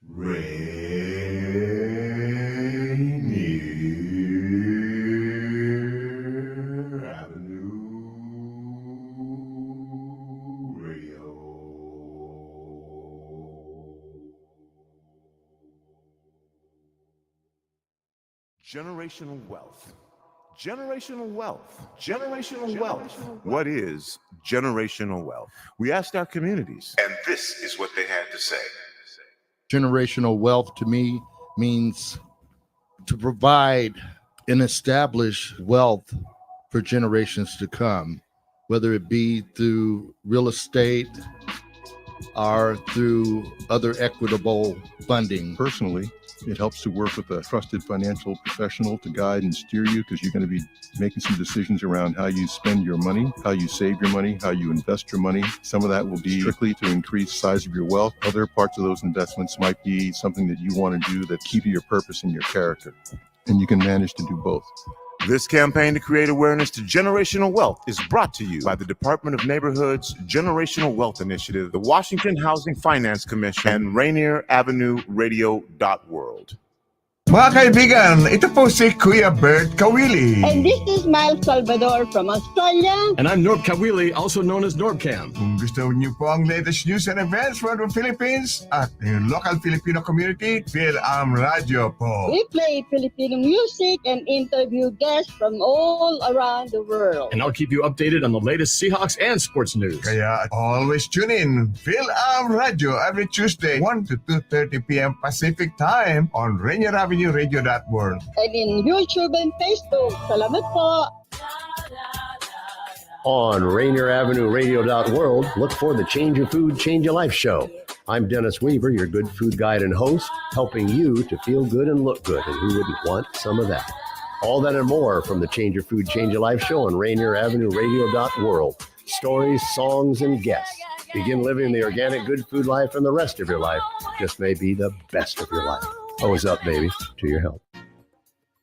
Rainier Avenue Radio. Generational wealth. Generational wealth. Generational wealth. What is generational wealth? We asked our communities, and this is what they had to say. Generational wealth to me means to provide and establish wealth for generations to come, whether it be through real estate or through other equitable funding. Personally, it helps to work with a trusted financial professional to guide and steer you, because you're going to be making some decisions around how you spend your money, how you save your money, how you invest your money. Some of that will be strictly to increase the size of your wealth. Other parts of those investments might be something that you want to do that keep your purpose and your character. And you can manage to do both. This campaign to create awareness to generational wealth is brought to you by the Department of Neighborhood's Generational Wealth Initiative, the Washington Housing Finance Commission, and Rainier Avenue Radio World. Mga kaibigan, ito po si Kuya Bert Kawili. And this is Miles Salvador from Australia. And I'm Norb Kawili, also known as Norbcam. Kung gusto niyo po ang latest news and events from the Philippines at yung local Filipino community, Radio po. We play Filipino music and interview guests from all around the world. And I'll keep you updated on the latest Seahawks and sports news. Kaya always tune in. Radio every Tuesday, 1 to 2:30 p.m. Pacific Time on Rainier Avenue Radio World. And in YouTube and Facebook. Salamat po. On Rainier Avenue Radio World, look for the Change Your Food, Change Your Life show. I'm Dennis Weaver, your good food guide and host, helping you to feel good and look good. And who wouldn't want some of that? All that and more from the Change Your Food, Change Your Life show on Rainier Avenue Radio World. Stories, songs, and guests. Begin living the organic good food life, and the rest of your life just may be the best of your life. Always up, baby, to your health.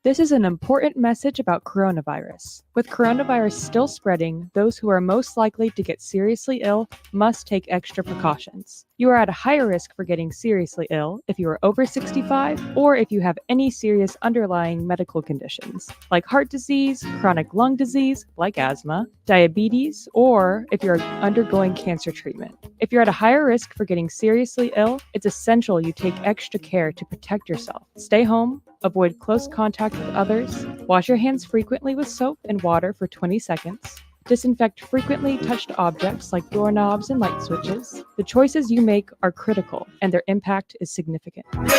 This is an important message about coronavirus. With coronavirus still spreading, those who are most likely to get seriously ill must take extra precautions. You are at a higher risk for getting seriously ill if you are over 65 or if you have any serious underlying medical conditions, like heart disease, chronic lung disease, like asthma, diabetes, or if you're undergoing cancer treatment. If you're at a higher risk for getting seriously ill, it's essential you take extra care to protect yourself. Stay home, avoid close contact with others, wash your hands frequently with soap and water for 20 seconds, disinfect frequently touched objects like doorknobs and light switches. The choices you make are critical, and their impact is significant. I'm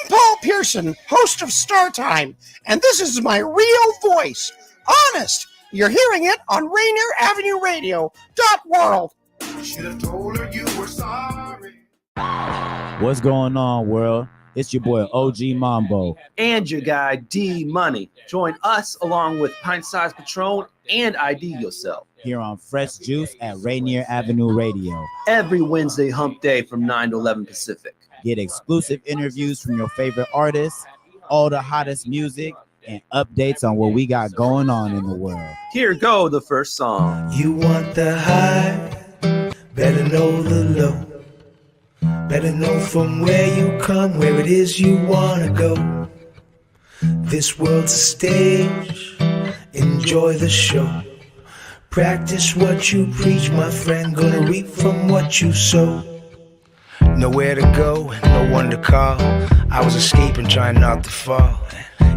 Paul Pearson, host of Star Time, and this is my real voice. Honest, you're hearing it on Rainier Avenue Radio .world. Should have told her you were sorry. What's going on, world? It's your boy OG Mambo. And your guy D Money. Join us along with Pint Size Patron and ID Yourself. Here on Fresh Juice at Rainier Avenue Radio. Every Wednesday hump day from 9 to 11 Pacific. Get exclusive interviews from your favorite artists, all the hottest music, and updates on what we got going on in the world. Here go the first song. You want the high, better know the low. Better know from where you come, where it is you wanna go. This world's a stage, enjoy the show. Practice what you preach, my friend, gonna reap from what you sow. Nowhere to go, no one to call. I was escaping, trying not to fall.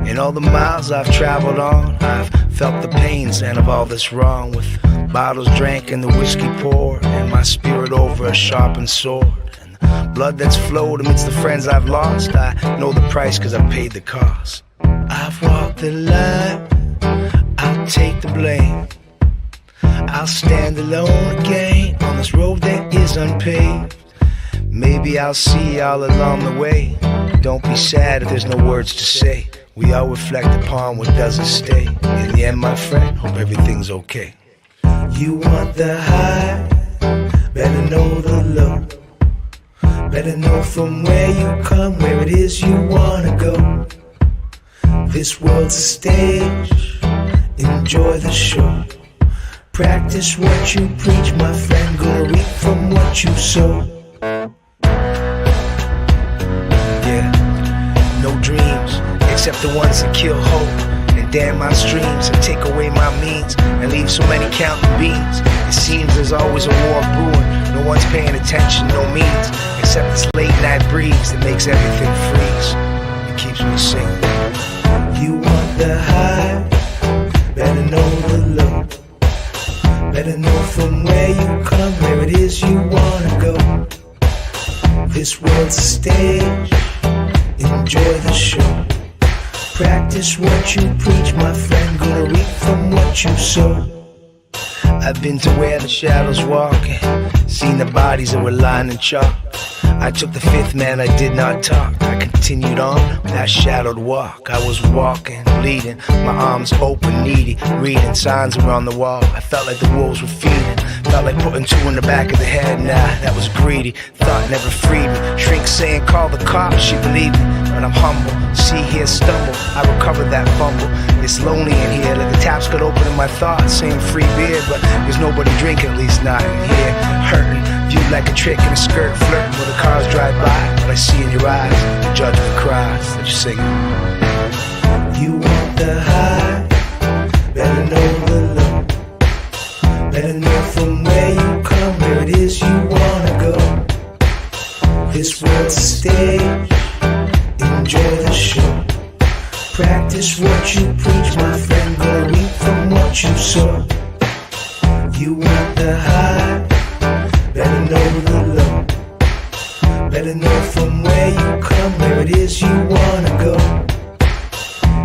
In all the miles I've traveled on, I've felt the pains and of all that's wrong. With bottles drank and the whiskey poured, and my spirit over a sharpened sword. Blood that's flowed amidst the friends I've lost. I know the price cause I've paid the cost. I've walked the line, I'll take the blame. I'll stand alone again on this road that is unpaved. Maybe I'll see y'all along the way. Don't be sad if there's no words to say. We all reflect upon what doesn't stay. In the end, my friend, hope everything's okay. You want the high, better know the low. Better know from where you come, where it is you wanna go. This world's a stage, enjoy the show. Practice what you preach, my friend, gonna reap from what you sow. except the ones that kill hope and dam my streams and take away my means and leave so many counting beans. It seems there's always a war brewing. No one's paying attention, no means, except this late night breeze that makes everything freeze. It keeps me singing. You want the high, better know the low. Better know from where you come, where it is you wanna go. This world's a stage, enjoy the show. Practice what you preach, my friend, gonna reap from what you sow. I've been to where the shadows walk, seen the bodies that were lying in chalk. I took the fifth man, I did not talk. I continued on with that shadowed walk. I was walking, bleeding, my arms open, needy, reading signs around the wall. I felt like the wolves were feeding. Felt like putting two in the back of the head. Nah, that was greedy. Thought never freed me. Shrink saying call the cops, she believed me. But I'm humble, see here stumble. I recovered that fumble. It's lonely in here, like the taps got open in my thoughts, saying free beer, but there's nobody drinking, at least not in here. Hurting, viewed like a trick in a skirt, flirting with the cars drive by. What I see in your eyes, the judgment cries that you're singing. You want the high, better know the low. Better know from where you come, where it is you wanna go. This world's a stage, enjoy the show. Practice what you preach, my friend, gonna reap from what you sow. You want the high, better know the low. Better know from where you come, where it is you wanna go.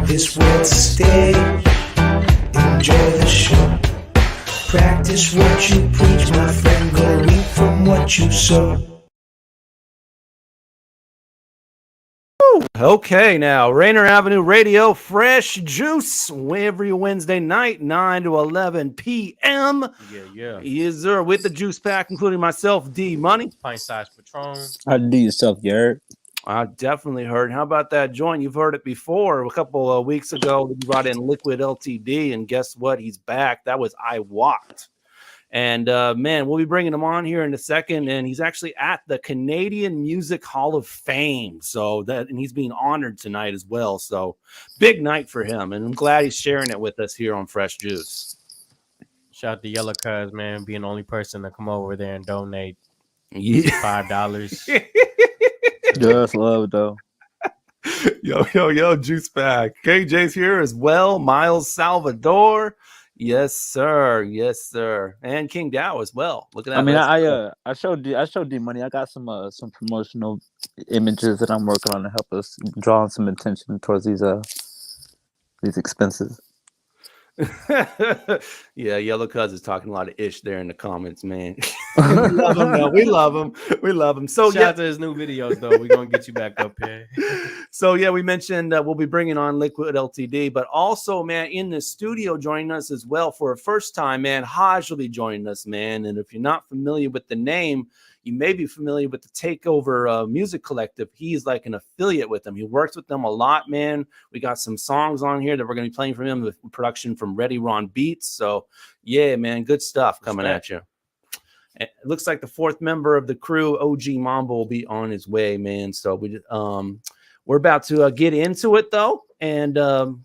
This world's a stage, enjoy the show. Practice what you preach, my friend, gonna reap from what you sow. Okay, now Rainier Avenue Radio, fresh juice every Wednesday night, 9 to 11 p.m. Yeah. Yes, sir. With the juice pack, including myself, D Money. Pint Size Patron. How do yourself, you heard? I definitely heard. How about that joint? You've heard it before. A couple of weeks ago, we brought in Liquid Ltd, and guess what? He's back. That was I Walked. And man, we'll be bringing him on here in a second. And he's actually at the Canadian Music Hall of Fame. And he's being honored tonight as well. So big night for him. And I'm glad he's sharing it with us here on Fresh Juice. Shout out to Yellow Cuz, man, being the only person to come over there and donate $5. Just love, though. Yo, juice pack. KJ's here as well. Miles Salvador. Yes, sir. And King Dow as well. Look at that. I mean, I showed D Money. I got some promotional images that I'm working on to help us draw some attention towards these expenses. Yeah, Yellow Cuz is talking a lot of ish there in the comments, man. We love him. So shout out to his new videos, though. We're gonna get you back up here. So yeah, we mentioned we'll be bringing on Liquid Ltd, but also, man, in the studio joining us as well for a first time, man. Hajj will be joining us, man. And if you're not familiar with the name, you may be familiar with the Takeover Music Collective. He's like an affiliate with them. He works with them a lot, man. We got some songs on here that we're going to be playing from him with production from Ready Ron Beats. So, yeah, man, good stuff coming at you. It looks like the fourth member of the crew, OG Mambo, will be on his way, man. So we're about to get into it, though, and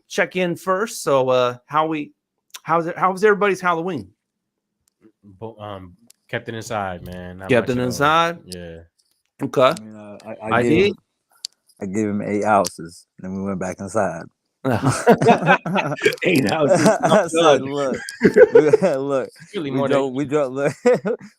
check in first. So how was everybody's Halloween? Kept it inside, man. Kept it inside? Yeah. Okay. I mean, I gave him 8 ounces, and then we went back inside. 8 ounces. I said, look. Really we drove. Look,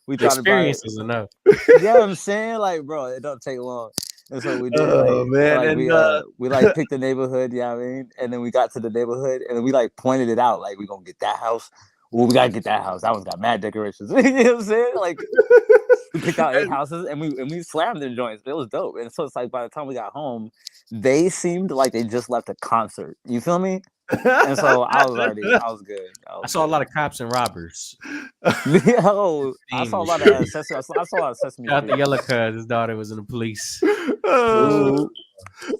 we the experience is enough. You know what I'm saying? Like, bro, it don't take long. That's what we did. Oh, man. We picked the neighborhood, you know what I mean? And then we got to the neighborhood, and then we pointed it out, like, we're gonna get that house. Well, we gotta get that house. That one's got mad decorations. You know what I'm saying? Like, we picked out 8 houses and we slammed their joints. It was dope. And so it's like by the time we got home, they seemed like they just left a concert. You feel me? And so I was good. I saw a lot of cops and robbers. Yo, I saw a lot of Sesame. I saw a lot of Sesame. Shout out to Yellow Cuz, his daughter was in the police.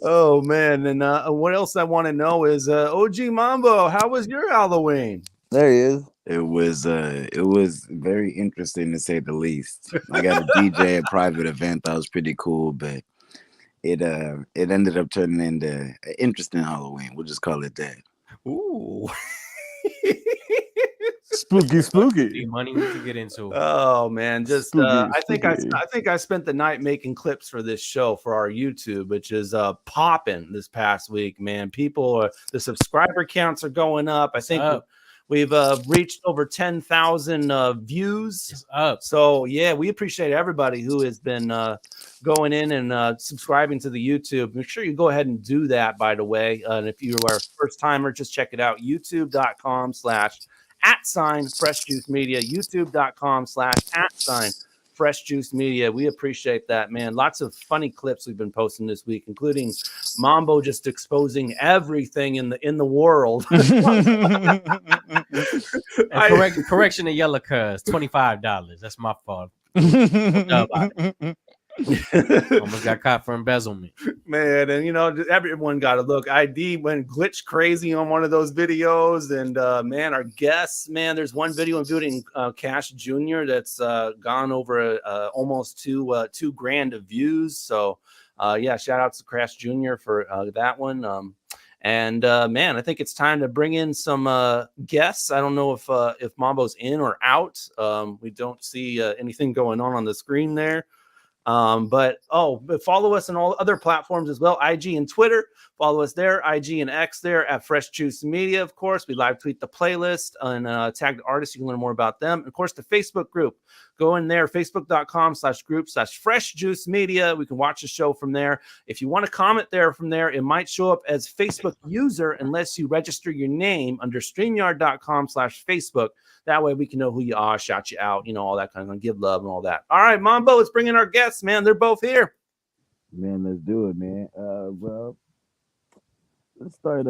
Oh man. And what else I want to know is OG Mambo, how was your Halloween? There he is. It was very interesting to say the least. I got a DJ at a private event that was pretty cool, but it ended up turning into an interesting Halloween. We'll just call it that. Ooh. Spooky. Money we could get into. Oh man, just Spooky, I think I spent the night making clips for this show for our YouTube, which is popping this past week. Man, the subscriber counts are going up. I think we've reached over 10,000 views. So yeah, we appreciate everybody who has been going in and subscribing to the YouTube. Make sure you go ahead and do that, by the way. And if you are a first timer, just check it out. YouTube.com/@Fresh Juice Media, youtube.com/@Fresh Juice Media. We appreciate that, man. Lots of funny clips we've been posting this week, including Mambo just exposing everything in the world. Correction of yellow cuz $25. That's my fault. Almost got caught for embezzlement, man. And everyone got to look. ID went glitch crazy on one of those videos, and man, our guests, man, there's one video including Cash Jr. that's gone over almost two grand of views. So yeah, shout out to Cash Jr. for that one. And man, I think it's time to bring in some guests. I don't know if Mambo's in or out. We don't see anything going on the screen there. But follow us on all other platforms as well. IG and Twitter, follow us there. IG and X there at Fresh Juice Media. Of course, we live tweet the playlist and tag the artists. You can learn more about them. Of course, the Facebook group, go in there, facebook.com/group/Fresh Juice Media. We can watch the show from there. If you want to comment there from there, it might show up as Facebook user unless you register your name under StreamYard.com/Facebook. That way we can know who you are, shout you out, all that kind of give love and all that. All right, Mambo, let's bring in our guests, man. They're both here. Man, let's do it, man. Well, let's start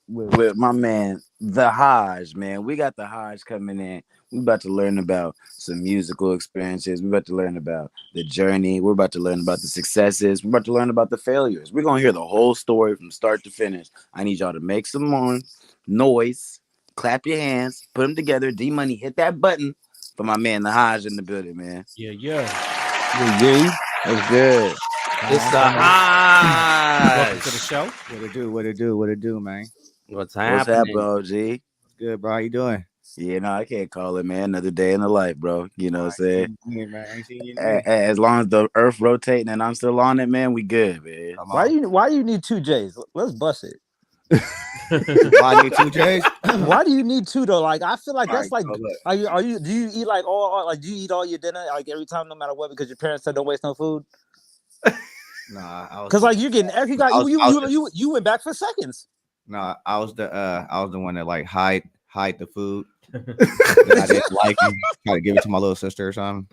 with my man, Tha Hajj, man. We got Tha Hajj coming in. We're about to learn about some musical experiences. We're about to learn about the journey. We're about to learn about the successes. We're about to learn about the failures. We're going to hear the whole story from start to finish. I need y'all to make some more noise. Clap your hands, put them together. D-Money, hit that button for my man, Tha Hajj, in the building, man. Yeah. That's good. It's Tha Hajj. Welcome to the show. What it do, man? What's What's happening, OG? What's good, bro? How you doing? Yeah, no, I can't call it, man. Another day in the life, bro. You know what I'm saying? Man. As long as the earth rotating and I'm still on it, man, we good, man. Why do you need two J's? Let's bust it. Why I need two J's? Why do you need two though? Like I feel like that's like do you eat like do you eat all your dinner like every time no matter what because your parents said don't waste no food? Nah, because like you went back for seconds. Nah, I was the one that like hide the food. I didn't like it. Try to give it to my little sister or something.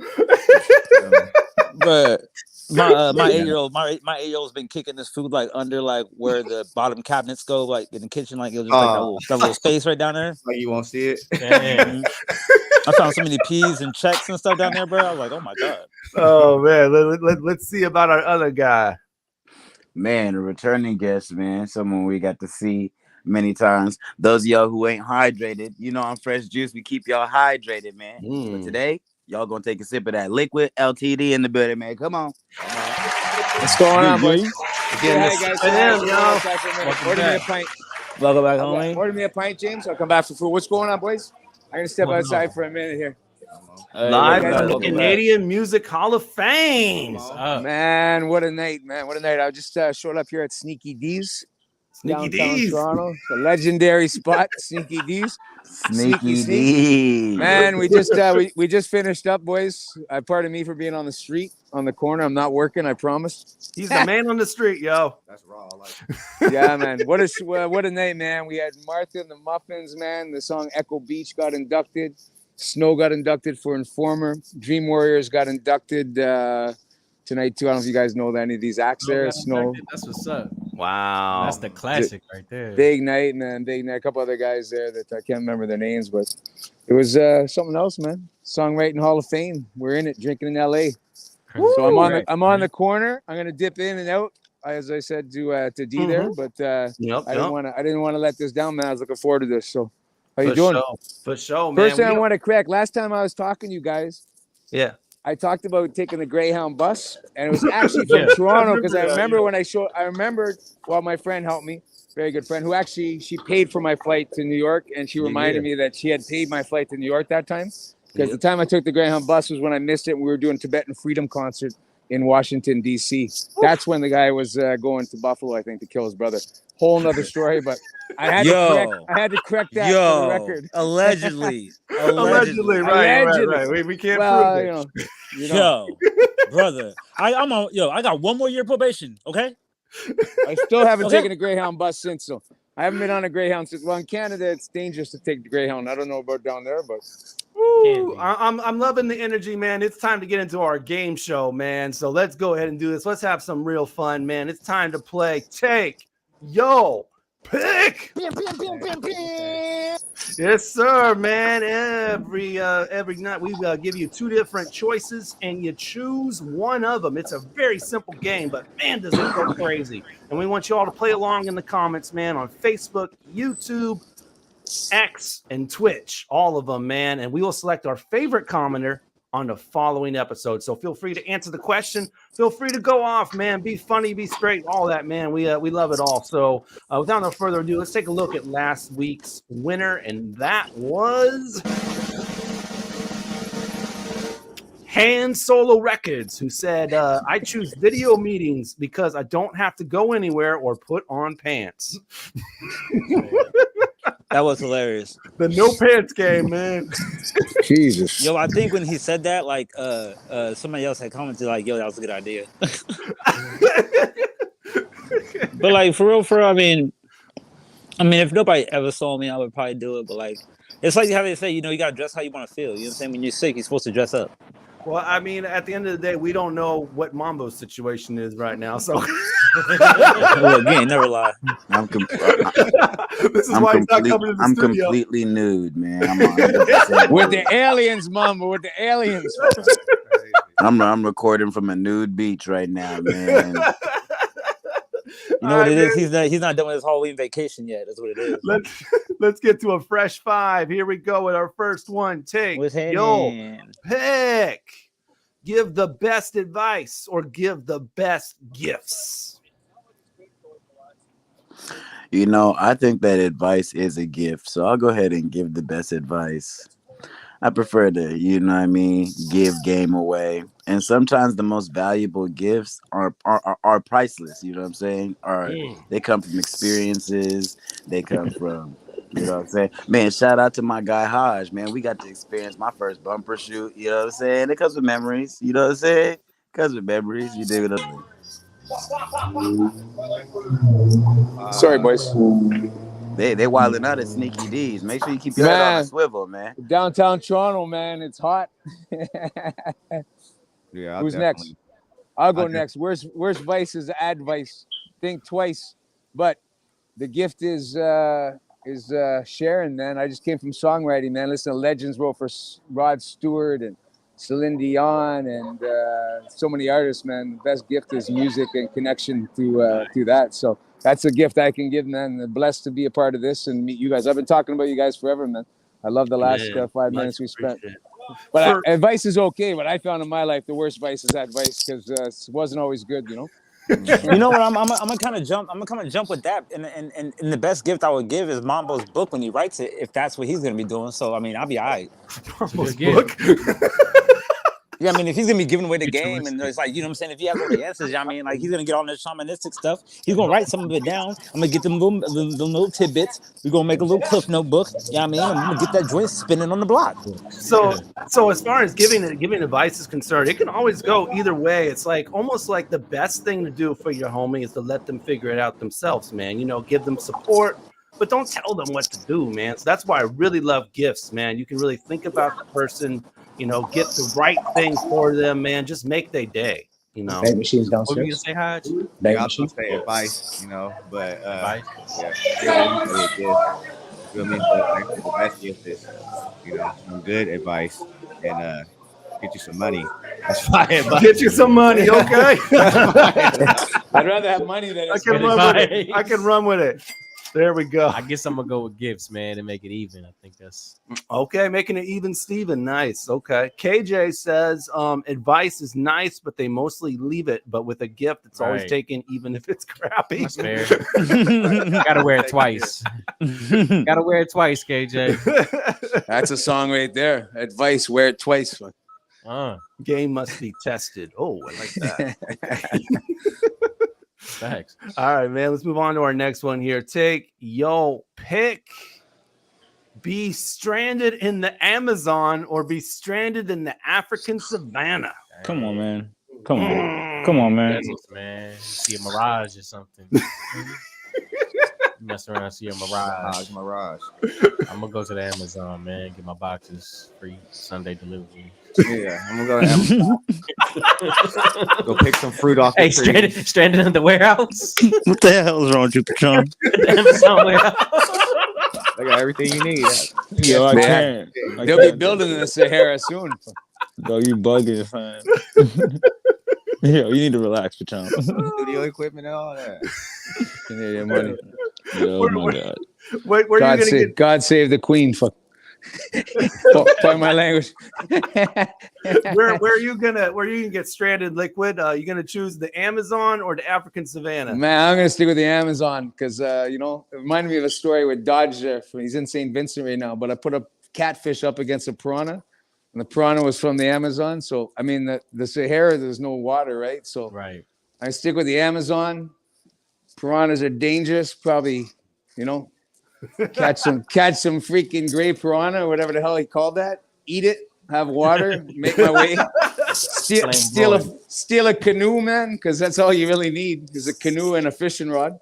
But my 8-year-old has been kicking this food like under like where the bottom cabinets go, like in the kitchen, like it was just like that little space right down there. Like you won't see it. I found so many peas and checks and stuff down there, bro. I was like, oh my god. Oh man, let's see about our other guy. Man, a returning guest, man. Someone we got to see many times. Those of y'all who ain't hydrated, on Fresh Juice, we keep y'all hydrated, man. But today, y'all gonna take a sip of that Liquid Ltd in the building, man. Come on. What's going on, boys? Hey guys, order me a pint. Welcome back home. Order me a pint, James. I'll come back for food. What's going on, boys? I'm gonna step outside for a minute here. Live from the Canadian Music Hall of Fame. Man, what a night, man. What a night. I just showed up here at Sneaky D's. Sneaky downtown D's. Toronto. It's a legendary spot, Sneaky D's. Sneaky D's. Man, we just finished up, boys. Pardon me for being on the street, on the corner. I'm not working, I promise. He's the man on the street, yo. That's raw. Yeah, man. What a night, man. We had Martha and the Muffins, man. The song Echo Beach got inducted. Snow got inducted for Informer. Dream Warriors got inducted tonight too. I don't know if you guys know any of these acts there. Snow. That's what's up. Wow. That's the classic right there. Big night, man. Big night. A couple other guys there that I can't remember their names, but it was something else, man. Songwriting Hall of Fame. We're in it, drinking in LA. So I'm on the corner. I'm gonna dip in and out, as I said to D there, but I didn't want to let this down, man. I was looking forward to this. So how you doing? For sure, man. First thing I want to correct. Last time I was talking to you guys, yeah, I talked about taking the Greyhound bus, and it was actually from Toronto because I remember my friend helped me, very good friend, who actually she paid for my flight to New York, and she reminded me that she had paid my flight to New York that time because the time I took the Greyhound bus was when I missed it. And we were doing Tibetan Freedom concert in Washington D.C. That's when the guy was going to Buffalo, I think, to kill his brother. Whole nother story, but I had to correct that for the record. Allegedly, right. We can't prove it. Yo, brother, I'm on. Yo, I got 1 more year probation. Okay. I still haven't taken a Greyhound bus since, so I haven't been on a Greyhound since. Well, in Canada, it's dangerous to take the Greyhound. I don't know about down there, but I'm loving the energy, man. It's time to get into our game show, man. So let's go ahead and do this. Let's have some real fun, man. It's time to play Take Yo Pick. Yes, sir, man. Every night we give you 2 different choices, and you choose one of them. It's a very simple game, but man, does it go crazy! And we want you all to play along in the comments, man, on Facebook, YouTube, X, and Twitch, all of them, man. And we will select our favorite commenter on the following episode. So feel free to answer the question. Feel free to go off, man. Be funny, be straight, all that, man. We love it all. So without no further ado, let's take a look at last week's winner, and that was Han Solo Records, who said, I choose video meetings because I don't have to go anywhere or put on pants. That was hilarious. The no pants game, man. Jesus. Yo, I think when he said that, like, somebody else had commented, like, yo, that was a good idea. But, like, for real, I mean, if nobody ever saw me, I would probably do it. But, like, it's like how they say, you know, you got to dress how you want to feel. You know what I'm saying? When you're sick, you're supposed to dress up. Well, I mean, at the end of the day, we don't know what Mambo's situation is right now. So, Look, you ain't never lie. This is why he's not coming to the studio. Completely nude, man. With the aliens, Mambo. With the aliens. I'm recording from a nude beach right now, man. You know what it is? He's not done with his Halloween vacation yet. That's what it is. Let's get to a fresh 5. Here we go with our first one. Take your pick. Give the best advice or give the best gifts. You know, I think that advice is a gift, so I'll go ahead and give the best advice. I prefer to, you know what I mean, give game away. And sometimes the most valuable gifts are priceless, you know what I'm saying? They come from experiences, they come from, you know what I'm saying? Man, shout out to my guy Hajj, man. We got to experience my first bumper shoot, you know what I'm saying? It comes with memories, you know what I'm saying? It comes with memories, you dig it up. Sorry, boys. They wilding out at Sneaky D's. Make sure you keep your head on a swivel, man. Downtown Toronto, man, it's hot. Yeah. Who's next? I'll go next. Worst vice is advice. Think twice. But the gift is sharing, man. I just came from songwriting, man. Listen to Legends wrote for Rod Stewart and Celine Dion and so many artists, man. The best gift is music and connection through that. So that's a gift I can give, man. I'm blessed to be a part of this and meet you guys. I've been talking about you guys forever, man. I love the last 5 minutes we spent. But advice is okay. But I found in my life the worst vice is advice because it wasn't always good, you know. You know what? I'm gonna kind of jump. I'm gonna kind of jump with that. And the best gift I would give is Mambo's book when he writes it, if that's what he's gonna be doing. So I mean, I'll be all right. Mambo's book. Yeah, I mean, if he's gonna be giving away the game, and it's like, you know what I'm saying, if he has all the answers, I mean, like, he's gonna get all this shamanistic stuff. He's gonna write some of it down. I'm gonna get them little tidbits. We're gonna make a little cliff notebook. You know what I mean? I'm gonna get that joint spinning on the block. So as far as giving advice is concerned, it can always go either way. It's like almost like the best thing to do for your homie is to let them figure it out themselves, man. You know, give them support, but don't tell them what to do, man. So that's why I really love gifts, man. You can really think about the person, you know, get the right thing for them, man. Just make their day, you know. Bank machines What were downstairs. you gonna say, Hajj? Bank I was gonna machine. say advice, you know, but Advice? yeah, you feel me? But like, the best gift is, you know, some good advice and get you some money. That's my advice. Get you some money, okay? I'd rather have money than I can run with it. There we go. I guess I'm gonna go with gifts, man, and make it even. I think that's okay. Making it even, Steven. Nice. Okay. KJ says advice is nice, but they mostly leave it. But with a gift, it's always Right. taken, even if it's crappy. That's fair. Gotta wear it twice. Gotta wear it twice, KJ. That's a song right there. Advice: wear it twice. Game must be tested. Oh, I like that. Thanks. All right, man. Let's move on to our next one here. Take your pick. Be stranded in the Amazon or be stranded in the African savannah. Come on, man. Come on. Come on, man. Deserts, man. See a mirage or something. Mess around, see a mirage. I'm gonna go to the Amazon, man. Get my boxes free Sunday delivery. Yeah, I'm gonna go to Amazon. Go pick some fruit off the Hey, tree. stranded in the warehouse. What the hell is wrong with you, Patron? The Amazon warehouse. They got everything you need. Yo, I Man, can't. they'll be building in the Sahara soon. Yo, you bugging, fam. Yo, you need to relax, Patron. Studio equipment and all that. You need your money. Oh my God. Where you God, gonna get? God save the Queen. Fuck. Pardon my language. Where are you gonna get stranded, Liquid? You gonna choose the Amazon or the African savannah? Man, I'm gonna stick with the Amazon because it reminded me of a story with Dodge there. He's in St. Vincent right now, but I put a catfish up against a piranha, and the piranha was from the Amazon. So I mean, the Sahara, there's no water, right? So right. I stick with the Amazon. Piranhas are dangerous. Probably, catch some freaking gray piranha or whatever the hell he called that. Eat it. Have water. Make my way. Steal a canoe, man, because that's all you really need is a canoe and a fishing rod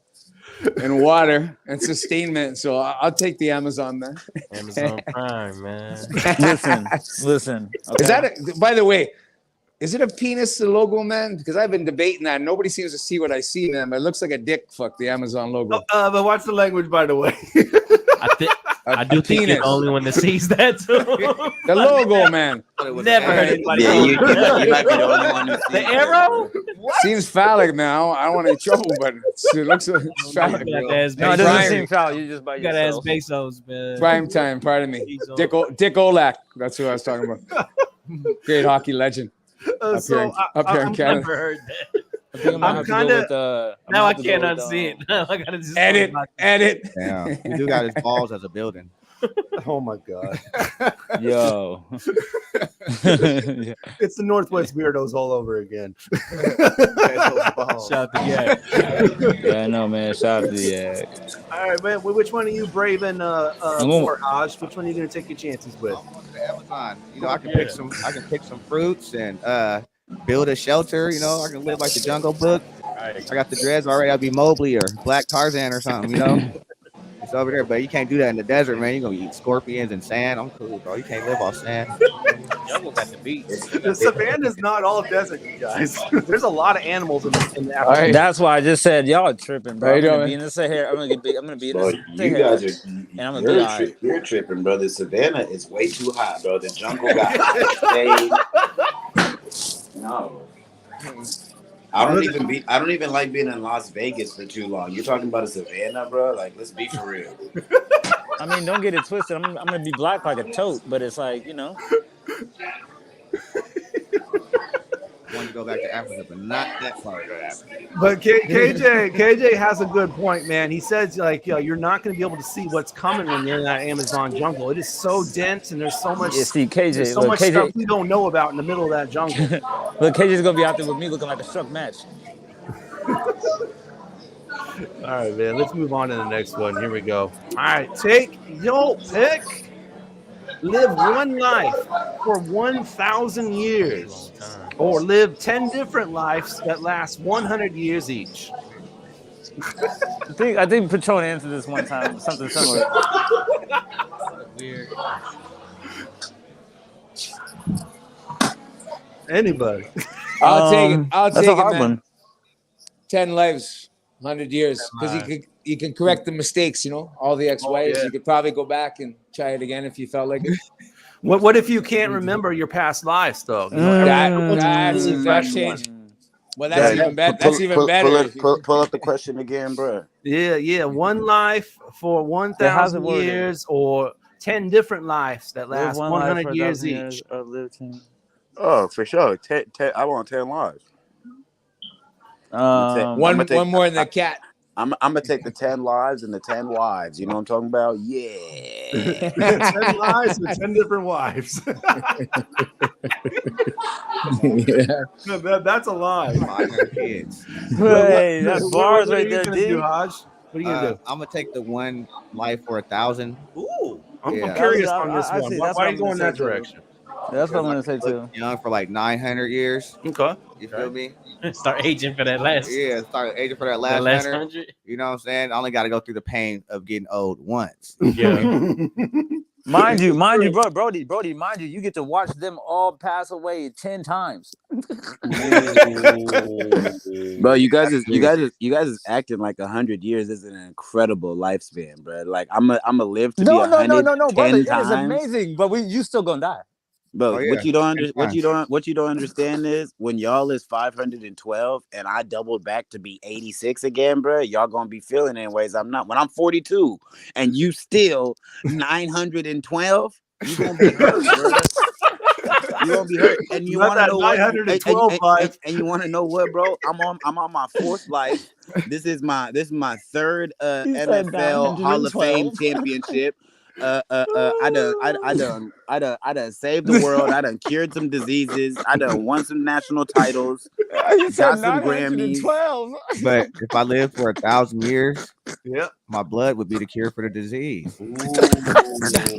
and water and sustainment. So I'll take the Amazon, man. Amazon Prime, man. Listen. Is that by the way? Is it a penis, the logo, man? Because I've been debating that. Nobody seems to see what I see, man. But it looks like a dick. Fuck the Amazon logo. But watch the language, by the way. I do think you're the only one that sees that too. The logo, man. Never heard anybody. Yeah, you might be the only one who sees The arrow? Seems phallic, man. I don't want any trouble, but it looks phallic. No, it doesn't seem foul. You just by You gotta ask yourself. Bezos, man. Prime time, pardon me. Dick Olak. That's who I was talking about. Great hockey legend. Up here in I've Canada. never heard that. I think I'm gonna have to go with, Now I can't unsee it. Now I gotta just Edit. Yeah, we do got his balls as a building. Oh my god. Yo. It's the Northwest weirdos all over again. Shout out to Yak. Yeah, I know, man. Shout out to the Yak. All right, man. Which one are you braving for, Hajj? Which one are you gonna take your chances with? Amazon. I can pick some fruits and build a shelter. I can live like the Jungle Book. I got the dreads already. I'll be Mowgli or Black Tarzan or something. It's over there, but you can't do that in the desert, man. You're gonna eat scorpions and sand. I'm cool, bro. You can't live off sand. Jungle got the beat. The savannah's not all desert, you guys. There's a lot of animals in the All right. That's why I just said y'all are tripping, bro. How I'm you gonna doing? be in the Sahara. I'm gonna be in Bro, the you Sahara. guys are and I'm gonna be all right. you're tripping, bro. The savannah is way too hot, bro. The jungle got hot. No. I don't even like being in Las Vegas for too long. You're talking about a savannah, bro? Like, let's be for real. I mean, don't get it twisted. I'm gonna be black like a tote, but it's like, I wanted to go back to Africa, but not that far to go to Africa. But KJ has a good point, man. He says you're not going to be able to see what's coming when you're in that Amazon jungle. It is so dense, and there's so much. Yeah, see, KJ, there's so look, much KJ stuff we don't know about in the middle of that jungle. Look, KJ's gonna be out there with me looking like a struck match. All right, man. Let's move on to the next one. Here we go. All right, take your pick. Live one life for 1,000 years, or live 10 different lives that last 100 years each. I think Patron answered this one time, something similar. Weird. Anybody? I'll take it. I'll That's take a hard it, man. one. 10 lives, 100 years, because you can correct the mistakes. All the ex-wives. yeah. You could probably go back and try it again if you felt like it. What if you can't remember your past lives, though? That change. Well, that's even better. That's even better. Pull up the question again, bro. Yeah. One life for 1,000 years, or 10 different lives that last 100 years each. Oh, for sure. 10, I want 10 lives. One more than the cat. I'm gonna take the 10 lives and the 10 wives. You know what I'm talking about? Yeah. 10 lives with 10 different wives. Yeah. That's a lie. 500 kids. Hey, that's bars right there, dude. Hajj? What are you gonna do? I'm gonna take the one life for 1,000. Ooh, I'm Yeah. curious on this I one. see, Why that's are what you I'm going gonna that say, too. direction? That's what I'm gonna say too. Young for like 900 years. Okay. You feel me? Start aging for that last. Yeah, start aging for that last 100. You know what I'm saying? I only got to go through the pain of getting old once. Yeah. Mind you, bro, Brody, mind you, you get to watch them all pass away 10 times. Bro, you guys is acting like 100 years is an incredible lifespan, bro. Like I'm gonna live to be 100 no, 10 brother. It is times. amazing, but you still gonna die. Bro, Oh, yeah. what you don't understand is when y'all is 512 and I doubled back to be 86 again, bro, y'all gonna be feeling it in ways I'm not. When I'm 42 and you still 912, you gonna be hurt, bro. You gonna be hurt, and you want to know what? And you want to know what, bro? I'm on my 4th life. This is my third NFL Hall of Fame championship. I done saved the world. I done cured some diseases. I done won some national titles. Got some Grammys. But if I live for 1,000 years, yep, my blood would be the cure for the disease. Ooh,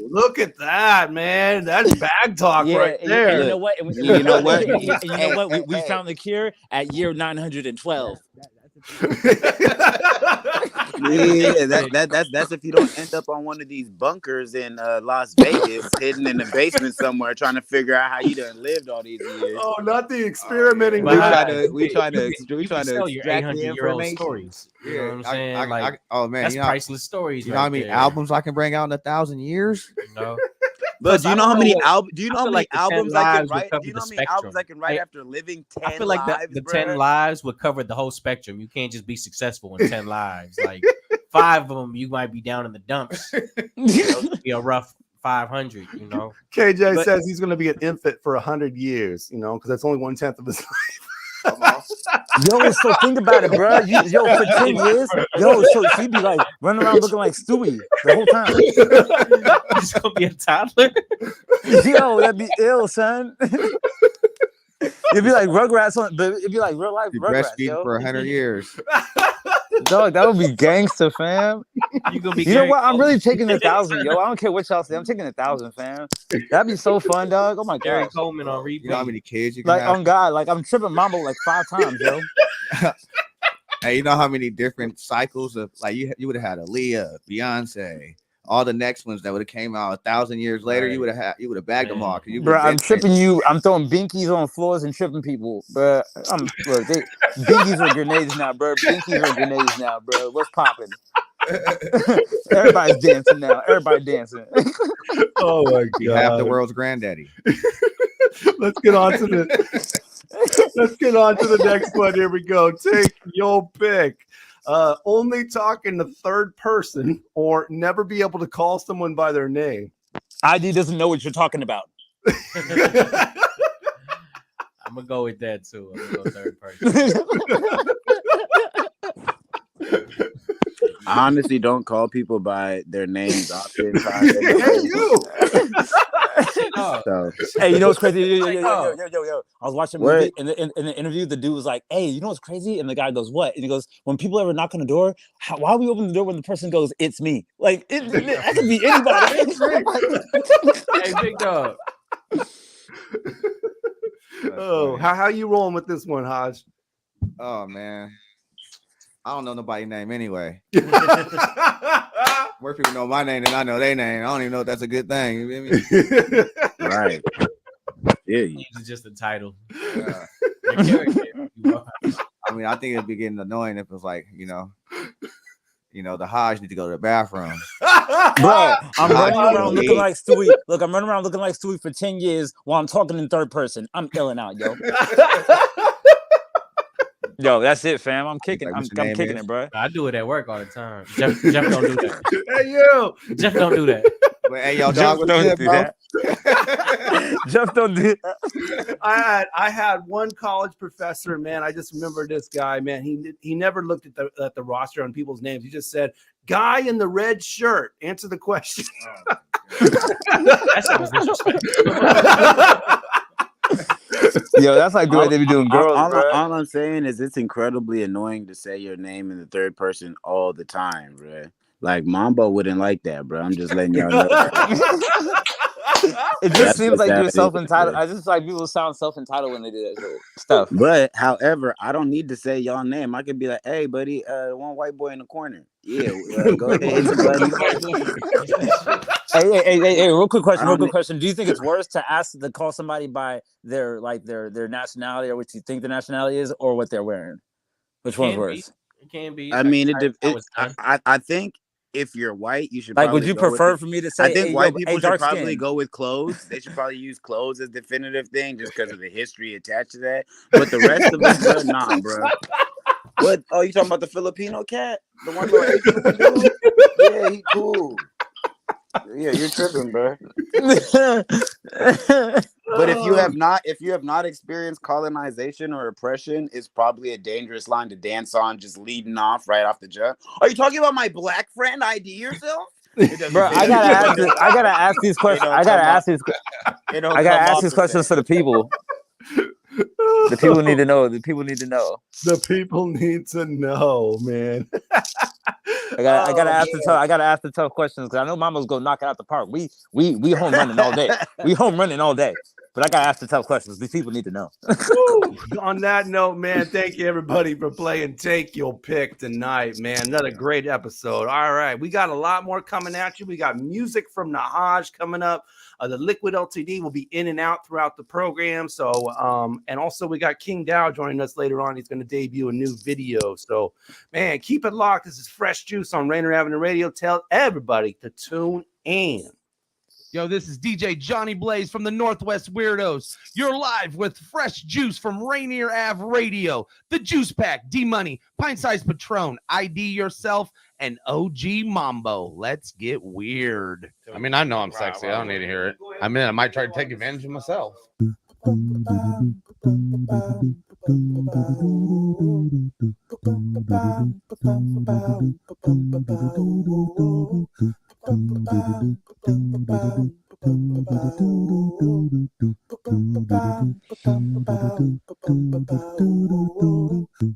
look at that, man. That's bag talk right there. And you know what? You know what? We found the cure at year 912. Yeah, that's if you don't end up on one of these bunkers in Las Vegas, hidden in the basement somewhere, trying to figure out how you done lived all these years. Oh, not the experimenting. We try to sell your extract the 800-year-old information. stories. You know what I'm saying? Oh man, that's priceless stories. You know how many albums I can bring out in 1,000 years? You know. But do you know how many albums? Do you know how many like albums I can write? cover Do you know the how many albums I can write after living 10 I feel like lives, the bro? 10 lives would cover the whole spectrum. You can't just be successful in 10 lives. Like 5 of them, you might be down in the dumps. It'll be a rough 500. You know. KJ says he's going to be an infant for 100 years. You know, because that's only 1/10 of his life. Yo, so think about it, bro. For 10 years, so she'd be like running around looking like Stewie the whole time. He's gonna be a toddler. Yo, that'd be ill, son. It'd be like Rugrats, but it'd be like real life Rugrats. Breastfeeding for 100 years. Dog, that would be gangster, fam. You know what? I'm really taking 1,000, yo. I don't care what y'all say. I'm taking 1,000, fam. That'd be so fun, dog. Oh my god. Gary Coleman on repeat. You know how many kids you can Like have? on God, like I'm tripping Mambo like 5 times, yo. Hey, you know how many different cycles of like you would have had Aaliyah, Beyonce, all the next ones that would have came out 1,000 years later. Right. You would have bagged them all. Bro, I'm tripping you. I'm throwing binkies on floors and tripping people, bro. Binkies are grenades now, bro. Binkies are grenades now, bro. What's popping? Everybody's dancing now. Everybody dancing. Oh my god! You have the world's granddaddy. Let's get on to the next one. Here we go. Take your pick. Only talk in the third person or never be able to call someone by their name. ID doesn't know what you're talking about. I'm gonna go with that too. I'm gonna go third person. I honestly don't call people by their names often. So. Hey, you know what's crazy? Yo. I was watching a movie, and in the interview, the dude was like, "Hey, you know what's crazy?" And the guy goes, "What?" And he goes, "When people ever knock on the door, why we open the door when the person goes, 'It's me'? Like that could be anybody." Hey, big dog. Oh, how you rolling with this one, Hajj? Oh man, I don't know nobody's name anyway. More people know my name than I know their name. I don't even know if that's a good thing. You feel me? Right. Yeah. It's just a title. Yeah. I mean, I think it'd be getting annoying if it was like, you know, the Hajj need to go to the bathroom. Bro, I'm running around looking like Stewie. Look, I'm running around looking like Stewie for 10 years while I'm talking in third person. I'm illing out, yo. Yo, that's it, fam. I'm kicking. Like, I'm what's your name kicking is? it, bro. I do it at work all the time. Jeff don't do that. Hey, you. Jeff don't do that. Well, hey, yo, Jeff dog, what's don't good, do bro? that. Jeff don't do that. I had one college professor, man. I just remember this guy, man. He never looked at the roster on people's names. He just said, "Guy in the red shirt, answer the question." That sounds disrespectful. Yo, that's like the way they be doing girls, bro. All I'm saying is it's incredibly annoying to say your name in the third person all the time, bro. Like Mambo wouldn't like that, bro. I'm just letting y'all know. It just That's seems what like that you're is, self-entitled. bro. I just like people sound self-entitled when they do that stuff. But however, I don't need to say y'all name. I could be like, "Hey, buddy, one white boy in the corner. Yeah, go ahead, hit your button." Hey, real quick I don't question. Do you think it's worse to call somebody by their nationality or what you think the nationality is, or what they're wearing? Which one's worse? It can be. I mean, I think if you're white, you should Like, probably would you go with prefer it. for me to say, I think hey, white yo, people hey, should dark probably skin? go with clothes. They should probably use clothes as definitive thing just because of the history attached to that. But the rest of us, bro, nah, bro. What? Oh, you talking about the Filipino cat? The one little Asian dude? Yeah, he cool. Yeah, you're tripping, bro. But if you have not experienced colonization or oppression, it's probably a dangerous line to dance on, just leading off right off the jump. Are you talking about my black friend? ID yourself, Bro. I gotta ask these questions. I gotta ask these questions for the people. The people need to know. The people need to know. The people need to know, man. I gotta ask the tough questions because I know Mama's gonna knock it out the park. We home running all day. We home running all day. But I gotta ask the tough questions. These people need to know. On that note, man, thank you everybody for playing Take Your Pick tonight, man. Another great episode. All right, we got a lot more coming at you. We got music from Tha Hajj coming up. The Liquid Ltd will be in and out throughout the program. So, and also we got King Dow joining us later on. He's going to debut a new video. So, man, keep it locked. This is Fresh Juice on Rainier Avenue Radio. Tell everybody to tune in. Yo, this is DJ Johnny Blaze from the Northwest Weirdos. You're live with Fresh Juice from Rainier Ave Radio. The Juice Pack, D-Money, Pint Size Patron, ID Yourself, and OG Mambo. Let's get weird. I mean, I know I'm sexy. I don't need to hear it. I mean, I might try to take advantage of myself.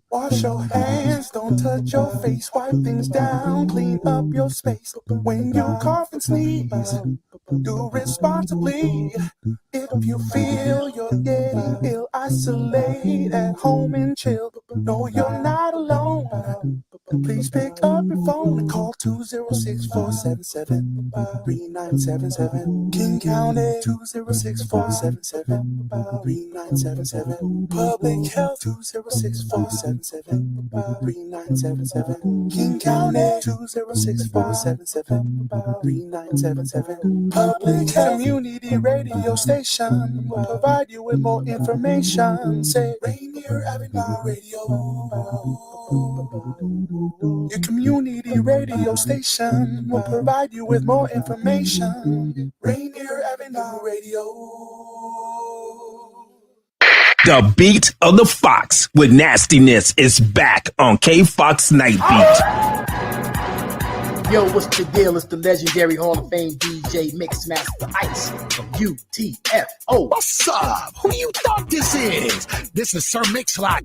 Wash your hands, don't touch your face, wipe things down, clean up your space. When you cough and sneeze, do responsibly. If you feel you're getting ill, isolate at home and chill. No, you're not alone. Please pick up your phone and call 206-477-3977. King County 206-477-3977. Public Health 206-477-3977. King County 206-477-3977. Public Health Community Radio Station will provide you with more information. Say Rainier Avenue Radio. Your community radio station will provide you with more information. Rainier Avenue Radio. The beat of the Fox with nastiness is back on K-Fox Night Beat. Yo, what's the deal? It's the legendary Hall of Fame DJ Mixmaster Ice from UTFO. What's up? Who you thought this is? This is Sir Mix-a-Lot.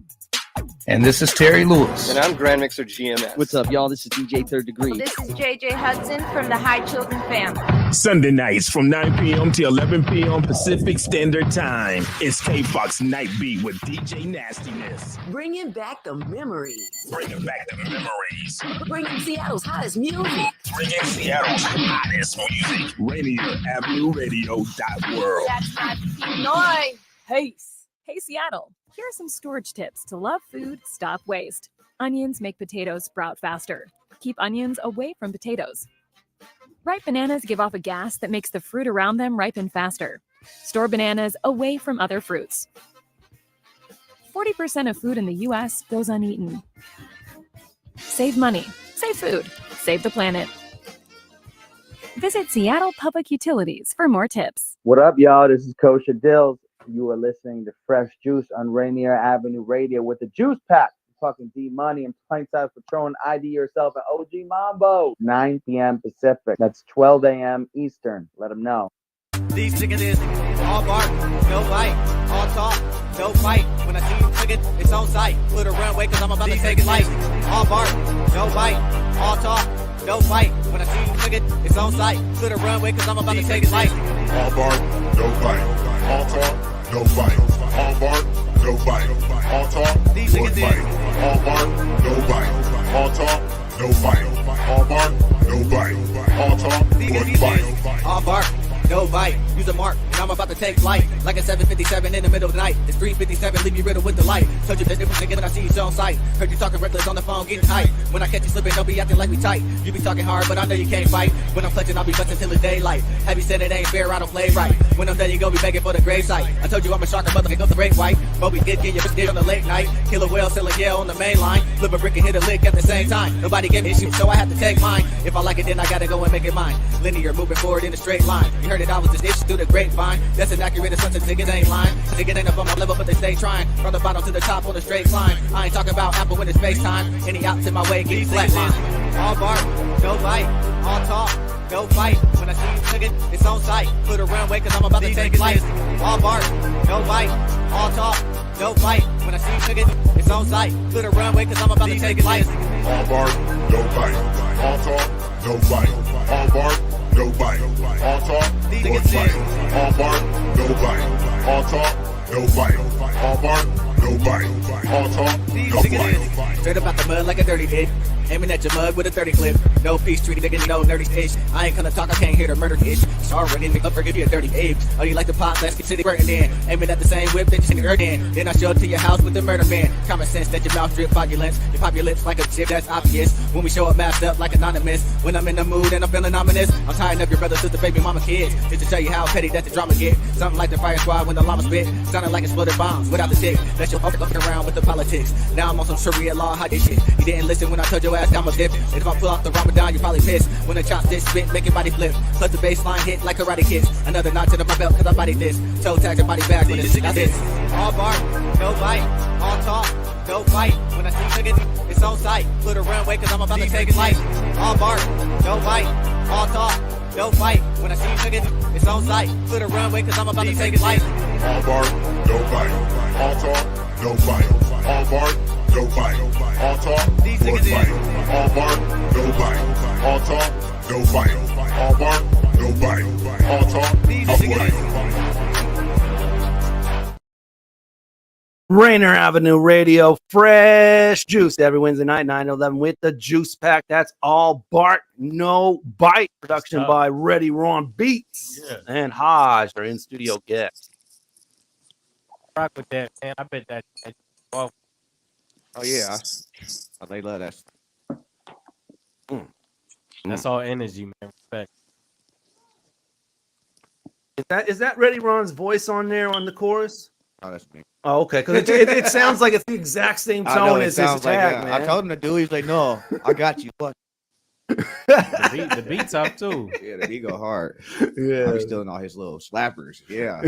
And this is Terry Lewis. And I'm Grand Mixer GMS. What's up, y'all? This is DJ Third Degree. This is JJ Hudson from the High Children family. Sunday nights from 9 p.m. to 11 p.m. Pacific Standard Time. It's K-Fox Night Beat with DJ Nastiness. Bringing back the memories. Bringing back the memories. Bringing Seattle's hottest music. Bringing Seattle's hottest music. Rainier Avenue Radio.world. That's right. Noi. Peace. Hey, Seattle. Here are some storage tips to love food, stop waste. Onions make potatoes sprout faster. Keep onions away from potatoes. Ripe bananas give off a gas that makes the fruit around them ripen faster. Store bananas away from other fruits. 40% of food in the U.S. goes uneaten. Save money, save food, save the planet. Visit Seattle Public Utilities for more tips. What up, y'all? This is Kosher Dills. You are listening to Fresh Juice on Rainier Avenue Radio with the Juice Pack. Fucking D-Money and Pint Size Patron, ID Yourself and OG Mambo. 9 p.m. Pacific. That's 12 a.m. Eastern. Let them know. These niggas is all bark, no bite, all talk, no fight. When I see you nigga, it's on sight. Put a runway cause I'm about to take it light. All bark, no bite, all talk, no fight. When I see you nigga, it's on sight. Put a runway cause I'm about to take it light. All bark, no bite, all talk, no fight. All bark, no bite, all talk, no fight. All bark, no bite, all talk, no fight. All bark, no bite, all talk, no fight. All bark, no bite, use a mark, and I'm about to take flight. Like a 757 in the middle of the night. It's 357, leave me riddled with the light. Told you the difference nigga when I see you on sight. Heard you talking reckless on the phone, getting tight. When I catch you slipping, don't be acting like we tight. You be talking hard, but I know you can't fight. When I'm clutching, I'll be busting till it's daylight. Have you said it ain't fair, I don't play right. When I'm done, you go be begging for the gravesite. I told you I'm a sharker, mother, go the great white. Moby get your bitch on the late night. Kill a whale, sell a yell on the main line. Flip a brick and hit a lick at the same time. Nobody gave me shit, so I have to take mine. If I like it, then I gotta go and make it mine. Linear, moving forward in a straight line. You heard it, I was just itching through the grapevine. That's an accurate assumption, niggas ain't lying. Niggas ain't up on my level, but they stay trying. From the bottom to the top on a straight climb. I ain't talking about Apple when it's FaceTime. Any outs in my way, get flatline. All bark, no bite, all talk, no fight. When I see you nigga, it's on sight. Put a runway cause I'm about to take flight. All bark, no bite, all talk, no fight. When I see you nigga, it's on sight. Put a runway cause I'm about to take flight. All bark, no bite, all talk, no fight. All bark, no bite, all talk, no fight. All bark, no bite, all talk, no fight. All bark, no bite, all talk, no fight. Straight up out the mud like a dirty pig. Aiming at your mug with a 30 clip. No peace treaty, nigga, no nerdy fish. I ain't gonna talk, I can't hear the murder itch. Sorry, nigga, forgive you a dirty ape. Oh, you like the pop, let's get city burning in. Aiming at the same whip that you seen earned in. Then I show up to your house with the murder man. Common sense that your mouth drip violence. You pop your lips like a chip, that's obvious. When we show up masked up like anonymous. When I'm in the mood and I'm feeling ominous. I'm tying up your brother, sister, baby, mama, kids. Just to show you how petty that the drama get. Something like the fire squad when the llama spit. Sounding like exploded bombs without the stick. That's your fucking around with the politics. Now I'm on some Sharia law, how this shit. You didn't listen when I told your ass I'm a dip. If I pull off the Ramadan, you probably pissed. When the chopsticks spit, make your body flip. Plus the baseline hit like karate kicks. Another notch into my belt cause I body this. Toe tag your body back when it's sick as this. All bark, no bite, all talk, no fight. When I see niggas, it's on sight. Put a runway cause I'm about to take it light. All bark, no bite, all talk, no fight. When I see niggas, it's on sight. Put a runway cause I'm about to take it light. All bark, no bite, all talk, no fight. All bark, no bite, all talk, no fight. All bark, no bite, all talk, no fight. All bark, no bite, all talk, no fight. Rainier Avenue Radio, Fresh Juice every Wednesday night, 9 to 11 with the Juice Pack. That's all bark, no bite. Production by Ready Ron Beats and Hajj, our in-studio guest. Rock with that, man. I bet that. Oh yeah, they love that. That's all energy, man. Respect. Is that Ready Ron's voice on there on the chorus? Oh, that's me. Oh, okay. Because it sounds like it's the exact same tone as his tag, man. I told him to do it. He's like, no, I got you. What? The beat's up too. Yeah, the beat go hard. Yeah. He's stealing all his little slappers. Yeah.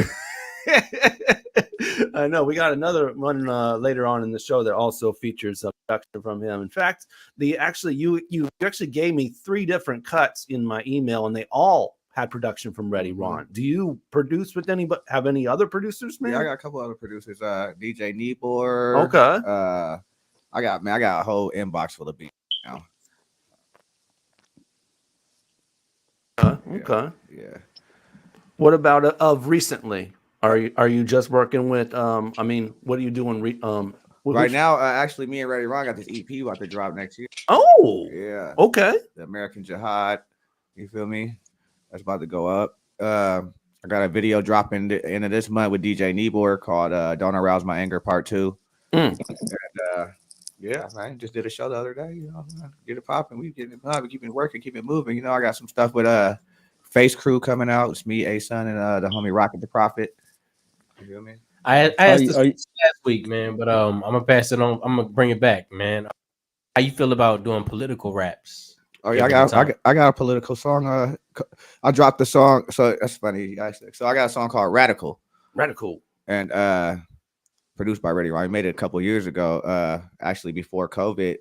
I know we got another one later on in the show that also features a production from him. In fact, you actually gave me 3 different cuts in my email, and they all had production from Ready Ron. Do you produce with have any other producers, man? Yeah, I got a couple other producers. DJ Nebor. Okay. I got a whole inbox full of beats now. Okay. Yeah. What about of recently? Are you just working with? What are you doing? Right now, actually, me and Ready Ron got this EP about to drop next year. Oh, yeah. Okay. The American Jihad. You feel me? That's about to go up. I got a video dropping the end of this month with DJ Nebor called "Don't Arouse My Anger" Part 2. And yeah, man, just did a show the other day. You know, get it popping. We getting it popping, keeping it working, keep it moving. You know, I got some stuff with Face Crew coming out. It's me, A-Sun, and the homie Rocket the Prophet. You feel me? I asked this last week, man, but I'm gonna pass it on. I'm gonna bring it back, man. How you feel about doing political raps? Oh yeah, I got a political song. I dropped the song, so that's funny. So I got a song called Radical. And produced by Radio. I made it a couple years ago. Actually, before COVID,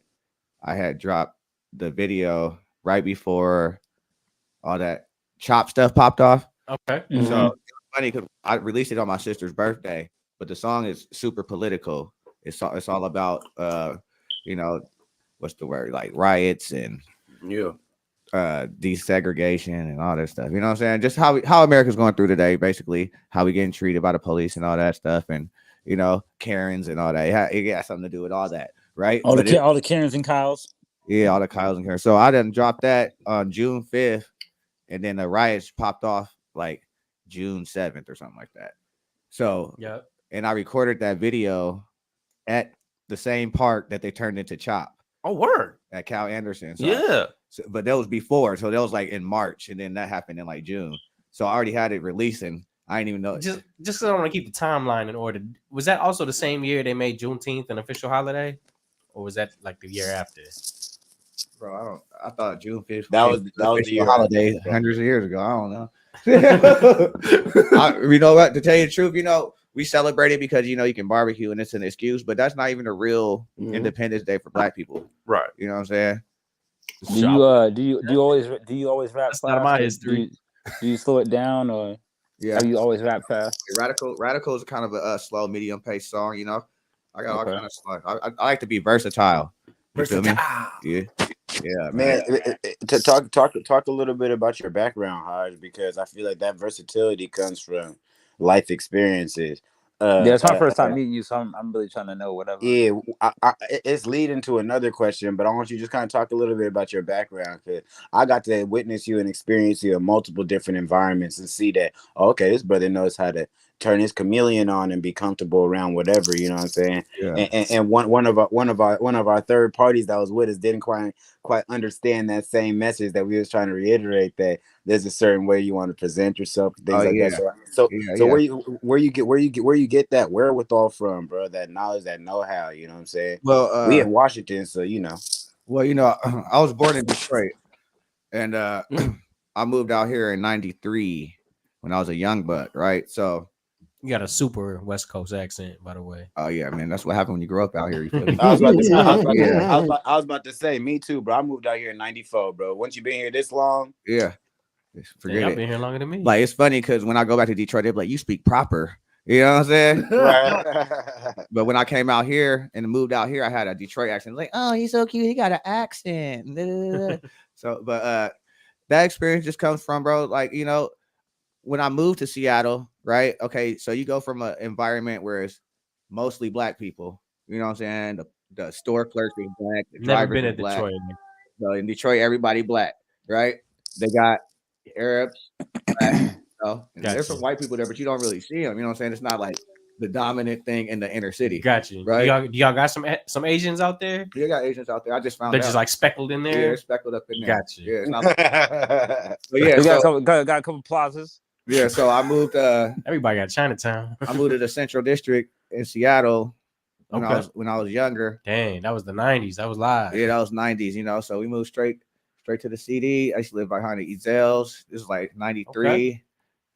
I had dropped the video right before all that chop stuff popped off. Okay. So it was funny because I released it on my sister's birthday, but the song is super political. It's all about you know, what's the word, like riots and desegregation and all that stuff. You know what I'm saying? Just how America's going through today, basically, how we getting treated by the police and all that stuff, and you know, Karens and all that. It got something to do with all that, right? All the Karens and Kyles. Yeah, all the Kyles and Karens. So I done dropped that on June 5th, and then the riots popped off like June 7th or something like that. So yeah, and I recorded that video at the same park that they turned into Chop. Oh, word. At Cal Anderson. So yeah. But that was before. So that was like in March, and then that happened in like June. So I already had it releasing. I didn't even know. Just so I want to keep the timeline in order. Was that also the same year they made Juneteenth an official holiday, or was that like the year after? Bro, I thought June 5th. That was the year holiday hundreds of years ago. I don't know. You know what? To tell you the truth, you know, we celebrate it because you know you can barbecue and it's an excuse, but that's not even a real Independence Day for Black people. Right. You know what I'm saying? Do you always rap That's fast? not my history. Do you slow it down, or have you always rap fast? Radical is kind of a slow, medium paced song. You know, I got all kind of slow. I like to be versatile. You feel me? Yeah, man. To talk a little bit about your background, Hajj, because I feel like that versatility comes from life experiences. It's my first time meeting you, so I'm really trying to know whatever. Yeah, it's leading to another question, but I want you to just kind of talk a little bit about your background, because I got to witness you and experience you in multiple different environments and see that, okay, this brother knows how to turn his chameleon on and be comfortable around whatever, you know what I'm saying? Yeah. And one of our third parties that was with us didn't quite understand that same message that we was trying to reiterate, that there's a certain way you want to present yourself, things that. So where you get that wherewithal from, bro? That knowledge, that know-how, you know what I'm saying? Well, we in Washington, so you know. Well, you know, I was born in Detroit, and I moved out here in '93 when I was a young buck, right? So you got a super West Coast accent, by the way. Oh yeah, man, that's what happened when you grow up out here. You feel me? I was about to say, me too, bro. I moved out here in '94, bro. Once you've been here this long, forget I've it. been here longer than me. Like, it's funny because when I go back to Detroit, they're like, "You speak proper." You know what I'm saying? Right. But when I came out here and moved out here, I had a Detroit accent. Like, oh, he's so cute. He got an accent. So, but that experience just comes from, bro, like, you know, when I moved to Seattle, right? Okay, so you go from an environment where it's mostly Black people. You know what I'm saying? The store clerks are Black. The Never been drivers in are Black. Detroit. So in Detroit, everybody Black, right? They got Arabs, Black, and there's some white people there, but you don't really see them. You know what I'm saying? It's not like the dominant thing in the inner city. Got you. Right? Do y'all got some Asians out there? You got Asians out there. I just found they're out. just like speckled in there. Yeah, they're speckled up in there. Got you. Yeah, it's not but yeah, got a couple plazas. Yeah, so I moved. Everybody got Chinatown. I moved to the Central District in Seattle when I was younger. Dang, that was the '90s. That was live. Yeah, that was '90s. You know, so we moved straight to the CD. I used to live behind the Ezels. This was like '93. Okay.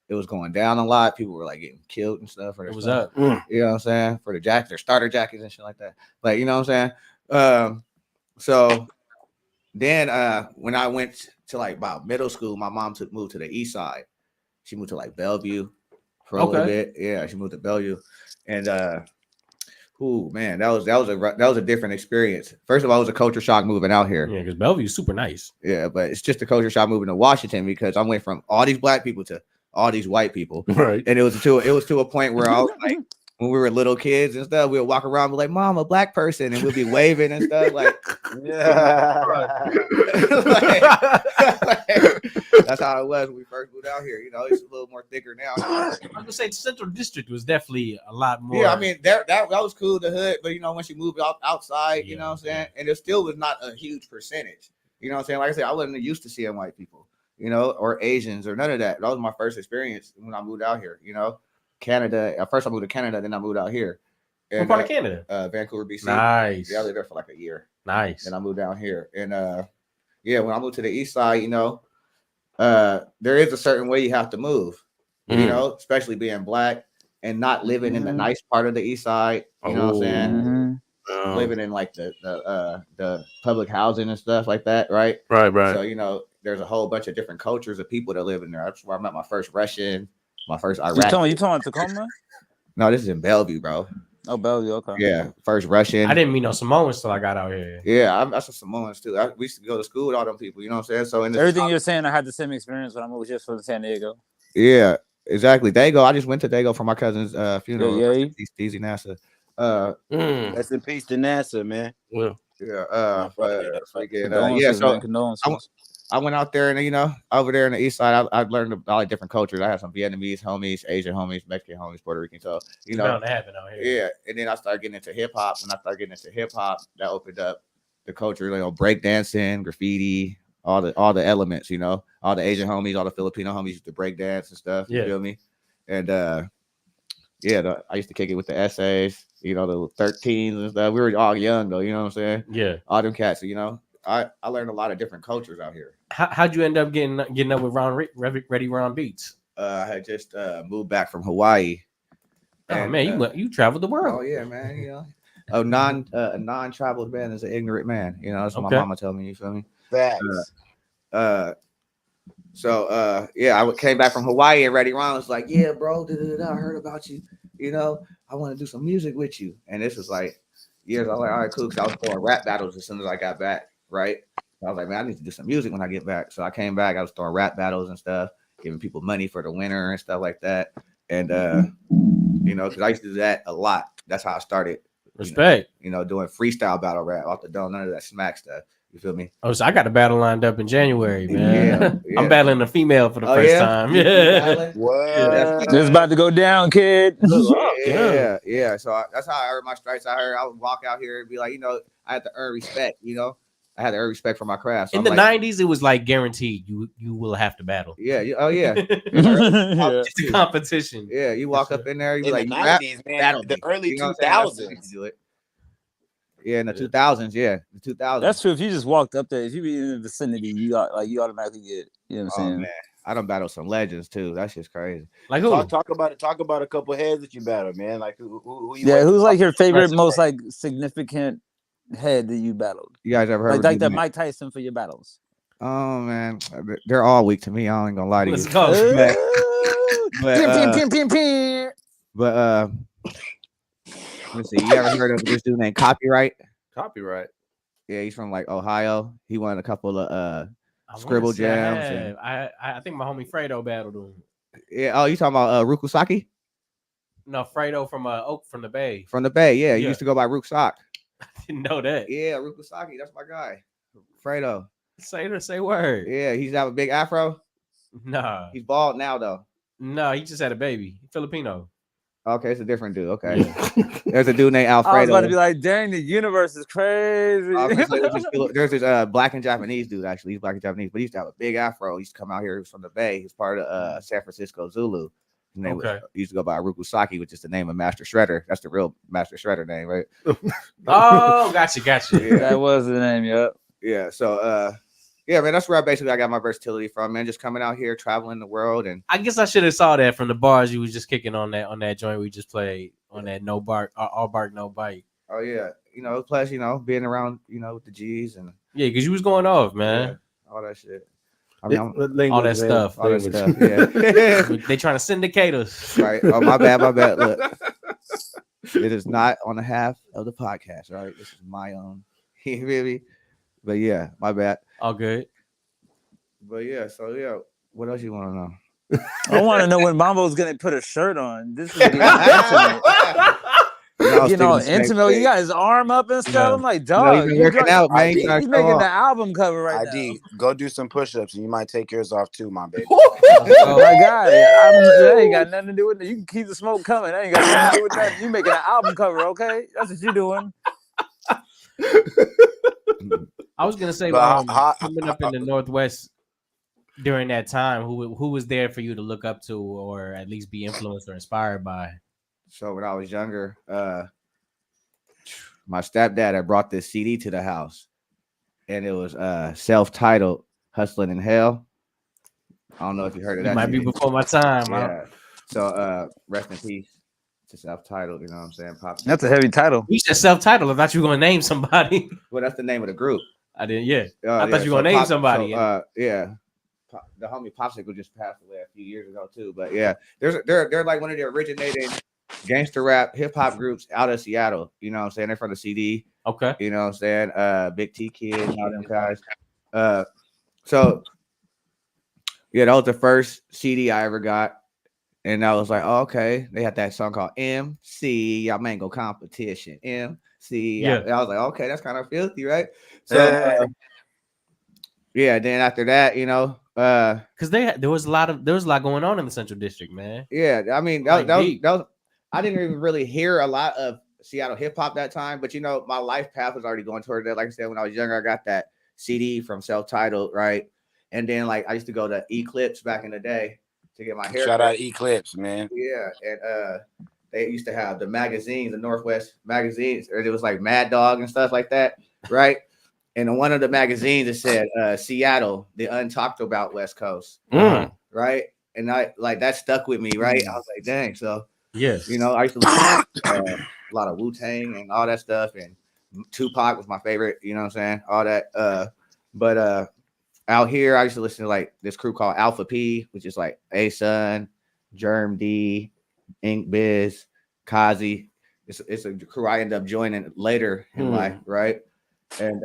It was going down a lot. People were like getting killed and stuff. It was up. You know what I'm saying? For the jackets, their starter jackets and shit like that. Like, you know what I'm saying? So then when I went to like about middle school, my mom moved to the east side. She moved to like Bellevue for a little bit. Yeah, she moved to Bellevue. And ooh, man, that was a different experience. First of all, it was a culture shock moving out here. Yeah, because Bellevue's super nice. Yeah, but it's just a culture shock moving to Washington because I went from all these Black people to all these white people. Right. And it was to a point where I was like, when we were little kids and stuff, we would walk around and be like, "Mom, a Black person," and we'd be waving and stuff. Like, yeah. That's how it was when we first moved out here. You know, it's a little more thicker now. I was gonna say Central District was definitely a lot more. Yeah, I mean that was cool, the hood, but you know, once you moved outside, you know what I'm saying, and it still was not a huge percentage. You know what I'm saying? Like I said, I wasn't used to seeing white people, you know, or Asians or none of that. That was my first experience when I moved out here, you know. Canada. At first, I moved to Canada, then I moved out here. What part of Canada? Vancouver, BC. Nice. Yeah, I lived there for like a year. Nice. And I moved down here. And yeah, when I moved to the east side, you know, there is a certain way you have to move, you know, especially being black and not living in the nice part of the east side. You know what I'm saying? Living in like the public housing and stuff like that, right? Right. So, you know, there's a whole bunch of different cultures of people that live in there. That's where I met my first Russian, my first Iraqi. You talking about Tacoma? No, this is in Bellevue, bro. Oh, Bellevue, okay. Yeah, first Russian. I didn't meet no Samoans till I got out here. Yeah, I'm some Samoans too. We used to go to school with all them people. You know what I'm saying? So in everything you're saying, I had the same experience when I moved just from San Diego. Yeah, exactly. Dago. I just went to Dago for my cousin's funeral. Yeah. Easy NASA. Rest in peace to NASA, man. Well, yeah. So I went out there and, you know, over there in the east side, I learned about like different cultures. I had some Vietnamese homies, Asian homies, Mexican homies, Puerto Rican. So, you know, that happen out here. Yeah. And then I started getting into hip hop. When I started getting into hip hop, that opened up the culture, you know, break dancing, graffiti, all the elements, you know, all the Asian homies, all the Filipino homies used to break dance and stuff. You feel me? And I used to kick it with the essays, you know, the 13s and stuff. We were all young though, you know what I'm saying? Yeah. All them cats, you know. I learned a lot of different cultures out here. How'd you end up getting up with Ready Ron Beats? I had just moved back from Hawaii. Oh man, you traveled the world. Oh yeah, man. You know, a non-traveled man is an ignorant man. You know, that's what my mama told me. You feel me? Facts. I came back from Hawaii and Ready Ron was like, yeah, bro, I heard about you. You know, I want to do some music with you. And this was like years. I was like, all right, cool. Because I was throwing rap battles as soon as I got back. Right. I was like, man, I need to do some music when I get back. So I came back. I was throwing rap battles and stuff, giving people money for the winner and stuff like that. And you know, because I used to do that a lot. That's how I started. Respect. You know, doing freestyle battle rap off the dome, none of that smack stuff. You feel me? Oh, so I got a battle lined up in January, man. Yeah. I'm battling a female for the first time. Yeah. What? It's about to go down, kid. Yeah. So that's how I earned my stripes. I would walk out here and be like, you know, I had to earn respect. You know, I had to earn respect for my craft. So in the 90s, it was like guaranteed you will have to battle. Yeah. Oh yeah. It's a competition. Yeah. You walk up in there, you like the 90s, man. The early 2000s. Yeah, in the 2000s. Yeah, the 2000s. That's true. If you just walked up there, if you be in the vicinity, you automatically get. You know what I'm saying? Man, I done battled some legends too. That's just crazy. Like who? Talk about it. Talk about a couple heads that you battled, man. Like who you who's like your favorite, most like significant head that you battled? You guys ever heard like that Mike Tyson for your battles? Oh man, they're all weak to me. I ain't gonna lie to you. Let's go. But let's see. You ever heard of this dude named Copyright? Copyright. Yeah, he's from like Ohio. He won a couple of scribble jams. I think my homie Fredo battled him. Yeah. Oh, you talking about Rukusaki? No, Fredo from the Bay. From the Bay. Yeah, he used to go by Rukusak. I didn't know that. Yeah, Rukusaki. That's my guy. Fredo. Say word. Yeah, he's have a big afro. Nah. He's bald now though. No, he just had a baby. Filipino. Okay, it's a different dude. Okay. Yeah. There's a dude named Alfredo. I was about to be like, dang, the universe is crazy. There's this black and Japanese dude, actually. He's black and Japanese, but he used to have a big afro. He used to come out here. He was from the Bay. He's part of San Francisco Zulu. His name he used to go by Rukusaki, which is the name of Master Shredder. That's the real Master Shredder name, right? Oh, gotcha. Yeah. That was the name, yep. Yeah, so yeah, man, that's where I got my versatility from, man. Just coming out here, traveling the world, and I guess I should have saw that from the bars you was just kicking on that joint we just played on that no bark, all bark, no bite. Oh yeah, you know, plus being around, with the G's and yeah, because you was going off, man. Yeah, all that shit. I mean, all that stuff. All that stuff. Yeah, they trying to syndicate us. Right. Oh, my bad. Look, it is not on the half of the podcast. Right. This is my own. You feel me? But yeah, my bad. All good. But yeah, so yeah, what else you want to know? I want to know when Mambo's gonna put a shirt on. This is getting intimate. Getting all intimate. You got his arm up and stuff. Yeah. I'm like, dog, he's working out, man. He's making the album cover right now. Go do some push-ups, and you might take yours off too, my baby. Oh my God, that ain't got nothing to do with it. You can keep the smoke coming. That ain't got nothing to do with that. You making an album cover, okay? That's what you doing. I was gonna say, coming up in the Northwest, during that time, who was there for you to look up to, or at least be influenced or inspired by? So when I was younger, my stepdad had brought this CD to the house, and it was self-titled "Hustling in Hell." I don't know if you heard of that. It might be before my time. Yeah. So rest in peace to self-titled. You know what I'm saying? Pop. That's a heavy title. You said self-titled. I thought you were gonna name somebody. Well, that's the name of the group. I didn't. Yeah. I thought you were gonna name somebody. Yeah. The homie Popsicle just passed away a few years ago too. But yeah, they're like one of the originating gangster rap hip hop groups out of Seattle. You know what I'm saying? They're from the CD. Okay. You know what I'm saying? Big T Kid and all them guys. So yeah, that was the first CD I ever got. And I was like, oh, okay. They had that song called MC, y'all mango competition. MC. Yeah. I was like, okay, that's kind of filthy, right? So yeah, then after that, you know, because there was a lot going on in the Central District, man. Yeah, I mean that was I didn't even really hear a lot of Seattle hip hop that time, but you know, my life path was already going toward that. Like I said, when I was younger, I got that CD from Self-Titled, right? And then like I used to go to Eclipse back in the day to get my hair. Shout out Eclipse, man. Yeah, and they used to have the magazines, the Northwest magazines, or it was like Mad Dog and stuff like that, right? And in one of the magazines, it said Seattle, the untalked about West Coast, right? And I like that stuck with me, right? I was like, dang. So yes, you know, I used to listen to a lot of Wu-Tang and all that stuff, and Tupac was my favorite. You know what I'm saying? All that. But out here, I used to listen to like this crew called Alpha P, which is like A-Sun, Germ D, Ink Biz, Kazi. It's a crew I ended up joining later in life, right? And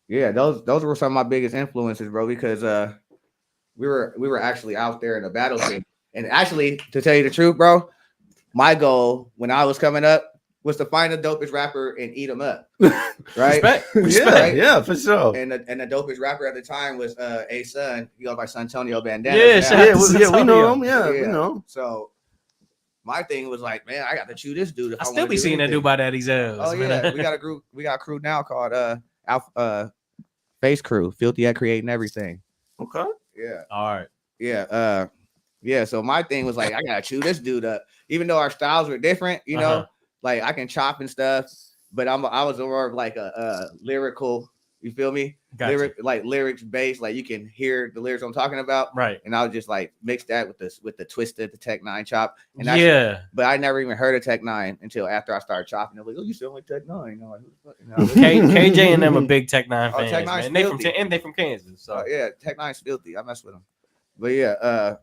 yeah, those were some of my biggest influences, bro, because we were actually out there in the battlefield. And actually, to tell you the truth, bro, my goal when I was coming up was to find the dopest rapper and eat him up. Right? Respect. Yeah, for sure. And the dopest rapper at the time was A-Sun. He goes by Santonio Bandana. Yeah, we know him. Yeah, we know. So my thing was like, man, I got to chew this dude. I still be seeing that dude by Daddy's L's. Oh yeah, we got a group. We got a crew now called Face Crew, filthy at creating everything. Okay. Yeah. All right. Yeah. Yeah. So my thing was like, I gotta chew this dude up, even though our styles were different. You know, like I can chop and stuff, but I was more of like a lyrical. You feel me? Gotcha. Lyrics based, like you can hear the lyrics I'm talking about, right? And I would just like mix that with the Twisted, the Tech 9 chop, and but I never even heard of Tech 9 until after I started chopping. They're like, "Oh, you sound like Tech 9." You know, like, KJ and them are big Tech 9 fans, Tech 9's man. They from Kansas, so yeah, Tech 9's filthy. I mess with them, but yeah,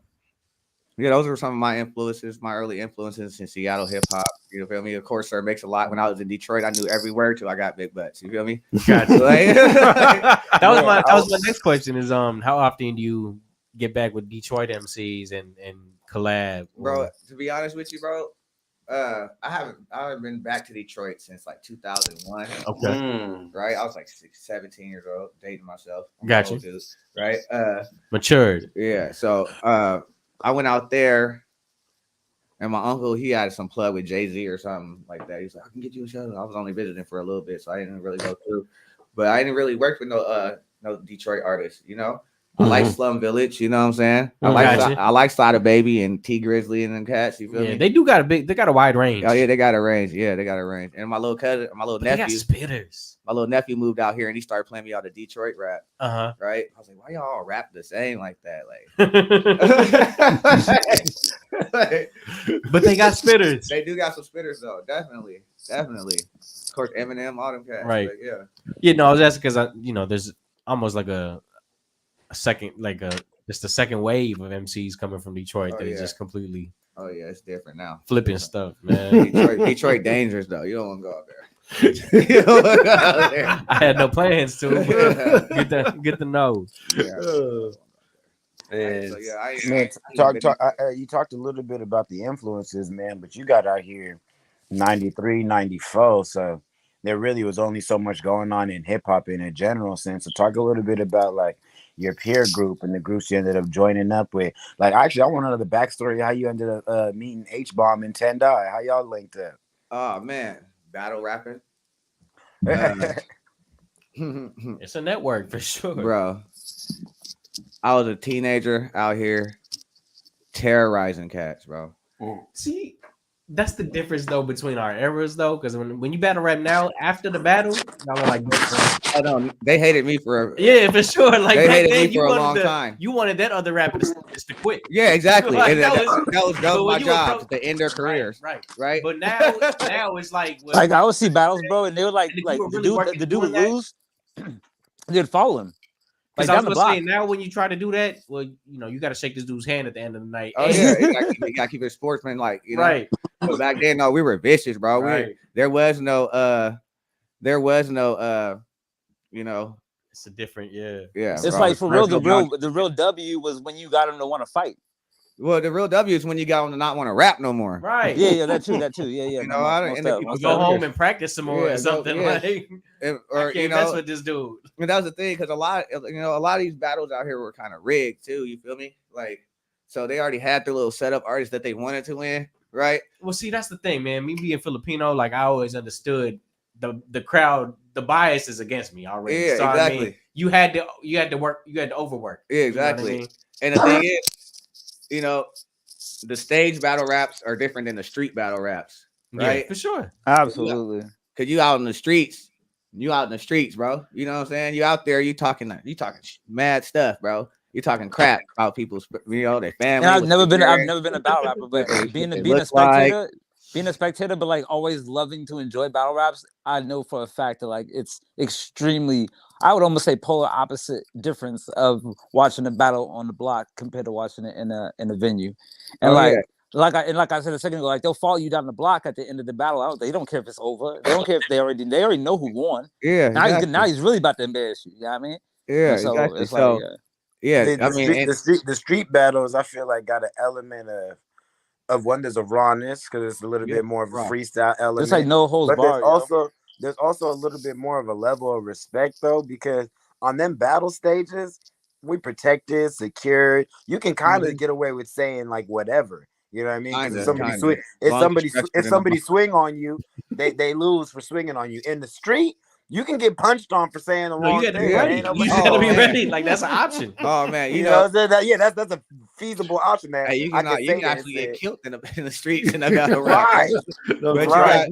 those were some of my influences, my early influences in Seattle hip hop. You feel me? Of course, Sir Makes a Lot. When I was in Detroit, I knew every word till I got big butts. You feel me? Gotcha. That was my next question. Is how often do you get back with Detroit MCs and collab? Bro, to be honest with you, bro, I haven't been back to Detroit since like 2001. Okay. Right? I was like 17 years old, dating myself. Gotcha. Right? Matured. Yeah. So I went out there, and my uncle, he had some plug with Jay-Z or something like that. He's like, I can get you a show. I was only visiting for a little bit, so I didn't really go through. But I didn't really work with no Detroit artists, you know. I like Slum Village, you know what I'm saying? I like Sada Baby and T Grizzly and them cats. You feel me? They got a wide range. Oh yeah, they got a range. Yeah, they got a range. And my little cousin, my little nephew, spitters. My little nephew moved out here and he started playing me all the Detroit rap. Right? I was like, why y'all all rap the same like that? Like, but they got spitters. They do got some spitters though. Definitely. Of course, Eminem, all them cats. Right. Like, yeah. Yeah. No, I was asking because there's almost like a second, just a second wave of MCs coming from Detroit that is just completely. Oh yeah, it's different now. Flipping stuff, man. Detroit dangerous though. You don't want to go out there. You don't want to go out there. I had no plans to. But get the know. Yeah. You talked a little bit about the influences, man, but you got out here 93, 94, so there really was only so much going on in hip hop in a general sense. So talk a little bit about like your peer group and the groups you ended up joining up with. Like, actually, I want to know the backstory how you ended up meeting H-Bomb and Tendai. How y'all linked up? Oh man, battle rapping. It's a network for sure, bro. I was a teenager out here terrorizing cats, bro. See, that's the difference though between our eras though, because when you battle rap now, after the battle, y'all are like, I don't. They hated me for yeah, for sure. Like they back hated then, me for a long time. You wanted that other rapper just to quit. Yeah, exactly. Like, And that that was but when my you job to end their careers. Right. But now it's like Like I would see battles, bro, and they were like the dude would lose, they'd follow him. Because Like I down was the block. saying, now when you try to do that, well, you know, you got to shake this dude's hand at the end of the night. Oh yeah, you gotta keep it sportsman, like you know. Right. But back then, no, we were vicious, bro. Right. There was no, you know. It's a different, yeah. Yeah. It's like for real, the real W was when you got him to want to fight. Well, the real W is when you got them to not want to rap no more. Right. Yeah, that too. Yeah. You know, I don't go home and practice some more or something. Yeah. Like, or I can't you know, mess with this dude. I mean, that was the thing, because a lot of these battles out here were kind of rigged too. You feel me? Like, so they already had their little setup artists that they wanted to win, right? Well, see, that's the thing, man. Me being Filipino, like I always understood the crowd, the bias is against me already. Yeah, so, exactly. I mean, you had to work, you had to overwork. Yeah, exactly. You know what I mean? And the thing is, you know, the stage battle raps are different than the street battle raps, right? Yeah, for sure. Absolutely. Because you out in the streets, bro. You know what I'm saying? You out there, you talking mad stuff, bro. You talking crap about people's, you know, their family. And I've never been a battle rapper, but being a spectator, but like always loving to enjoy battle raps, I know for a fact that like it's extremely, I would almost say polar opposite difference of watching a battle on the block compared to watching it in a venue. And like I said a second ago, like they'll follow you down the block at the end of the battle. They don't care if it's over. They don't care if they already know who won. Yeah. Now he's really about to embarrass you. You know what I mean? Yeah. So exactly. it's So, like, yeah. The street battles, I feel like got an element of one, there's a rawness because it's a little bit more of a freestyle element. It's like no holds barred. There's also a little bit more of a level of respect though, because on them battle stages, we protected, secured. You can kind of get away with saying like whatever. You know what I mean? If somebody swing on you, they lose for swinging on you. In the street, you can get punched on for saying the wrong thing. You gotta be ready. Like that's an option. Oh man, you know that's a feasible option, man. Hey, you can actually get killed in the streets in a battle rap. Right. But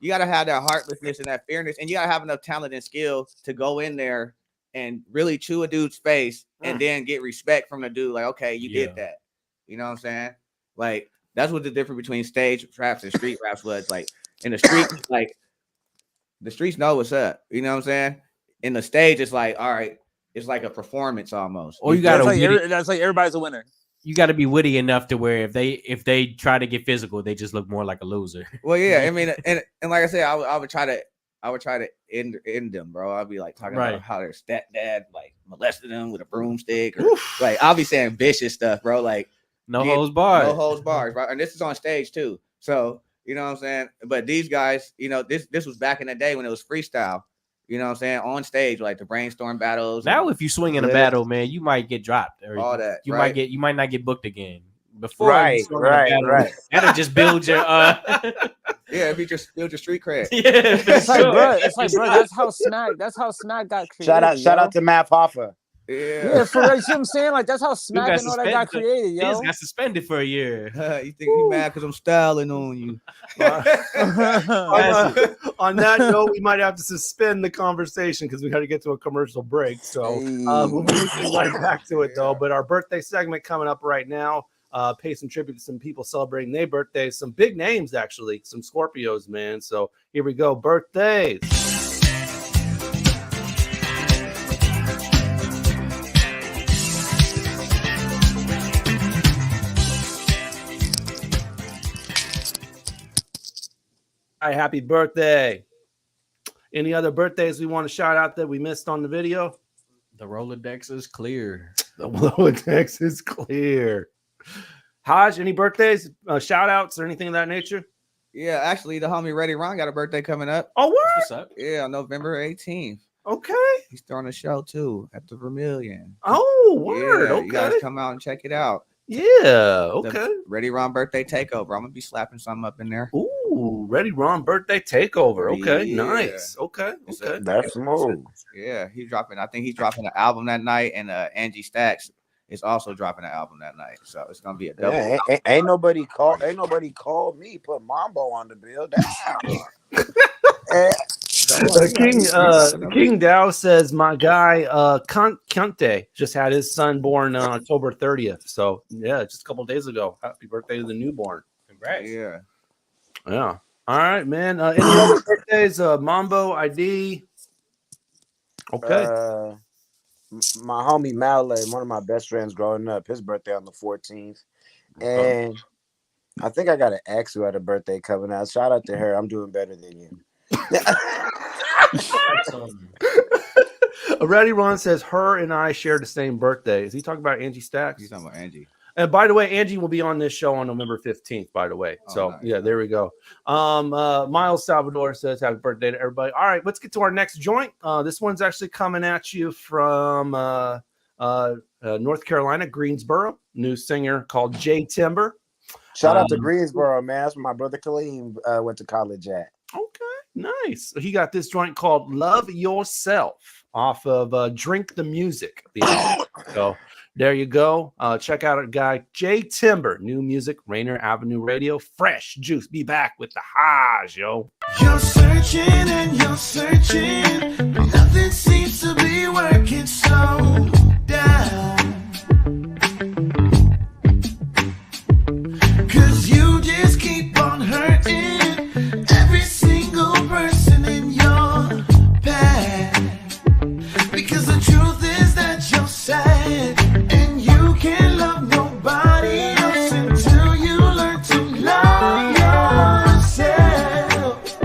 you gotta have that heartlessness and that fairness, and you gotta have enough talent and skill to go in there and really chew a dude's face and then get respect from the dude. Like, okay, you did that. You know what I'm saying? Like, that's what the difference between stage raps and street raps was. Like, in the street, like, the streets know what's up. You know what I'm saying? In the stage, it's like, all right, it's like a performance almost. Or you got that's like everybody's a winner. You got to be witty enough to where if they try to get physical, they just look more like a loser. Well, yeah, I mean, and like I said, I would try to end them, bro. I'll be like talking about how their stepdad like molested them with a broomstick, or like I'll be saying vicious stuff, bro. Like no holds barred, bro. And this is on stage too, so you know what I'm saying. But these guys, you know, this was back in the day when it was freestyle. You know what I'm saying? On stage, like the brainstorm battles. Now, if you swing in a battle, man, you might get dropped. Or all that. You might not get booked again. Before, right. That'll just build your if you just build your street cred. Yeah, it's like, bro, that's how Smack got created. Shout out to Matt Hoffa. Yeah, for real. You see what I'm saying? Like that's how Smack and all that got created, yo. He got suspended for a year. You think you mad because I'm styling on you? On that note, we might have to suspend the conversation because we got to get to a commercial break. So we'll be right back to it though. But our birthday segment coming up right now. Pay some tribute to some people celebrating their birthdays. Some big names, actually. Some Scorpios, man. So here we go. Birthdays. All right, happy birthday. Any other birthdays we want to shout out that we missed on the video? The Rolodex is clear. The Rolodex is clear. Hajj, any birthdays, shout outs or anything of that nature? Yeah, actually, the homie Ready Ron got a birthday coming up. Oh, what? What's up? Yeah, on November 18th. Okay. He's throwing a show too at the Vermilion. Oh, word. Yeah, okay. You guys come out and check it out. Yeah, okay. The Ready Ron birthday takeover. I'm gonna be slapping something up in there. Ooh, Ready Ron birthday takeover. Okay, yeah. Nice. Okay. That's smooth. Yeah, I think he's dropping an album that night, and Angie Stacks is also dropping an album that night. So it's gonna be a double. Yeah, ain't nobody called me. Put Mambo on the bill. King Dow says my guy Kante just had his son born on October 30th. So yeah, just a couple days ago. Happy birthday to the newborn. Congrats. Yeah. Yeah. All right, man. Any other birthdays? Mambo ID. Okay. My homie Malay, one of my best friends growing up, his birthday on the 14th. And I think I got an ex who had a birthday coming out. Shout out to her. I'm doing better than you. Reddy Ron says her and I share the same birthday. Is he talking about Angie Stacks? He's talking about Angie. And by the way, Angie will be on this show on November 15th, by the way. So, nice. Yeah, there we go. Miles Salvador says happy birthday to everybody. All right, let's get to our next joint. This one's actually coming at you from North Carolina, Greensboro. New singer called Jay Timber. Shout out to Greensboro, man. That's where my brother Kaleem went to college at. Okay, nice. He got this joint called Love Yourself off of Drink the Music. So there you go. Check out our guy, Jay Timber. New music, Rainier Avenue Radio. Fresh juice. Be back with the Hajj, yo. You're searching and you're searching. Nothing seems to be working, so down. 'Cause you just keep on hurting every single person in your path. Because the truth is that you're sad. You can't love nobody else until you learn to love yourself.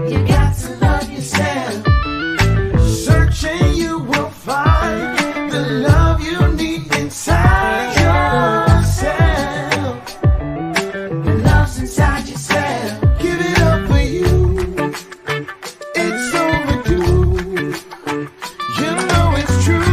You got to love yourself. Searching, you will find the love you need inside yourself. The love's inside yourself. Give it up for you. It's overdue. You know it's true.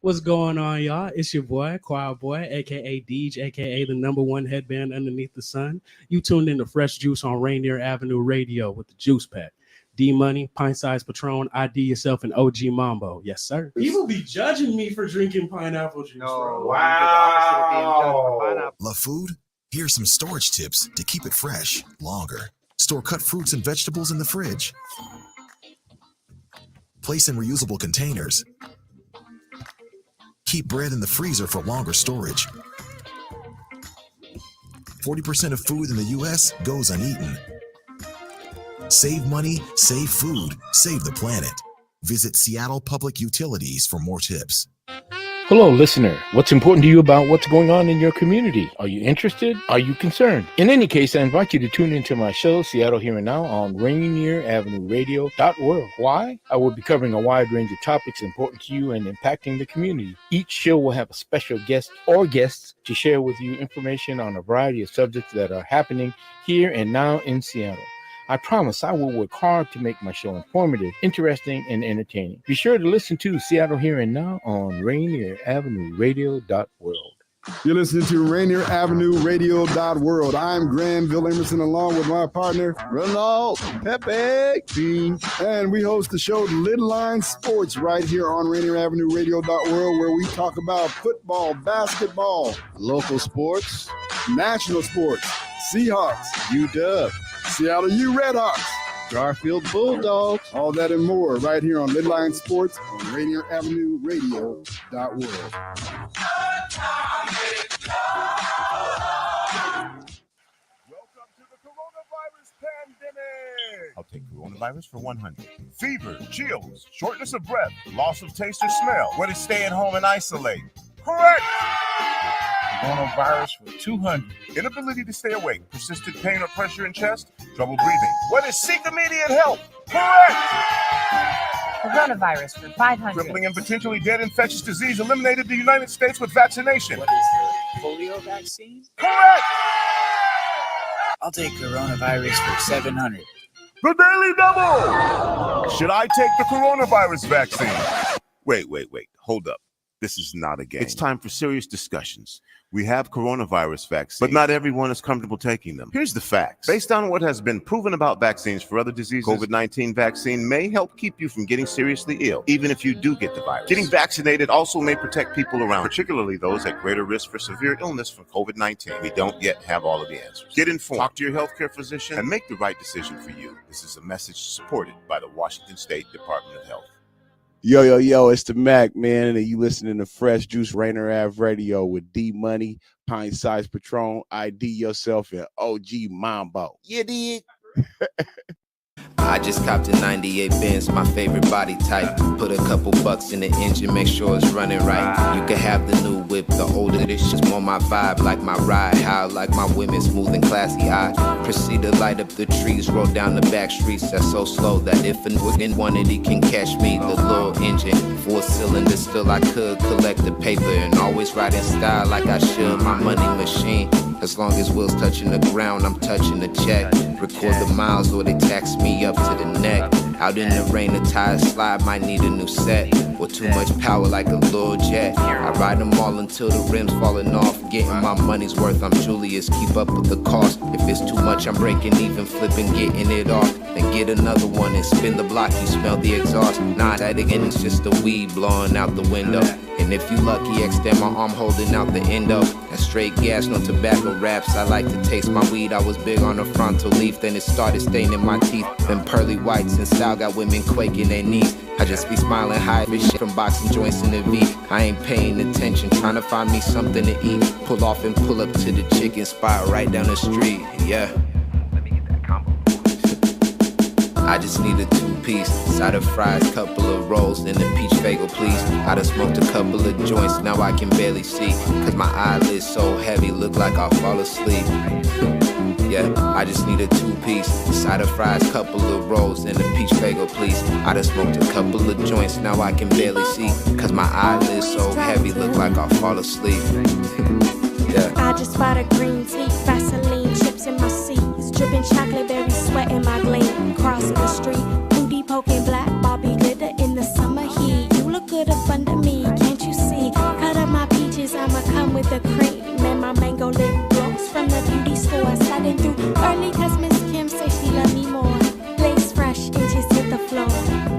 What's going on, y'all? It's your boy, Choir Boy, aka Deej, aka the #1 headband underneath the sun. You tuned in to Fresh Juice on Rainier Avenue Radio with the Juice Pack. D-Money, Pint Size Patron, ID Yourself, and OG Mambo. Yes, sir. People be judging me for drinking pineapple juice. No, wow. Love food? Here's some storage tips to keep it fresh longer. Store cut fruits and vegetables in the fridge. Place in reusable containers. Keep bread in the freezer for longer storage. 40% of food in the U.S. goes uneaten. Save money, save food, save the planet. Visit Seattle Public Utilities for more tips. Hello, listener. What's important to you about what's going on in your community? Are you interested? Are you concerned? In any case, I invite you to tune into my show, Seattle Here and Now, on Rainier Avenue Radio .world. Why? I will be covering a wide range of topics important to you and impacting the community. Each show will have a special guest or guests to share with you information on a variety of subjects that are happening here and now in Seattle. I promise I will work hard to make my show informative, interesting, and entertaining. Be sure to listen to Seattle Here and Now on Rainier Avenue Radio .world. You're listening to Rainier Avenue Radio .world. I'm Granville Emerson along with my partner, Ronald Pepe Bean. And we host the show Little Line Sports right here on Rainier Avenue Radio .world, where we talk about football, basketball, local sports, national sports, Seahawks, UW, Seattle U Redhawks, Garfield Bulldogs, all that and more right here on Little Line Sports on Rainier Avenue Radio .world. I'll take coronavirus for 100. Fever, chills, shortness of breath, loss of taste or smell. What is stay at home and isolate? Correct! Coronavirus for 200. Inability to stay awake, persistent pain or pressure in chest, trouble breathing. What is seek immediate help? Correct! Coronavirus for 500. Crippling and potentially dead infectious disease eliminated the United States with vaccination. What is the polio vaccine? Correct! I'll take coronavirus for 700. The Daily Double! Should I take the coronavirus vaccine? Wait. Hold up. This is not a game. It's time for serious discussions. We have coronavirus vaccines, but not everyone is comfortable taking them. Here's the facts. Based on what has been proven about vaccines for other diseases, COVID-19 vaccine may help keep you from getting seriously ill, even if you do get the virus. Getting vaccinated also may protect people around, particularly those at greater risk for severe illness from COVID-19. We don't yet have all of the answers. Get informed, talk to your healthcare physician, and make the right decision for you. This is a message supported by the Washington State Department of Health. Yo, it's the Mac, man, and you listening to Fresh Juice Rainier Ave Radio with D Money, Pint Size Patron, IDYourself, and OG Mambo. You did? I just copped a 98 Benz, my favorite body type. Put a couple bucks in the engine, make sure it's running right. You can have the new whip, the older this shit's more my vibe. Like my ride, how I like my women smooth and classy. I proceed to light up the trees, roll down the back streets. That's so slow that if an within one of these can catch me. The little engine, 4 cylinders, still I could collect the paper. And always ride in style like I should, my money machine. As long as wheels touching the ground, I'm touching the check. Record the miles or they tax me up to the neck. Out in the rain, the tires slide, might need a new set. Or too much power like a little jet. I ride them all until the rims falling off. Getting my money's worth, I'm Julius, keep up with the cost. If it's too much, I'm breaking even, flipping, getting it off. Then get another one and spin the block, you smell the exhaust. Nah, that again, it's just the weed blowing out the window. And if you lucky, extend my arm holding out the endo. That's straight gas, no tobacco wraps. I like to taste my weed, I was big on the frontal leaf. Then it started staining my teeth. Then pearly whites in style got women quaking their knees. I just be smiling high for shit from boxing joints in the V. I ain't paying attention, trying to find me something to eat. Pull off and pull up to the chicken spot right down the street, yeah. I just need a 2-piece, side of fries, couple of rolls, and a peach bagel, please. I done smoked a couple of joints, now I can barely see. Cause my eyelids so heavy, look like I'll fall asleep. Yeah, I just need a 2-piece, side of fries, couple of rolls, and a peach bagel, please. I done smoked a couple of joints, now I can barely see. Cause my eyelids so heavy, look like I'll fall asleep. Yeah. I just bought a green tea, Vaseline, chips in my seats, dripping chocolate berry sweat in my gleam. Crossing the street, booty poking black, Bobby glitter in the summer heat. You look good up under me, can't you see? Cut up my peaches, I'ma come with the cream. And my mango lip gloss from the beauty store. Sliding through early cause Miss Kim say she love me more. Lace fresh, inches hit the floor.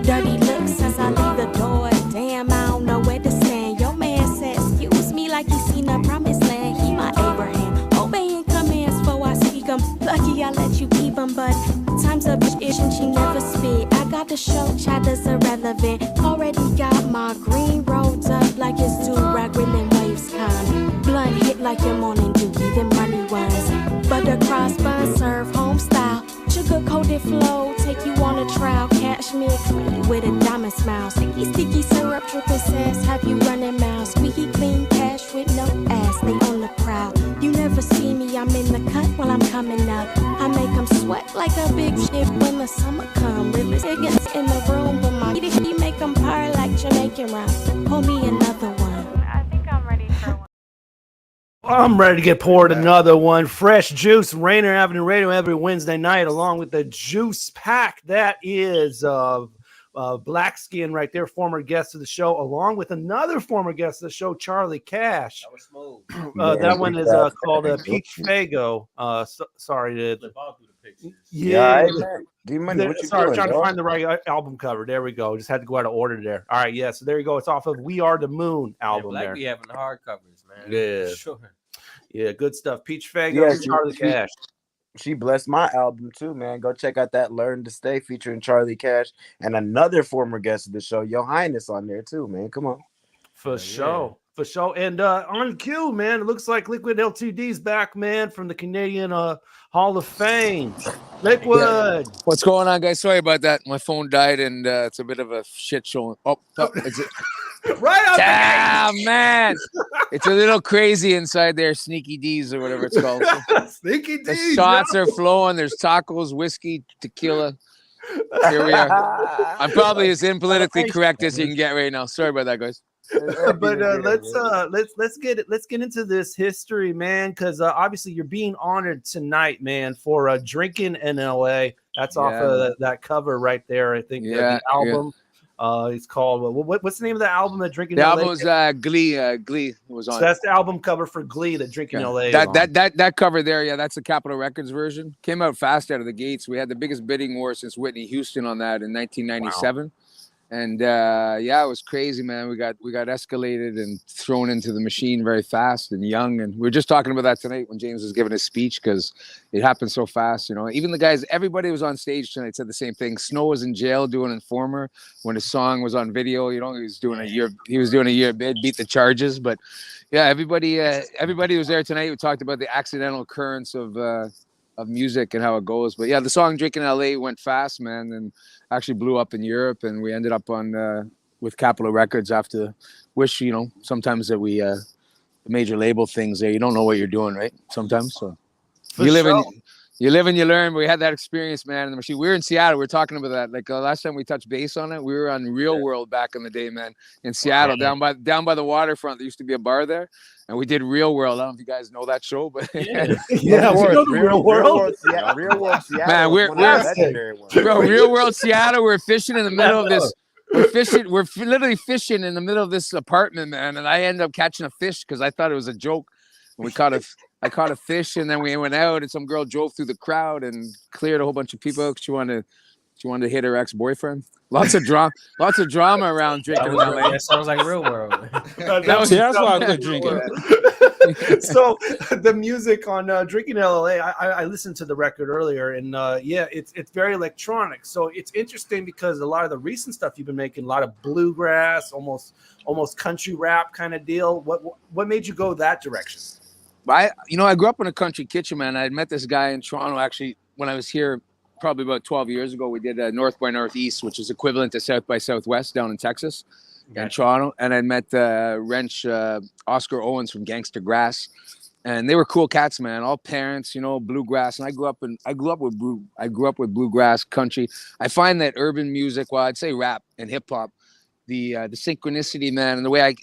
Dirty looks as I leave the door. Damn, I don't know where to stand. Your man said, excuse me, like he seen a promised land. He my Abraham, obeying commands before I speak 'em. Lucky I let you keep 'em, but time's up, ish, and she never spit. I got the show, chatters irrelevant. Already got my green rolled up like it's do-rag when them waves come. Blunt hit like your morning dookie, them money ones. me a queen with a diamond smile. Sticky, sticky syrup, triple sass, have you running miles. Squeaky clean cash with no ass, they on the prowl. You never see me, I'm in the cut while I'm coming up. I make them sweat like a big shit when the summer come. Really niggas in the room, but my he make them purr like Jamaican rum. Pour me another one. I think I'm ready for one. I'm ready to get poured another one. Fresh Juice, Rainier Avenue Radio every Wednesday night, along with the Juice Pack. That is Black Skin right there, former guest of the show, along with another former guest of the show, Charlie Cash. That was smooth. That one is called Peach Fago. Sorry to Yeah, hey, man. D-Money, what you sorry, doing, trying to dog? find the right album cover. There we go. Just had to go out of order there. All right, yeah. So there you go. It's off of We Are the Moon album. Black there. be having the hard covers, man. Yeah, Sure. yeah, good stuff. Peach Fago, Yeah, Charlie Cash. She blessed my album too, man. Go check out that Learn to Stay featuring Charlie Cash and another former guest of the show, Your Highness, on there too, man. Come on. For sure. For sure. And on cue, man, it looks like Liquid Ltd's back, man, from the Canadian Hall of Fame. Liquid. Yeah. What's going on, guys? Sorry about that. My phone died, and it's a bit of a shit show. Oh, is it? Right out man. It's a little crazy inside there, Sneaky D's or whatever it's called. Sneaky The D's. shots are flowing. There's tacos, whiskey, tequila. Here we are. I'm probably as impolitically correct as you can get right now. Sorry about that, guys. But let's get into this history, man, because obviously you're being honored tonight, man, for drinking in LA. That's off of that cover right there. I think the album. It's called what's the name of the album that Drinking The LA? album was Glee. Glee was on. So that's the album cover for Glee that Drinking LA. That cover there, yeah, that's the Capitol Records version. Came out fast out of the gates. We had the biggest bidding war since Whitney Houston on that in 1997. Wow. And it was crazy, man. We got escalated and thrown into the machine very fast and young. And we were just talking about that tonight when James was giving his speech, because it happened so fast. You know, even the guys, everybody was on stage tonight said the same thing. Snow was in jail doing Informer when his song was on video. You know, he was doing a year bid, beat the charges. But yeah, everybody was there tonight. We talked about the accidental occurrence of music and how it goes. But yeah, the song Drinking LA went fast, man, and actually blew up in Europe, and we ended up on with Capitol Records after Wish, you know, sometimes that we the major label things there, you don't know what you're doing, right? Sometimes. So you live and you learn. We had that experience, man, in the machine. We were in Seattle. We were talking about that. Like last time we touched base on it, we were on Real World back in the day, man, in Seattle, down by the waterfront. There used to be a bar there. And we did Real World. I don't know if you guys know that show, but we know the Real World. Real World Seattle. Man, we're Real World Seattle. We're fishing in the middle of this. We're literally fishing in the middle of this apartment, man. And I ended up catching a fish because I thought it was a joke. And I caught a fish, and then we went out, and some girl drove through the crowd and cleared a whole bunch of people out. She wanted to hit her ex-boyfriend. Lots of drama around drinking in LA. That sounds like Real World. That's why I quit drinking. So the music on Drinking LA, I listened to the record earlier, and it's very electronic. So it's interesting because a lot of the recent stuff you've been making, a lot of bluegrass, almost country rap kind of deal. What made you go that direction? I grew up in a country kitchen, man. I had met this guy in Toronto actually when I was here. Probably about 12 years ago, we did North by Northeast, which is equivalent to South by Southwest down in Texas, in Toronto. And I met Wrench Oscar Owens from Gangster Grass, and they were cool cats, man. All parents, you know, bluegrass. And I grew up with bluegrass country. I find that urban music, well, I'd say rap and hip hop, the synchronicity, man, and the way I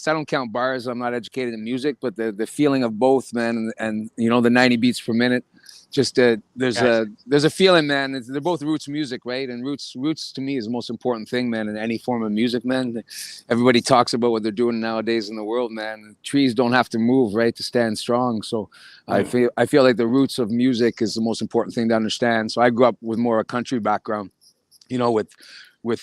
don't count bars. I'm not educated in music, but the feeling of both, man, and you know, the 90 beats per minute. Just there's a feeling, man. They're both roots music, right? And roots to me is the most important thing, man, in any form of music, man. Everybody talks about what they're doing nowadays in the world, man. Trees don't have to move, right, to stand strong. So I feel like the roots of music is the most important thing to understand. So I grew up with more a country background, you know, with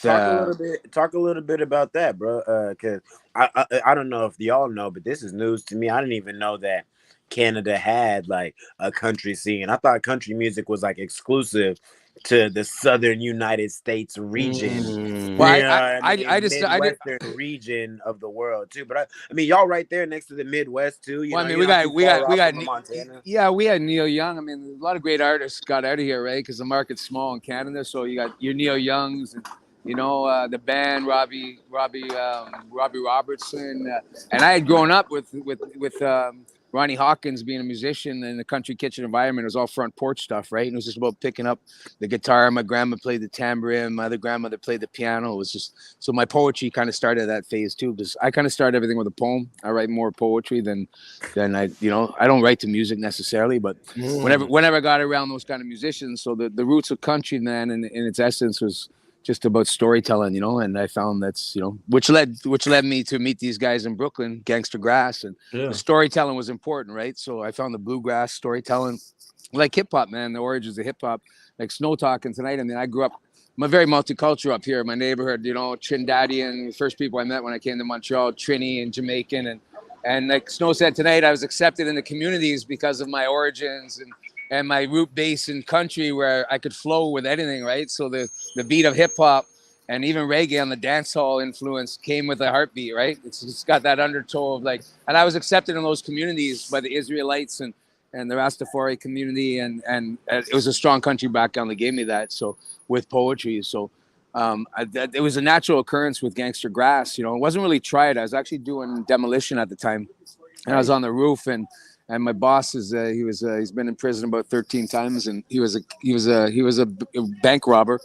talk a little bit about that, bro. Because I don't know if y'all know, but this is news to me. I didn't even know that Canada had like a country scene. I thought country music was like exclusive to the southern United States region. Well, I just Midwestern region of the world too. But I mean, y'all right there next to the Midwest too. You Well, know, I mean, we got Montana. Yeah, we had Neil Young. I mean, a lot of great artists got out of here, right? Because the market's small in Canada. So you got your Neil Youngs and the band Robbie Robertson, and I had grown up with Ronnie Hawkins being a musician in the country kitchen environment. It was all front porch stuff, right? And it was just about picking up the guitar. My grandma played the tambourine. My other grandmother played the piano. It was just so my poetry kind of started that phase too. Because I kind of started everything with a poem. I write more poetry than I don't write to music necessarily, but whenever I got around those kind of musicians, so the roots of country, man, in its essence was just about storytelling, and I found that's, which led me to meet these guys in Brooklyn, Gangsta Grass, and the storytelling was important, right? So I found the bluegrass storytelling, like hip hop, man, the origins of hip hop, like Snow Talking Tonight. I mean, I grew up, I'm a very multicultural up here in my neighborhood, Trinidadian, the first people I met when I came to Montreal, Trini and Jamaican, and like Snow said tonight, I was accepted in the communities because of my origins and my root base in country where I could flow with anything, right? So the beat of hip hop and even reggae on the dance hall influence came with a heartbeat, right? It's got that undertow of like, and I was accepted in those communities by the Israelites and the Rastafari community, and it was a strong country background that gave me that. So with poetry, so it was a natural occurrence with Gangster Grass. It wasn't really tried. I was actually doing demolition at the time, and I was on the roof and my boss is he's been in prison about 13 times, and he was a bank robber.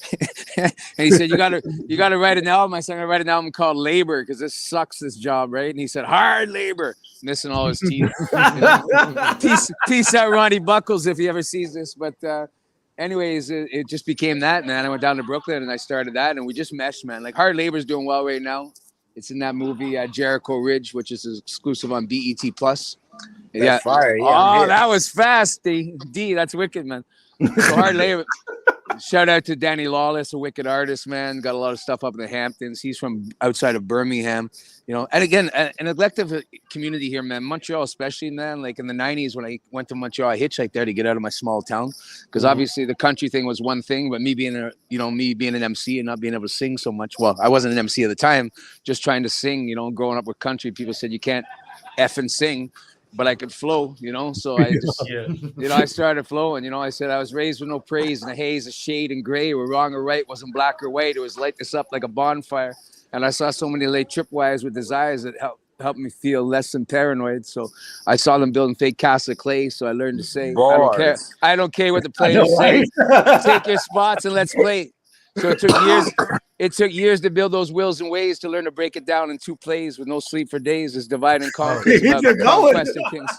And he said, you gotta write an album. I said, I'm gonna write an album called Labor because this sucks, this job, right? And he said, hard labor, missing all his teeth. Peace out, Ronnie Buckles, if he ever sees this. But anyways, it just became that, man. I went down to Brooklyn and I started that, and we just meshed, man. Like hard labor's doing well right now. It's in that movie Jericho Ridge, which is exclusive on BET Plus. That's fire. Yeah, that was fast, D. That's wicked, man. So hard labor. Shout out to Danny Lawless, a wicked artist, man. Got a lot of stuff up in the Hamptons. He's from outside of Birmingham, And again, an elective community here, man. Montreal, especially, man. Like in the 90s, when I went to Montreal, I hitchhiked there to get out of my small town, because obviously the country thing was one thing, but me being an MC and not being able to sing so much. Well, I wasn't an MC at the time, just trying to sing. Growing up with country, people said you can't effing sing. But I could flow, so I just, I started flowing, I said I was raised with no praise, and the haze, a shade and gray, were wrong or right, wasn't black or white. It was light this up like a bonfire. And I saw so many late tripwires with desires that helped me feel less than paranoid. So I saw them building fake castle of clay. So I learned to say, I don't care what the players say. Take your spots and let's play. So it took years. It took years to build those wills and ways to learn to break it down in 2 plays with no sleep for days. Is divide and conquer. Conquesting kings.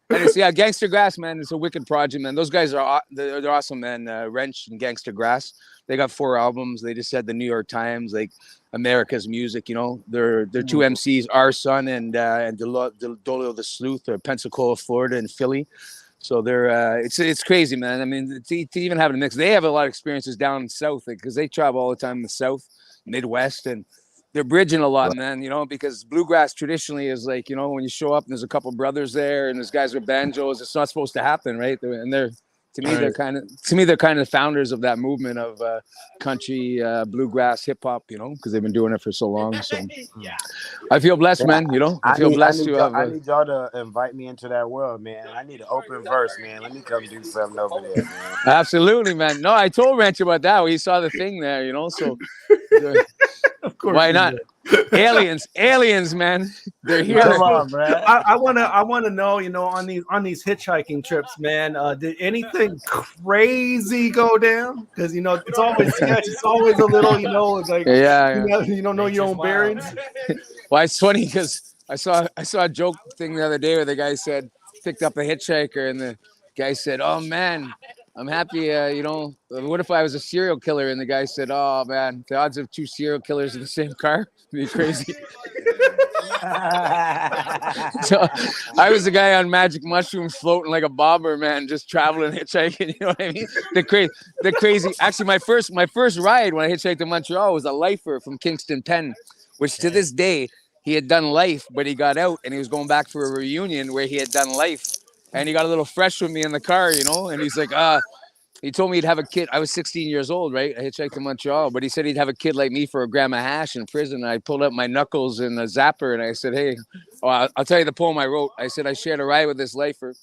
And it's, Gangster Grass, man. It's a wicked project, man. Those guys they're awesome, man. Wrench and Gangster Grass. They got 4 albums. They just said the New York Times, like America's music. They're 2 MCs, our son and Dolio the Sleuth, or Pensacola, Florida, and Philly. So they're it's crazy, man. I mean, to even have a mix, they have a lot of experiences down south, because they travel all the time in the South, Midwest, and they're bridging a lot, man. Because bluegrass traditionally is like, when you show up and there's a couple brothers there and there's guys with banjos, it's not supposed to happen, right? And they're they're kind of the founders of that movement of country, bluegrass, hip hop, because they've been doing it for so long. So I feel blessed, man. I feel blessed to have. I need y'all to invite me into that world, man. I need an open verse, man. Let me come do something over there, man. Absolutely, man. No, I told Ranch about that. We saw the thing there, So of course, why not? Aliens, man. They're here. Come on, man. I want to know, on these hitchhiking trips, man. Did anything crazy go down? Because it's always sketch. It's always a little, it's like you don't know your own bearings. Well, it's funny because I saw a joke thing the other day where the guy said picked up a hitchhiker, and the guy said, "Oh man, I'm happy, what if I was a serial killer?" And the guy said, "Oh man, the odds of 2 serial killers in the same car would be crazy." So I was the guy on magic mushrooms floating like a bobber, man, just traveling, hitchhiking, you know what I mean? The crazy, actually my first ride when I hitchhiked to Montreal was a lifer from Kingston Penn, which to this day, he had done life, but he got out and he was going back for a reunion where he had done life. And he got a little fresh with me in the car, and he's like, He told me he'd have a kid. I was 16 years old, right? I hitchhiked to Montreal, but he said he'd have a kid like me for a gram of hash in prison. And I pulled up my knuckles in a zapper and I said, hey, I'll tell you the poem I wrote. I said, I shared a ride with this lifer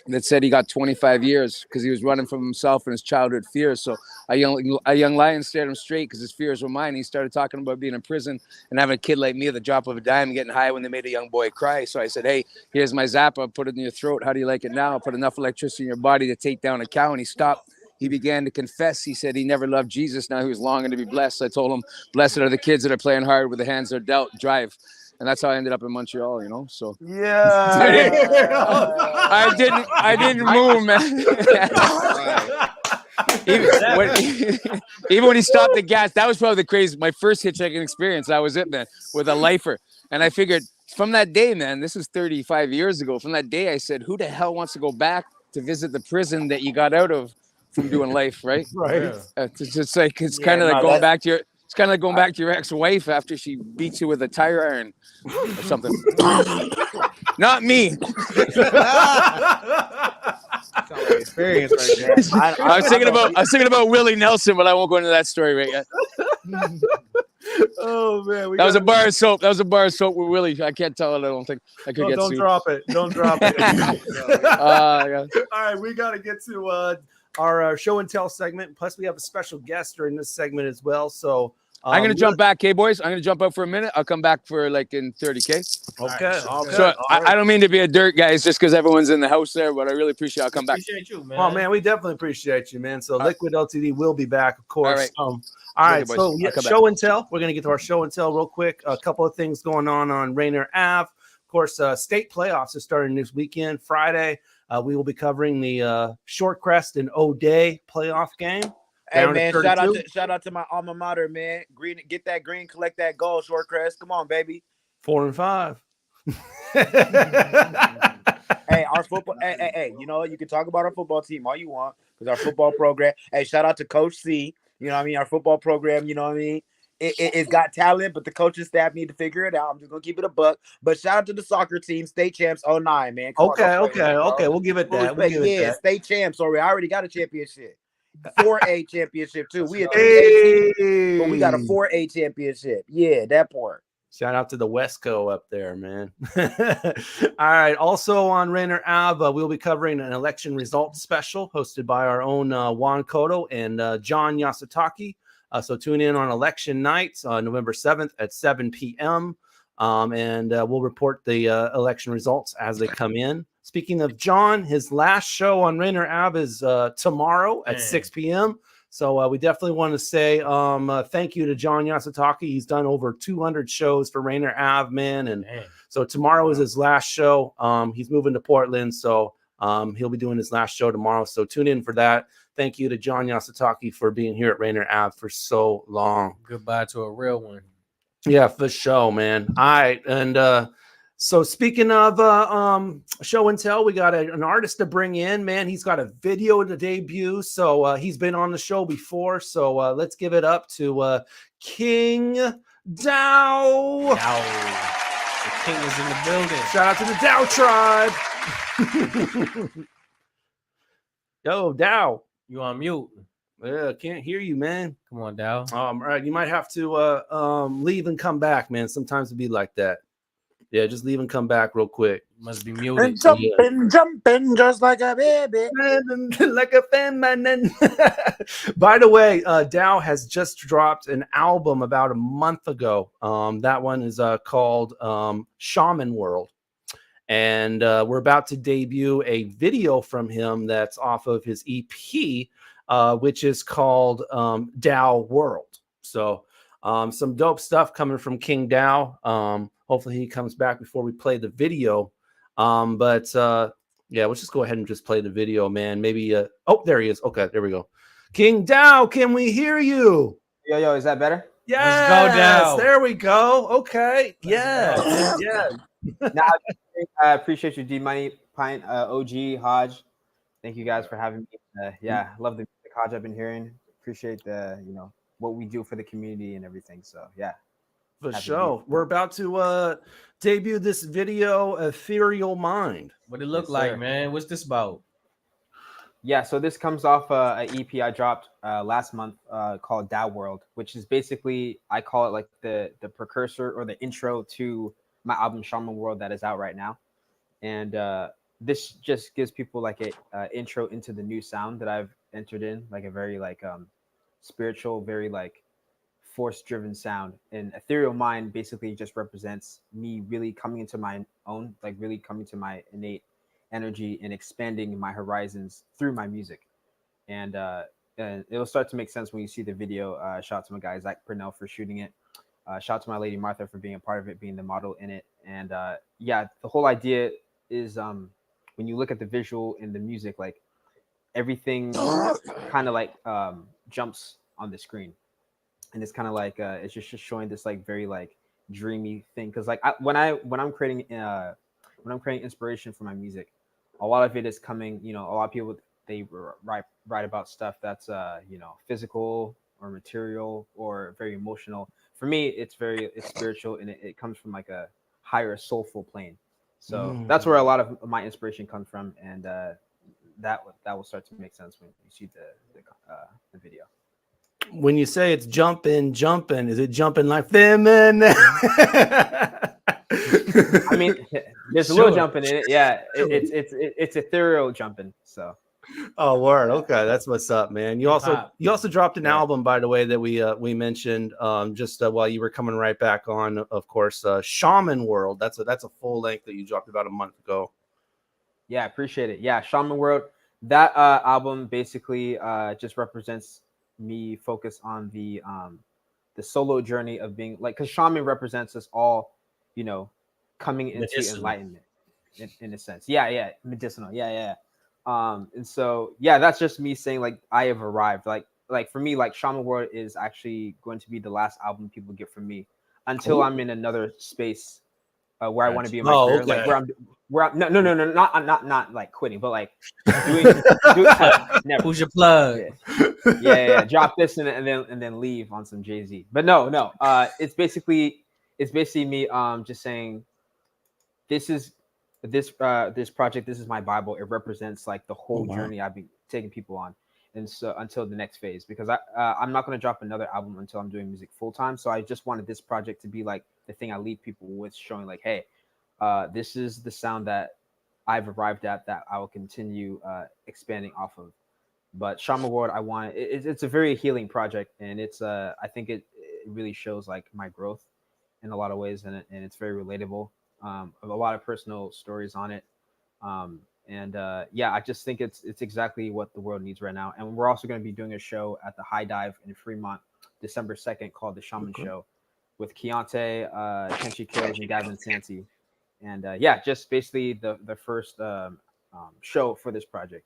that said he got 25 years because he was running from himself and his childhood fears. So a young lion stared him straight because his fears were mine. He started talking about being in prison and having a kid like me at the drop of a dime, getting high when they made a young boy cry. So I said, hey, here's my Zappa. Put it in your throat. How do you like it now? Put enough electricity in your body to take down a cow. And he stopped. He began to confess. He said he never loved Jesus. Now he was longing to be blessed. I told him, blessed are the kids that are playing hard with the hands they're dealt. Drive. And that's how I ended up in Montreal, you know. So I didn't move, man. Even when he stopped the gas, that was probably the crazy. My first hitchhiking experience. That was it, man, with a lifer. And I figured from that day, man, this is 35 years ago. From that day, I said, who the hell wants to go back to visit the prison that you got out of from doing life, right? Right. It's just like it's kind of like going back to your. It's kind of like going back to your ex-wife after she beats you with a tire iron or something. Not me. Experience right there. I was thinking about Willie Nelson, but I won't go into that story right yet. Oh man, that was a bar of soap. That was a bar of soap with Willie. I can't tell it. I don't think I could get don't sued. drop it. Don't drop it. Yeah. All right, we got to get to our show and tell segment. Plus, we have a special guest during this segment as well. So I'm gonna jump back, boys. I'm gonna jump out for a minute. I'll come back for like in 30K. Okay. So I don't mean to be a dirt guy. It's just because everyone's in the house there, but I really appreciate. I'll come back. Appreciate you, man. Oh man, we definitely appreciate you, man. So Liquid Ltd will be back, of course. All right. boys. So I'll come show and tell. We're gonna get to our show and tell real quick. A couple of things going on Rainier Ave. Of course, state playoffs are starting this weekend, Friday. We will be covering the Shortcrest and O'Day playoff game. Hey man, shout out to my alma mater, man. Green, get that green, collect that gold, Shortcrest. Come on, baby. 4 and 5. Hey, our football. Hey, you know you can talk about our football team all you want because our football program. Hey, shout out to Coach C. You know what I mean? Our football program. You know what I mean? It's got talent, but the coaching staff need to figure it out. I'm just gonna keep it a buck. But shout out to the soccer team, state champs 09, man. Come Okay. We'll give it that. State champs. Sorry, I already got a championship. 4A championship too. We a 3A, but we got a 4A championship. Yeah, that part. Shout out to the Westco up there, man. All right. Also on Rainier Ave, we'll be covering an election results special hosted by our own Juan Cotto and John Yasutaki. So tune in on election night, November 7th at 7 p.m. And we'll report the election results as they come in. Speaking of John, his last show on Rainier Ave is tomorrow at 6 p.m. So we definitely want to say thank you to John Yasutaki. He's done over 200 shows for Rainier Ave, man. And so tomorrow is his last show. He's moving to Portland, so he'll be doing his last show tomorrow. So tune in for that. Thank you to John Yasutaki for being here at Rainier Ave for so long. Goodbye to a real one. Yeah, for sure, man. All right. And so speaking of show and tell, we got an artist to bring in, man. He's got a video to debut. So he's been on the show before. So let's give it up to King Dow. The king is in the building. Shout out to the Dow tribe. Yo, Dow. You on mute. Yeah, can't hear you, man. Come on, Dow. All right, you might have to leave and come back, man. Sometimes it be like that. Yeah, just leave and come back real quick. Must be muted. And jumping just like a baby. Like a feminine. By the way, Dow has just dropped an album about a month ago. That one is called Shaman World. And we're about to debut a video from him that's off of his EP, which is called Dow World. So some dope stuff coming from King Dow. Hopefully he comes back before we play the video. But yeah, let's just go ahead and just play the video, man. Maybe oh, there he is. Okay, there we go. King Dow, can we hear you? Yo, is that better? Yes, let's go, Dow. There we go. Okay. Yeah. Yeah. I appreciate you, D Money, Pint, OG, Hajj. Thank you guys for having me. Yeah, love the music, Hajj. I've been hearing. Appreciate the what we do for the community and everything. So yeah, for sure. We're about to debut this video, Ethereal Mind. What it look like, man? What's this about? Yeah, so this comes off an EP I dropped last month called Tha World, which is basically, I call it like the precursor or the intro to my album Shaman World that is out right now. And this just gives people like a intro into the new sound that I've entered in, like a very like spiritual, very like force-driven sound. And Ethereal Mind basically just represents me really coming into my own, like really coming to my innate energy and expanding my horizons through my music. And it'll start to make sense when you see the video. Shout out to my guy Zach Purnell for shooting it. Shout out to my lady Martha for being a part of it, being the model in it. And yeah, the whole idea is when you look at the visual and the music, like everything kind of like jumps on the screen, and it's kind of like it's just showing this like very like dreamy thing. Because like when I'm creating inspiration for my music, a lot of it is coming, you know, a lot of people, they write about stuff that's you know, physical or material or very emotional. For me, it's spiritual, and it comes from like a higher soulful plane. So that's where a lot of my inspiration comes from, and that will start to make sense when you see the video. When you say it's jumping, is it jumping like them? I mean, there's a little jumping in it. Yeah, it's ethereal jumping. So. Oh, word. Okay, that's what's up, man. You also dropped an album, by the way, that we mentioned just while you were coming right back on. Of course, Shaman World. That's a full length that you dropped about a month ago. Yeah, appreciate it. Yeah, Shaman World. That album basically just represents me focused on the solo journey of being like, because shaman represents us all, you know, coming into medicinal enlightenment in a sense. Yeah, medicinal. Yeah. And so yeah, that's just me saying like I have arrived. Like for me, like Shaman World is actually going to be the last album people get from me until I'm in another space where I want to be in my career. Okay. Like where I'm not like quitting, but like doing never. Who's your plug? Yeah. Drop this and then leave on some Jay-Z. But no. It's basically me just saying this project, this is my Bible. It represents like the whole journey I've been taking people on. And so until the next phase, because I'm not going to drop another album until I'm doing music full time. So I just wanted this project to be like the thing I leave people with, showing like, hey, this is the sound that I've arrived at that I will continue expanding off of. But Shaman World, it's a very healing project, and it's I think it really shows like my growth in a lot of ways, and it's very relatable. A lot of personal stories on it. Yeah, I just think it's exactly what the world needs right now. And we're also going to be doing a show at the High Dive in Fremont, December 2nd, called the Shaman Show, with Keontae, Kenshi Kills, and Gavin Santi. And yeah, just basically the first show for this project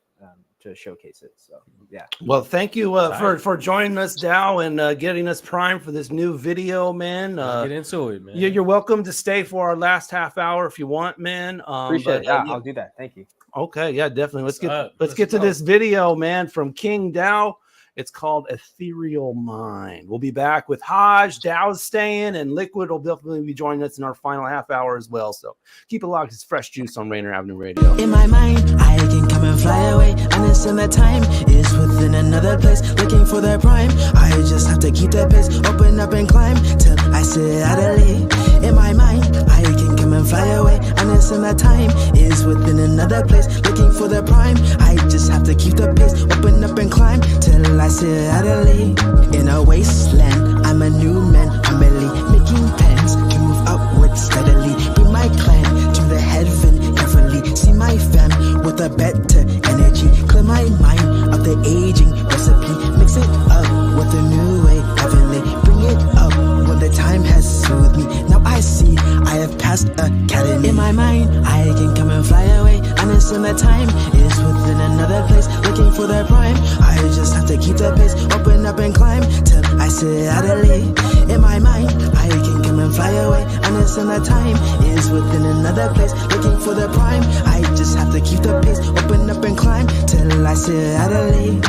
to showcase it. So yeah. Well, thank you for joining us, Dow, and getting us primed for this new video, man. Get into it, man. You're welcome to stay for our last half hour if you want, man. Appreciate it. Yeah, I'll do that. Thank you. Okay, yeah, definitely. Let's get to this video, man, from King Dow. It's called Ethereal Mind. We'll be back with Hajj, Dow's staying, and Liquid will definitely be joining us in our final half hour as well. So keep it locked. It's Fresh Juice on Rainier Avenue Radio. In my mind, I can come and fly away. Understand that time is within another place, looking for their prime. I just have to keep that pace, open up and climb till I sit idly. In my mind, I can come and fly away. Understand that time is within another place, looking for their prime. I just have to keep the pace, open up and climb till I sit idly. In a wasteland, I'm a new man, family, making plans to move upward steadily. Bring my clan to the heaven carefully. See my fam with a better energy. Clear my mind of the aging recipe. Mix it up with a new way, heavenly. Bring it up when the time has soothed me. Now I see I have passed academy. In my mind, I can come and fly away. Understand that time is within another place, looking for their prime. I just have to keep the pace, open up and climb till I sit idly. In my mind, I can come and fly away. Understand that time is within another place, looking for the prime. I just have to keep the pace, open up and climb till I sit idly.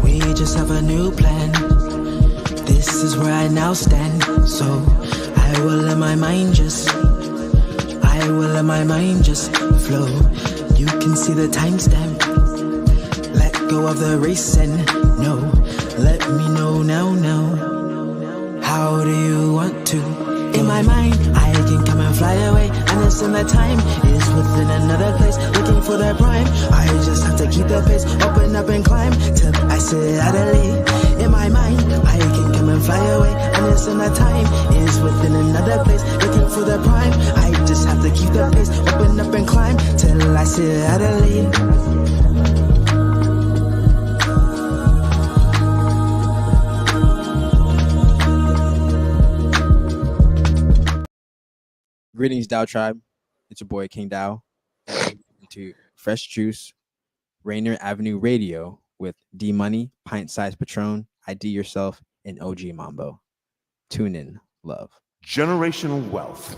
We just have a new plan. This is where I now stand. So I will let my mind just flow. You can see the timestamp. let go of the race and no, let me know now. How do you want to? In my mind, I can come and fly away. Understand that time is within another place. Looking for that prime. I just have to keep the pace. Open up and climb till I sit idly. In my mind, I can come and fly away. Understand that time is within another place. Looking for the prime. I just have to keep the pace. Open up and climb till I sit idly. Greetings, Dow Tribe. It's your boy, King Dow. To Fresh Juice, Rainier Avenue Radio with D-Money, Pint Size Patron, IDYourself, and OG Mambo. Tune in. Love. Generational wealth.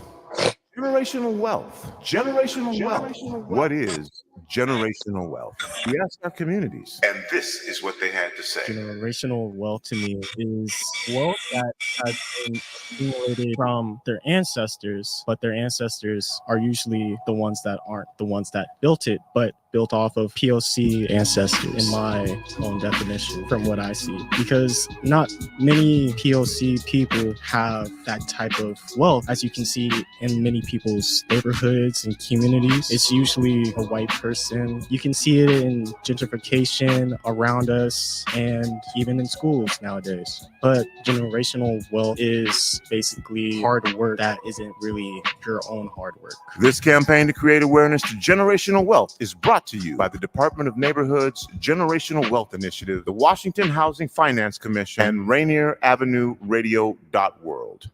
Generational wealth. Generational wealth. What is generational wealth? We ask our communities. And this is what they had to say. Generational wealth to me is wealth that has been accumulated from their ancestors, but their ancestors are usually the ones that aren't the ones that built it, but built off of POC ancestors in my own definition from what I see. Because not many POC people have that type of wealth, as you can see in many people's neighborhoods and communities. It's usually a white person. You can see it in gentrification around us and even in schools nowadays. But generational wealth is basically hard work that isn't really your own hard work. This campaign to create awareness to generational wealth is brought to you by the Department of Neighborhoods Generational Wealth Initiative, the Washington Housing Finance Commission, and Rainier Avenue Radio .world.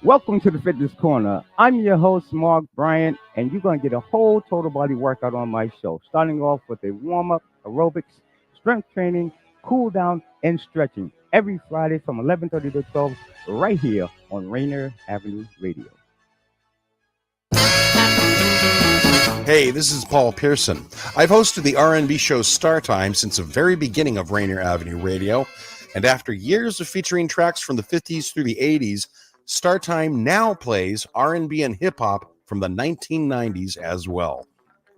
Welcome to the Fitness Corner. I'm your host, Mark Bryant, and you're going to get a whole total body workout on my show, starting off with a warm-up, aerobics, strength training, cool down, and stretching every Friday from 11:30 to 12 right here on Rainier Avenue Radio. Hey, this is Paul Pearson. I've hosted the R&B show Star Time since the very beginning of Rainier Avenue Radio, and after years of featuring tracks from the 50s through the 80s, Star Time now plays R&B and hip-hop from the 1990s as well.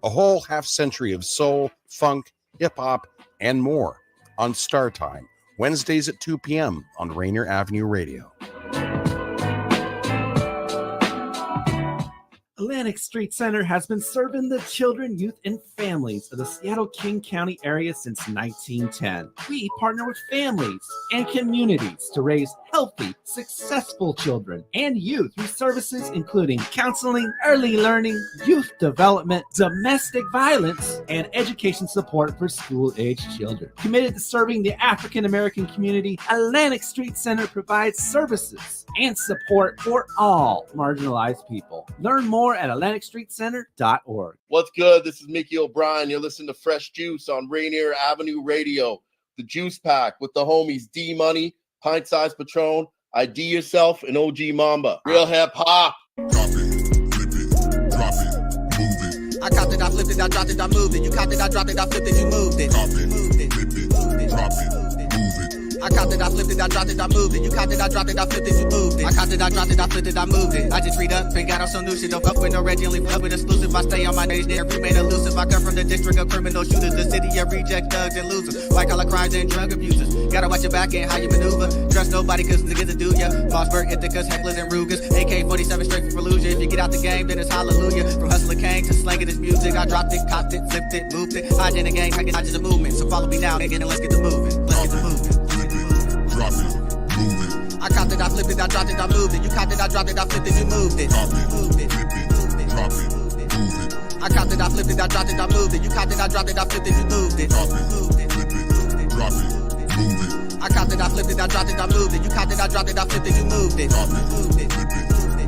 A whole half-century of soul, funk, hip-hop, and more on Star Time, Wednesdays at 2 p.m. on Rainier Avenue Radio. Atlantic Street Center has been serving the children, youth, and families of the Seattle King County area since 1910. We partner with families and communities to raise healthy, successful children and youth through services including counseling, early learning, youth development, domestic violence, and education support for school-aged children. Committed to serving the African American community, Atlantic Street Center provides services and support for all marginalized people. Learn more at AtlanticStreetCenter.org. What's good? This is Mickey O'Brien. You're listening to Fresh Juice on Rainier Avenue Radio. The Juice Pack with the homies D-Money, Pint Size Patron, IDYourself, and OG Mambo. Real hip hop. I copped it, I flipped it, I dropped it, I moved it. You copped it, I dropped it, I flipped it, you moved it. Drop it, flip it, drop it, move it. I copped it, I flipped it, I dropped it, I moved it. You copped it, I dropped it, I flipped it, you moved it. I copped it, I dropped it, I flipped it, I moved it. I just read up and got on some new shit. Don't fuck with no Reggie, only fuck with exclusive. I stay on my days there, remain elusive. I come from the district of criminal shooters, the city of reject thugs and losers, white collar crimes and drug abusers. Gotta watch your back and how you maneuver. Trust nobody cause niggas do ya. Mossberg, Ithacas, Hecklers, and Rugers. AK-47 straight for Fallujah. If you get out the game, then it's hallelujah. From hustler Kane to slanging this music, I dropped it, copped it, flipped it, moved it. Hide in the gang, I get out of the movement. So follow me now, nigga, and let's get the moving. Let's get the moving. Drop it, move it. I copped it, I flipped it, I dropped it, I moved it. You copped it, I dropped it, I flipped it, you moved it. Drop it, flip it, drop it, move it. I copped it, I flipped it, I dropped it, I moved it. You copped it, I dropped it, I flipped it, you moved it. Drop it, flip it, drop it, move it. I copped it, I flipped it, I dropped it, I moved it. You copped it, I dropped it, I flipped it, you moved it. Drop it, flip it,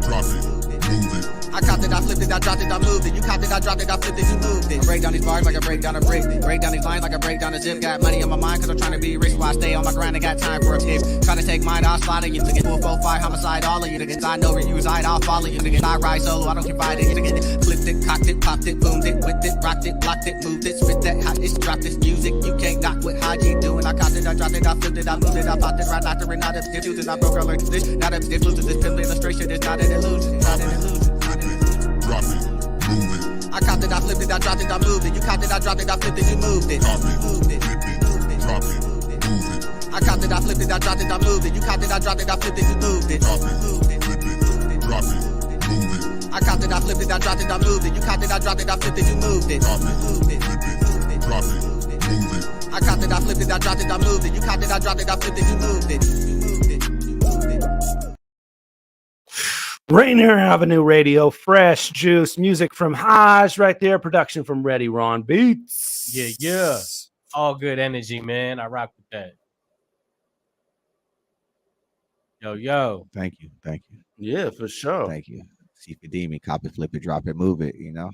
drop it, move it. I copped it, I flipped it, I dropped it, I moved it. You copped it, I dropped it, I flipped it, you moved it. I break down these bars like I break down a brick. Break down these lines like I break down a zip. Got money on my mind cause I'm trying to be rich. While I stay on my grind, I got time for a tip. Trying to take mine, I'll slide on you. Nigga, 445 homicide, all of you. Niggas, I know where you reside, I'll follow you. Nigga, I ride solo, I don't confide in you. Nigga, flipped it, cocked it, popped it, boomed it, whipped it, rocked it, blocked it, moved it, spit that hot, it's dropped this music. You can't knock what Hajj doing. I copped it, I dropped it, I flipped it, I moved it, I popped it, right after it, not a diffusion. I broke, I learned this, not a diffusion. This pimp illustration is not an illusion, not an illusion. Drop it, move it. I copped it, I flipped it, I dropped it, I moved it. You copped it, I dropped it, I flipped it, you moved it. Drop it, flip it, drop it, move it. I copped it, I flipped it, I dropped it, I moved it. You copped it, I dropped it, I flipped it, you moved it. Drop it, flip it, drop it, move it. I copped it, I flipped it, I dropped it, I moved it. You copped it, I dropped it, I flipped it, you moved it. Drop it, flip it, drop it, move it. I copped it, I flipped it, I dropped it, I moved it. You copped it, I dropped it, I flipped it, you moved it. You moved it. You moved it. Rainier Avenue Radio, fresh juice, music from Hajj right there, production from Ready Ron Beats. Yeah. All good energy, man. I rock with that. Yo. Thank you. Yeah, for sure. Thank you. See if you need me, cop it, flip it, drop it, move it, you know?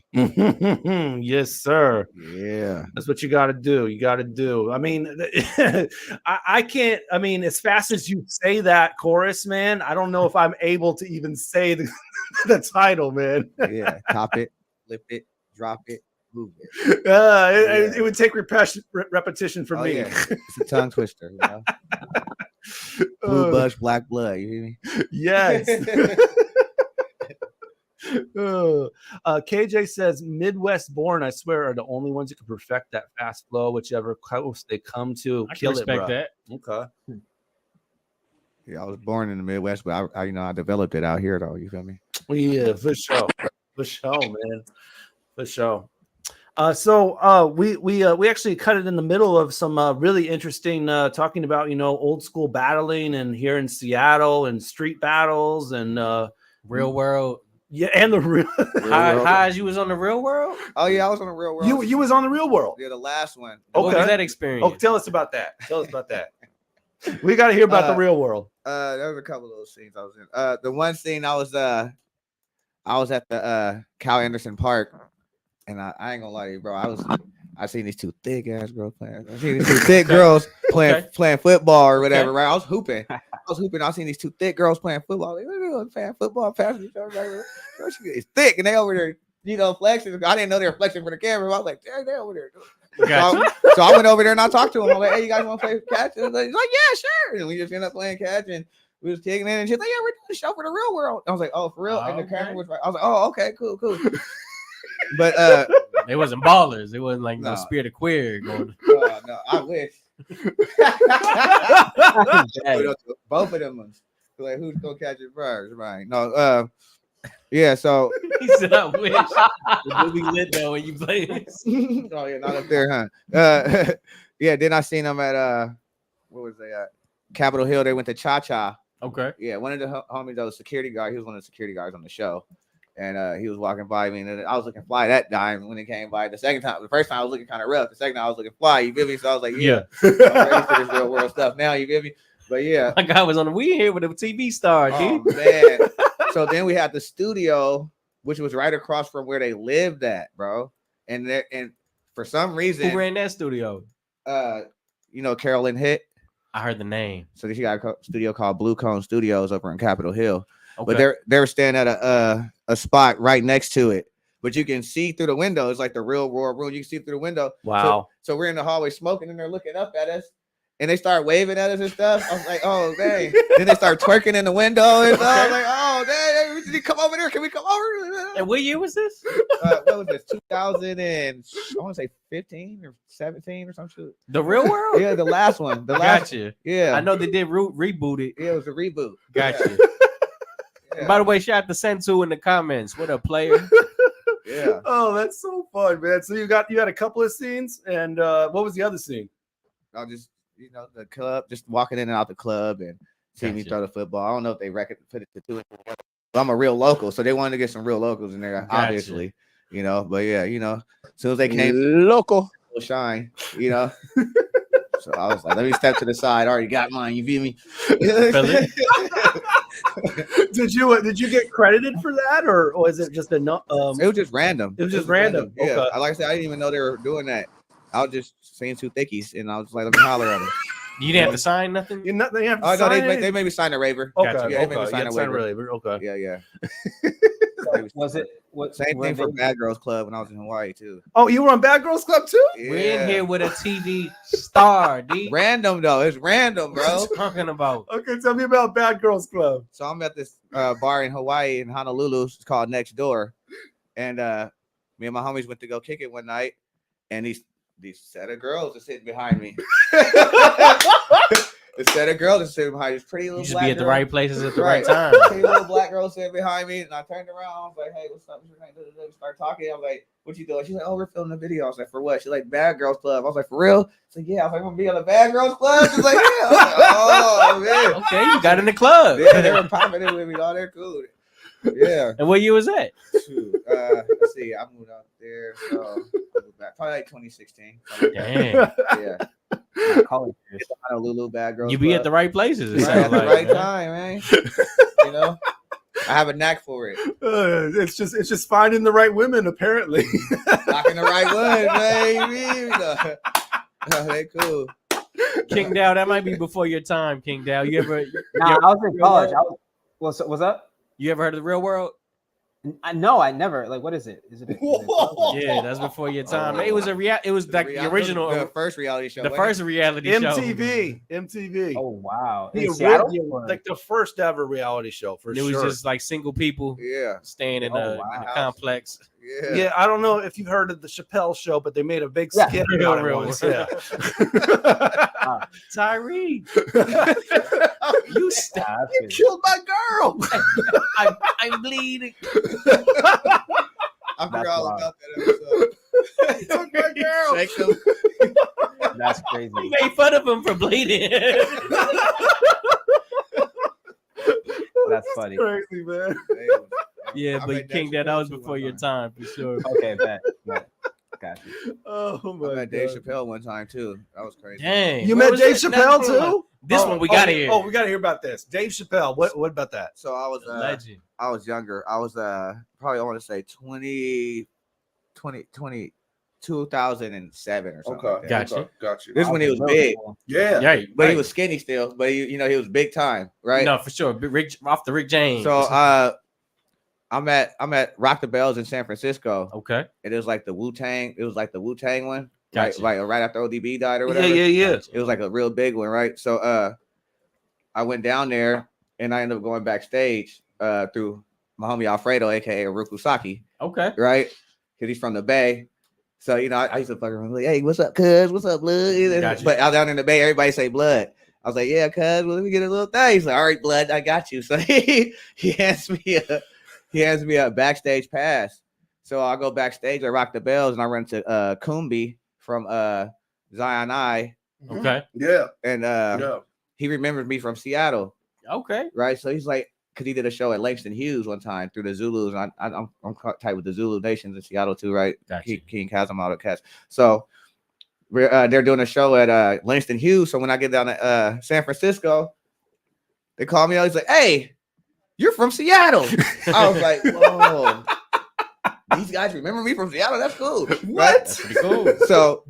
Yes, sir. Yeah. That's what you got to do. I mean, I can't, I mean, as fast as you say that chorus, man, I don't know if I'm able to even say the title, man. Yeah. Cop it, flip it, drop it, move it. It would take repetition for me. Yeah. It's a tongue twister, you know? Blue bush, black blood, you hear me? Yes. KJ says Midwest born, I swear, are the only ones who can perfect that fast flow, whichever coast they come to. I can respect that. Okay. Yeah, I was born in the Midwest, but I developed it out here though. You feel me? Yeah, for sure, man, for sure. So we actually cut it in the middle of some really interesting talking about old school battling and here in Seattle and street battles and real world. Yeah, and the real Hajj, you was on the Real World? Oh yeah, I was on the Real World. You was on the Real World. Yeah, the last one. What was that experience? Oh, tell us about that. We got to hear about the Real World. There was a couple of those scenes I was in. The one scene I was at the Cal Anderson Park, and I ain't gonna lie to you, bro. I seen these two thick ass girls playing. I seen these two thick girls playing football or whatever, right? I was hooping. I seen these two thick girls playing football. Like, playing football, passing each other. It's thick, and they over there, flexing. I didn't know they were flexing for the camera. I was like, they over there. So I went over there and I talked to him. I'm like, hey, you guys want to play catch? He's like, yeah, sure. And we just ended up playing catch, and we was kicking in, and she's like, yeah, we're doing a show for the Real World. I was like, oh, for real? And the camera was right. I was like, oh, okay, cool. But they wasn't ballers. It wasn't like no Spirit of Queer going. No, I wish. Both of them ones. Like, who's gonna catch it first? Right? No. Yeah. So he said, "I wish." It be lit though when you play this. Oh yeah, not up there, huh? Yeah. Then I seen them at what was they at? Capitol Hill. They went to Cha Cha. Okay. Yeah, one of the homies that was security guard. He was one of the security guards on the show. And he was walking by me, and I was looking fly that time when he came by. The first time I was looking kind of rough. The second time I was looking fly. You feel me? So I was like, yeah. I'm ready for this Real World stuff now. You feel me? But yeah, my guy was on the we here with a TV star, dude. Oh man. So then we had the studio, which was right across from where they lived at, bro. And for some reason, who ran that studio? Carolyn Hitt. I heard the name. So she got a studio called Blue Cone Studios over in Capitol Hill. Okay. But they were staying at a spot right next to it. But you can see through the window. It's like the Real World room. You can see through the window. Wow. So we're in the hallway smoking, and they're looking up at us. And they start waving at us and stuff. I was like, oh, dang. Then they start twerking in the window and stuff. I was like, oh, dang. Hey, come over there. Can we come over? And what year was this? What was this? 2000 and I want to say 15 or 17 or some shit. The Real World? Yeah, the last one. Gotcha. Yeah. I know they did reboot it. Yeah, it was a reboot. Gotcha. Yeah. By the way, shout out to Sensu in the comments. What up, player? Yeah. Oh, that's so fun, man. So you had a couple of scenes, and what was the other scene? I just the club, just walking in and out the club and seeing me throw the football. I don't know if they put it to two. But I'm a real local, so they wanted to get some real locals in there, obviously. But yeah, as soon as they came, local shine, So I was like, let me step to the side. I already got mine. You feel me? Did you get credited for that, or was it just it was just random. It was just random. Yeah. Okay. Like I said, I didn't even know they were doing that. I was just seeing two thickies, and I was like, let me holler at them. You didn't have to sign nothing? They have to no, sign they made me sign a waiver. Okay. Gotcha. Yeah, they made me sign a waiver. Okay. Yeah. Was it same thing for Bad Girls Club when I was in Hawaii too? Oh, you were on Bad Girls Club too? Yeah. We're in here with a TV star, D. Random though, it's random, bro. What you talking about? Okay, tell me about Bad Girls Club. So I'm at this bar in Hawaii in Honolulu. It's called Next Door, and Me and my homies went to go kick it one night, and these set of girls are sitting behind me. The set of girls are sitting behind this pretty little You just black be at the girl. right places at the right time. Pretty little black girl sitting behind me, and I turned around. I was like, "Hey, what's up?" We start talking. I was like, "What you doing?" She's like, "Oh, we're filming a video." I was like, "For what?" She's like, "Bad Girls Club." I was like, "For real?" She's like, "Yeah." I was like, "I'm gonna be on the Bad Girls Club." She's like, "Yeah." I was like, "Oh man." Okay, you got in the club. Yeah, they were popping it with me. All they're cool. Yeah. And what year was that? Shoot. Let's see. I moved out there. So I moved back probably like 2016. Damn. Yeah. College years. Honolulu Bad Girls You be Club. at the right places. It Right sounds at the like, right man. time, man. You know, I have a knack for it. It's just finding the right women, apparently. Knocking the right one, baby. They cool. King Dow, that might be before your time, King Dow. You ever? Nah, I was in college. What's up? You ever heard of the Real World? No, I never. Like, what is it? Is it? Yeah, that's before your time. It was it was like the original, the first reality show. the first reality show. MTV. Oh wow! The In Seattle? original, like the first ever reality show for It sure. was just like single people, staying in a complex. Yeah, I don't know if you've heard of the Chappelle Show, but they made a big Yeah. skit Real, about it real. once. Yeah. Tyree, you You killed my girl. I'm bleeding. I forgot all about that episode. Took my girl. Shake them. That's crazy. You made fun of him for bleeding. That's funny. Crazy, man. Yeah, I but made King, Dave that was Chappelle too before one your time for sure. Okay, bet. Got you. Oh my I met Dave God. Chappelle one time too. That was crazy. Dang, You where met was Dave it? Chappelle No, too? This one we gotta hear. Oh, we gotta hear about this. Dave Chappelle. What about that? So I was Legend. I was younger. I was probably I want to say 2007 or something. Okay. Like that. Got you. This is when he was big. Yeah. Right, But he right. was skinny still. But he was big time, right? No, for sure. Rick, off the Rick James. So I'm at Rock the Bells in San Francisco. Okay. It was like the Wu-Tang. It was like the Wu-Tang one. Gotcha. Right after ODB died or whatever. Yeah. It was like a real big one, right? So I went down there and I ended up going backstage through my homie Alfredo, aka Rukusaki. Okay. Right? Because he's from the Bay. So I used to fuck around like, hey, what's up, cuz? What's up, blood? Gotcha. But out down in the Bay, everybody say blood. I was like, yeah, cuz, well, let me get a little thing. He's like, all right, blood, I got you. So he hands me a backstage pass. So I go backstage, I rock the bells, and I run to Kumbi from Zion I. Okay. Yeah. And he remembers me from Seattle. Okay. Right. So he's like, because he did a show at Langston Hughes one time through the Zulus. And I'm tight with the Zulu Nations in Seattle too, right? Gotcha. King Chasm, all the cats. So they're doing a show at Langston Hughes. So when I get down to San Francisco, they call me out. He's like, hey, you're from Seattle. I was like, whoa. These guys remember me from Seattle. That's cool. What? Right? That's pretty cool. So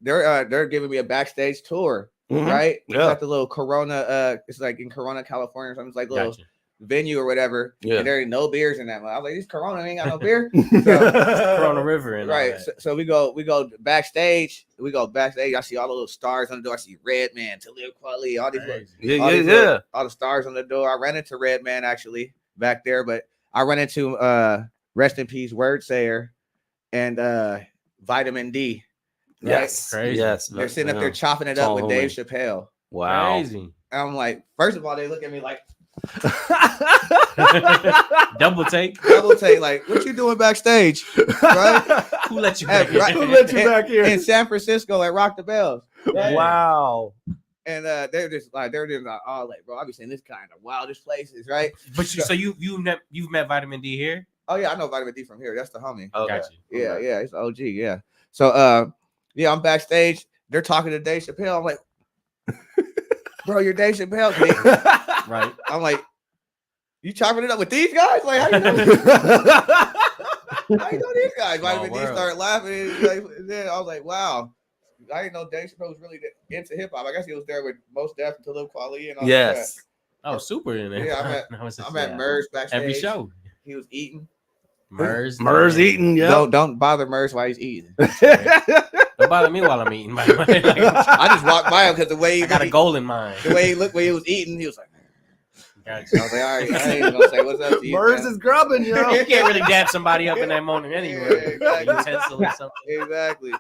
they're giving me a backstage tour. Mhm. Right? It's Yeah. like the little Corona, it's like in Corona, California or something. It's like a little Gotcha. venue or whatever. Yeah. And there ain't no beers in that. I was like, this Corona ain't got no beer. Corona River and all Right. that. So we go backstage. I see all the little stars on the door. I see Redman, Talib Kweli, all these all the stars on the door. I ran into Redman actually back there, but I ran into rest in peace Word Sayer and Vitamin D. Right? Yes. Crazy. Yes. They're sitting up there chopping it up with Dave Chappelle. Wow. Crazy. And I'm like, first of all, they look at me like Double take. like, what you doing backstage? Right? Who let you back Right. Who let you back here? In San Francisco at Rock the Bells. Right? Wow. And they're just like, oh, like, bro, I be saying this kind of wildest places, right? But you've met Vitamin D here? Oh yeah, I know Vitamin D from here. That's the homie. Oh, gotcha. Yeah, yeah, it's OG. Yeah. So yeah, I'm backstage. They're talking to Dave Chappelle. I'm like, bro, you're Dave Chappelle. Right. I'm like, you chopping it up with these guys? Like, how you know? How you know these guys? Vitamin D started laughing. And then I was like, wow. I didn't know Dave Chappelle was really into hip hop. I guess he was there with Most Def and Talib Kweli and all that. Oh, super in there. Yeah, I'm at Merz backstage. Every show. He was eating. Merz eating, yeah. Don't bother Merz while he's eating. Don't bother me while I'm eating, by the way. I just walked by him because the way he got a goal in mind. The way he looked when he was eating, he was like, Gotcha. I was like, all right, I ain't gonna say what's up to you. Birds man. is grubbing, yo. You can't really dab somebody up in that morning anyway. Yeah, exactly. Utensil or something. Exactly.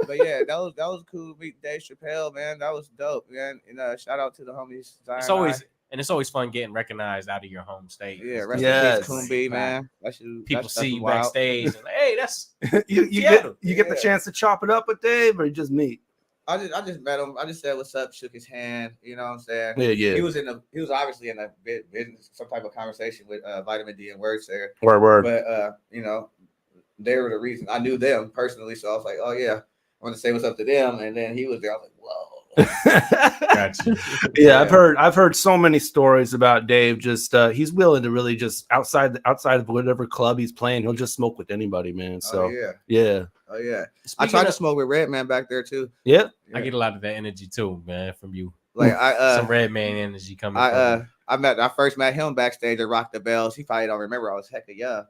But yeah, that was cool to meet Dave Chappelle, man. That was dope, man. And shout out to the homies. It's always fun getting recognized out of your home state. Yeah, rest in peace, Kumbi, man. People see you backstage and like, hey, that's you get the chance to chop it up with Dave, or you just meet. I just met him. I just said what's up, shook his hand. You know what I'm saying? Yeah. He was obviously in a some type of conversation with Vitamin D and Words there. Word. But you know, they were the reason I knew them personally. So I was like, oh yeah, I want to say what's up to them. And then he was there. I was like, whoa. Gotcha. Yeah, I've heard so many stories about Dave. Just he's willing to really just outside of whatever club he's playing, he'll just smoke with anybody, man. So yeah. Oh yeah. I tried to smoke with Redman back there too. Yeah. I get a lot of that energy too, man, from you. Like some Redman energy coming. I first met him backstage at Rock the Bells. He probably don't remember. I was hecka young.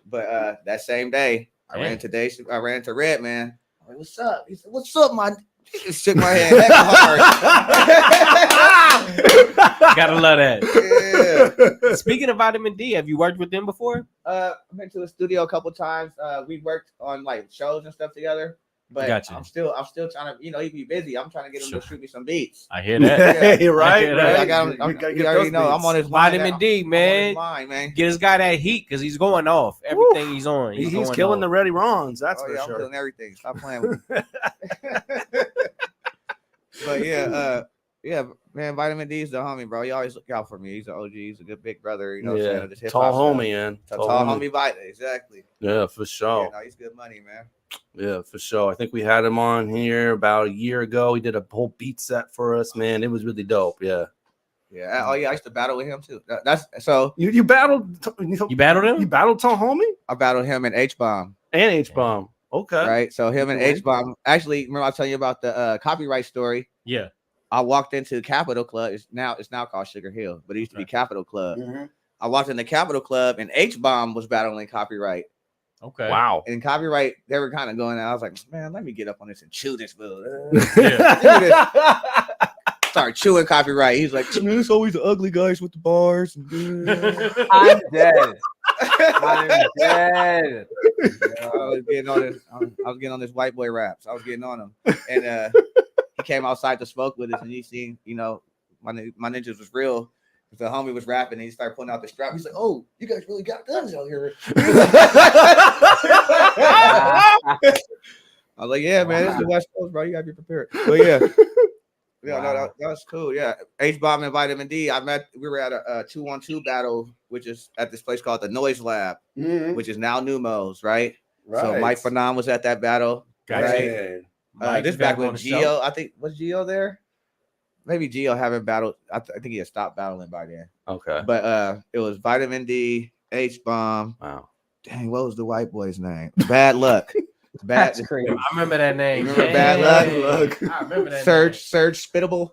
But that same day, I ran into Redman. I'm like, what's up? He said, what's up, my? He just shook my hand hecka hard. Gotta love that. Yeah. Speaking of Vitamin D, have you worked with them before? I've been to the studio a couple times. We worked on like shows and stuff together. But Gotcha. I'm still trying to, he'd be busy. I'm trying to get him to shoot me some beats. I hear that. Hey, right? I got him. You already know. I'm on his Vitamin D, man. Line, man. Get this guy that heat because he's going off. Everything he's on. He's killing the ready wrongs. That's for I'm sure. killing everything. Stop playing with me. But yeah, man, Vitamin D is the homie, bro. He always look out for me. He's an OG. He's a good big brother. You know what I'm saying? Tall homie, man. Tall homie Vita, exactly. Yeah, for sure. Yeah, no, he's good money, man. Yeah, for sure. I think we had him on here about a year ago. He did a whole beat set for us, man. It was really dope. Yeah. Yeah. Oh yeah, I used to battle with him too. That's so you battled. You battled him. You battled Tall homie. I battled him and H-Bomb. And H-Bomb. Okay. Right. So him and H-Bomb. Actually, remember I was telling you about the copyright story. Yeah. I walked into Capitol Club. It's now called Sugar Hill, but it used to be Capitol Club. I walked in the Capitol Club and H-Bomb was battling copyright. Okay. Wow. And copyright, they were kind of going out. I was like, man, let me get up on this and chew this food. Start chewing copyright. He's like, man, it's always the ugly guys with the bars. I'm dead. I'm dead. I was getting on this white boy raps. I was getting on him. And he came outside to smoke with us, and he seen, my ninjas was real. The homie was rapping, and he started pulling out the strap. He's like, "Oh, you guys really got guns out here." I was like, "Yeah, man, this is the West Coast, bro. You gotta be prepared." But yeah, no, that was cool. Yeah, H-Bomb and Vitamin D. We were at a 2-on-2 battle, which is at this place called the Noise Lab, which is now Numos, right? So Mike Fanon was at that battle. Gotcha. Right? This back when Gio, I think, was Gio there? Maybe Gio haven't battled. I think he had stopped battling by then. Okay. But it was Vitamin D, H-Bomb. Wow. Dang, what was the white boy's name? Bad Luck. That's crazy. I remember that name. Remember Bad Luck? I remember that Surge Spittable.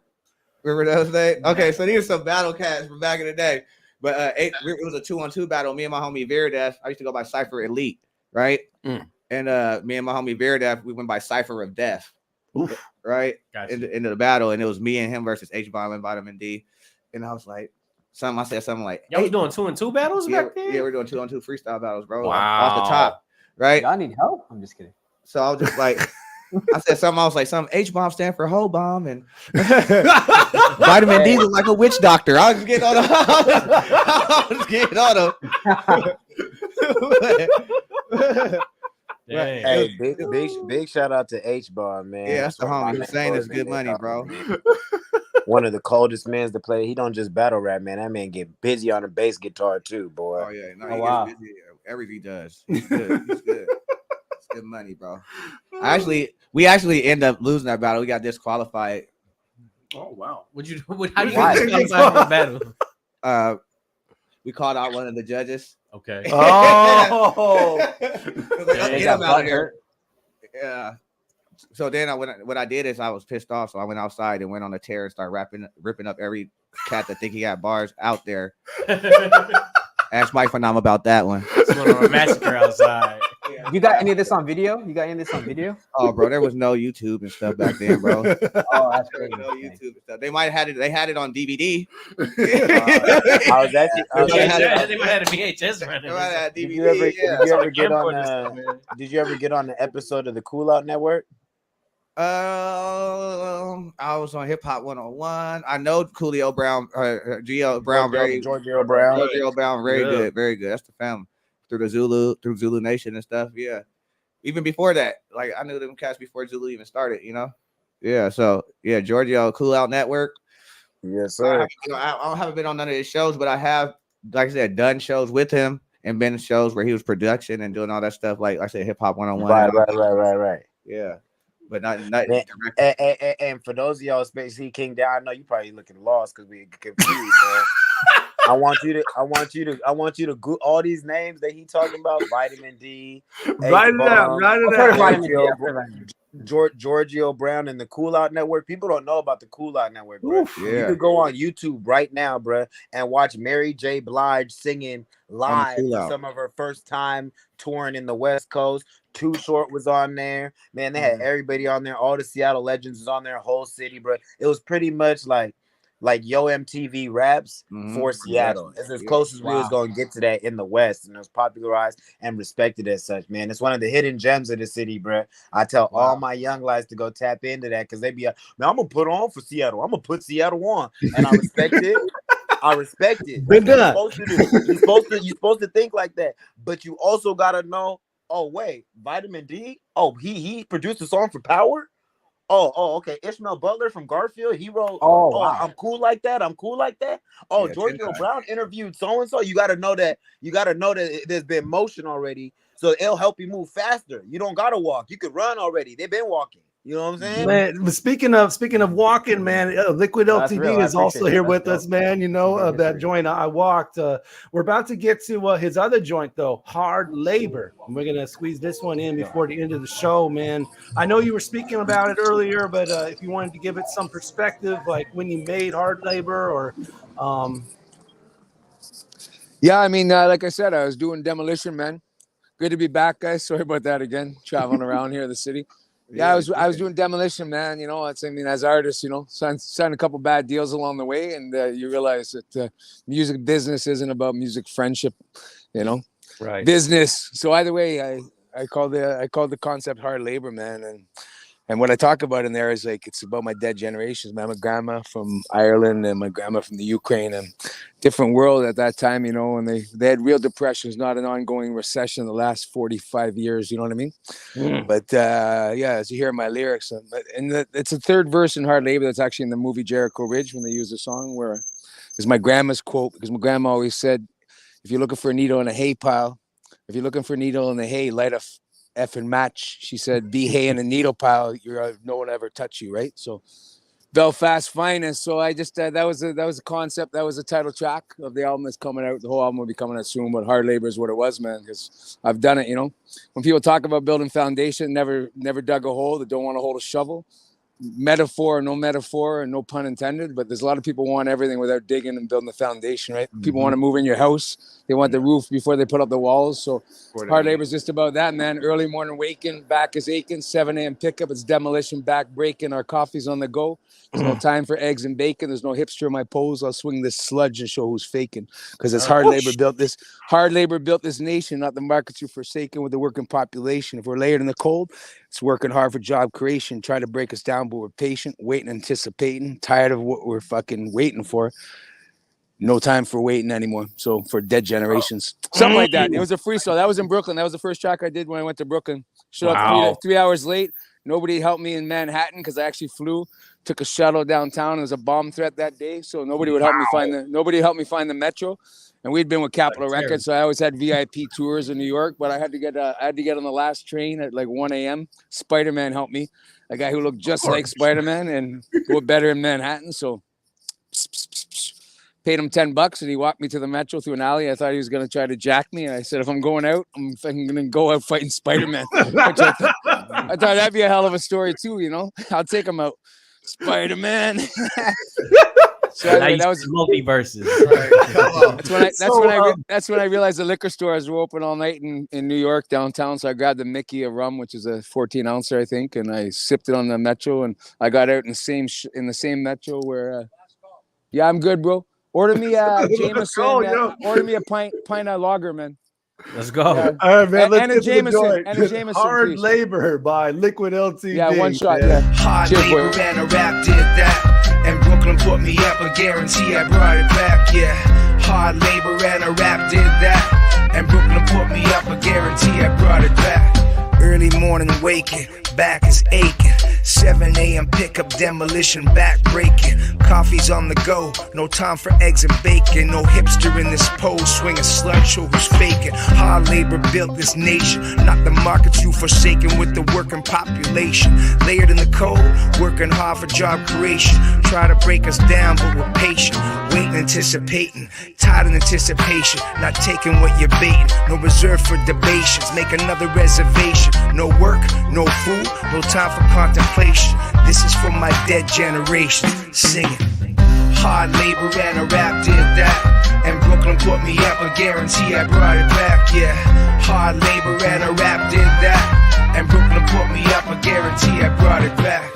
Remember those names? Okay, so these are some battle cats from back in the day. But it was a 2-on-2 battle. Me and my homie Viridef, I used to go by Cypher Elite, right? And me and my homie Viridef, we went by Cypher of Death. Oof. Right? Gotcha. Into the battle, and it was me and him versus H-Bomb and Vitamin D. And I was like, I said something like, y'all was doing 2-on-2 battles back then? Yeah, we're doing 2-on-2 freestyle battles, bro. Wow. Off the top. Right? Y'all need help? I'm just kidding. So I was just like, I said something, I was like, H-Bomb stand for hoe bomb, and Vitamin D look like a witch doctor. I was getting on him. I was getting on him. Hey, big shout out to H-Bomb, man. Yeah, that's the homie. Hussein is good money, bro. One of the coldest men to play. He don't just battle rap, man. That man get busy on the bass guitar too, boy. Oh yeah, no, he gets busy. Everything he does. He's good. He's good. It's good money, bro. We actually end up losing that battle. We got disqualified. Oh wow. How you disqualify from the battle? We called out one of the judges. Okay. Oh. Get him out of here. Yeah. So then what I did is I was pissed off, so I went outside and went on a tear and started ripping up every cat that think he got bars out there. Ask Mike Phenom about that one. It's one of a massacre outside. You got any of this on video? You got any of this on video? Oh, bro, there was no YouTube and stuff back then, bro. Oh, that's There was crazy. no YouTube and stuff. They might have had it. They had it on DVD. I was actually. They might have a VHS running. Did you ever get on? Did you ever get on the episode of the Cool Out Network? I was on Hip Hop 101. I know Coolio Brown, Gio Brown, Giorgio Brown, very good, very good. That's the family through Zulu Nation and stuff. Yeah, even before that, like I knew them cats before Zulu even started. You know, yeah. So yeah, Giorgio Cool Out Network. Yes, sir. I haven't been on none of his shows, but I have, like I said, done shows with him and been in shows where he was production and doing all that stuff. Like I said, Hip Hop 101. Right. Yeah. But not and for those of y'all Space King down, I know you probably looking lost because we confused, man. I want you to go all these names that he talking about. Vitamin D, Write it down. Giorgio Brown and the Cool Out Network. People don't know about the Cool Out Network, bro. Oof, yeah. You could go on YouTube right now, bro, and watch Mary J. Blige singing live for some of her first time touring in the West Coast. Too Short was on there. Man, they had everybody on there. All the Seattle legends was on there. Whole city, bro. It was pretty much like Yo MTV raps for Seattle. It's as close as we was going to get to that in the West. And it was popularized and respected as such, man. It's one of the hidden gems of the city, bro. I tell all my young lads to go tap into that because they be like, man, I'm going to put on for Seattle. I'm going to put Seattle on. And I respect it. I respect it. Good You're supposed to think like that. But you also got to know, oh, wait, Vitamin D? Oh, he produced a song for Power? Oh, okay. Ishmael Butler from Garfield. He wrote, wow. I'm cool like that. Oh, Yeah, Giorgio Brown interviewed so-and-so. You got to know that there's been motion already. So it'll help you move faster. You don't got to walk. You could run already. They've been walking. You know what I'm saying? Man, speaking of walking, man, Liquid Ltd is also here with us, man. You know, that joint I walked. We're about to get to his other joint, though, Hard Labor. And we're going to squeeze this one in before the end of the show, man. I know you were speaking about it earlier, but if you wanted to give it some perspective, like when you made Hard Labor or Yeah, I mean, like I said, I was doing Demolition Man. Good to be back, guys. Sorry about that again, traveling around here in the city. Yeah, I was doing Demolition Man, you know. I mean, as artists, you know, signed a couple bad deals along the way, and you realize that music business isn't about music friendship, you know, right? Business. So either way, I call the concept Hard Labor, man, and what I talk about in there is like it's about my dead generations, man. My grandma from Ireland and my grandma from the Ukraine, and different world at that time, you know. And they had real depressions, not an ongoing recession in the last 45 years. You know what I mean? But yeah, as you hear my lyrics, and it's the third verse in Hard Labor that's actually in the movie Jericho Ridge when they use the song, where is my grandma's quote, because my grandma always said, "If you're looking for a needle in a hay pile, if you're looking for a needle in the hay, light a effing match." She said, "Be hay in a needle pile. No one ever touch you," right? So Belfast Finest. So I just that was a concept. That was a title track of the album that's coming out. The whole album will be coming out soon. But Hard Labor is what it was, man. Because I've done it. You know, when people talk about building foundation, never dug a hole. They don't want to hold a shovel. Metaphor, no metaphor, and no pun intended. But there's a lot of people want everything without digging and building the foundation, right? People want to move in your house. They want the roof before they put up the walls. So Hard Labor is just about that, man. Early morning waking, back is aching. 7 a.m. pickup. It's demolition, back breaking. Our coffee's on the go. There's no time for eggs and bacon. There's no hipster in my pose. I'll swing this sludge and show who's faking. Because it's Hard Labor built this. Hard Labor built this nation, not the markets you're forsaken with the working population. If we're layered in the cold, it's working hard for job creation. Try to break us down, but we're patient, waiting, anticipating. Tired of what we're fucking waiting for. No time for waiting anymore. So for dead generations, something like that. It was a freestyle. That was in Brooklyn. That was the first track I did when I went to Brooklyn. Showed up 3 hours late. Nobody helped me in Manhattan because I actually flew. Took a shuttle downtown. It was a bomb threat that day, so nobody would help me find the metro. And we'd been with Capitol Records, so I always had VIP tours in New York. But I had to get on the last train at like 1 a.m. Spider-Man helped me, a guy who looked just like Spider-Man and go better in Manhattan. So paid him $10 and he walked me to the metro through an alley. I thought he was going to try to jack me. And I said, if I'm going out, I'm fucking going to go out fighting Spider-Man. I thought that'd be a hell of a story too, you know? I'll take him out. Spider-Man. So anyway, that was multiverses. That's when I realized the liquor stores were open all night in New York downtown. So I grabbed a Mickey of rum, which is a 14 ouncer, I think, and I sipped it on the Metro, and I got out in the same Metro where. Yeah, I'm good, bro. Order me a Jameson. Order me a pint of lager, man. Let's go. Yeah. All right, man. And a Jameson. And a Jameson. Hard please. Labor by Liquid Ltd. Yeah, one shot. Man. Yeah. Hard Cheers, labor boy. and a rap did that. And Brooklyn put me up, I guarantee I brought it back, yeah. Hard labor and a rap did that. And Brooklyn put me up, I guarantee I brought it back. Early morning waking, back is aching. 7 a.m. pickup, demolition, back breaking. Coffee's on the go, no time for eggs and bacon. No hipster in this pose, swinging slut, show who's faking. Hard labor built this nation, not the markets you forsaken with the working population. Layered in the code, working hard for job creation. Try to break us down, but we're patient. Waiting, anticipating, tired in anticipation. Not taking what you're baiting, no reserve for debations. Make another reservation. No work, no food, no time for contemplation. This is for my dead generation. Singing. Hard labor and a rap did that. And Brooklyn put me up, I guarantee I brought it back, yeah. Hard labor and a rap did that. And Brooklyn put me up, I guarantee I brought it back.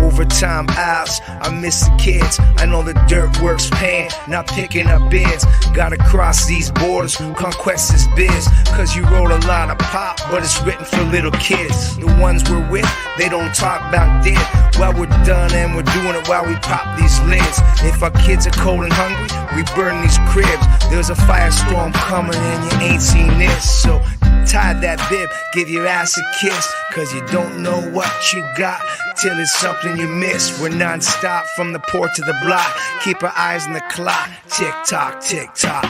Overtime hours, I miss the kids. I know the dirt work's paying, not picking up bids. Gotta cross these borders, conquest is biz. Cause you wrote a lot of pop, but it's written for little kids. The ones we're with, they don't talk about did. Well, we're done and we're doing it while we pop these lids. If our kids are cold and hungry, we burn these cribs. There's a firestorm coming and you ain't seen this. So tie that bib, give your ass a kiss. Cause you don't know what you got till it's something you miss. We're non-stop from the port to the block. Keep our eyes on the clock. Tick tock, tick tock.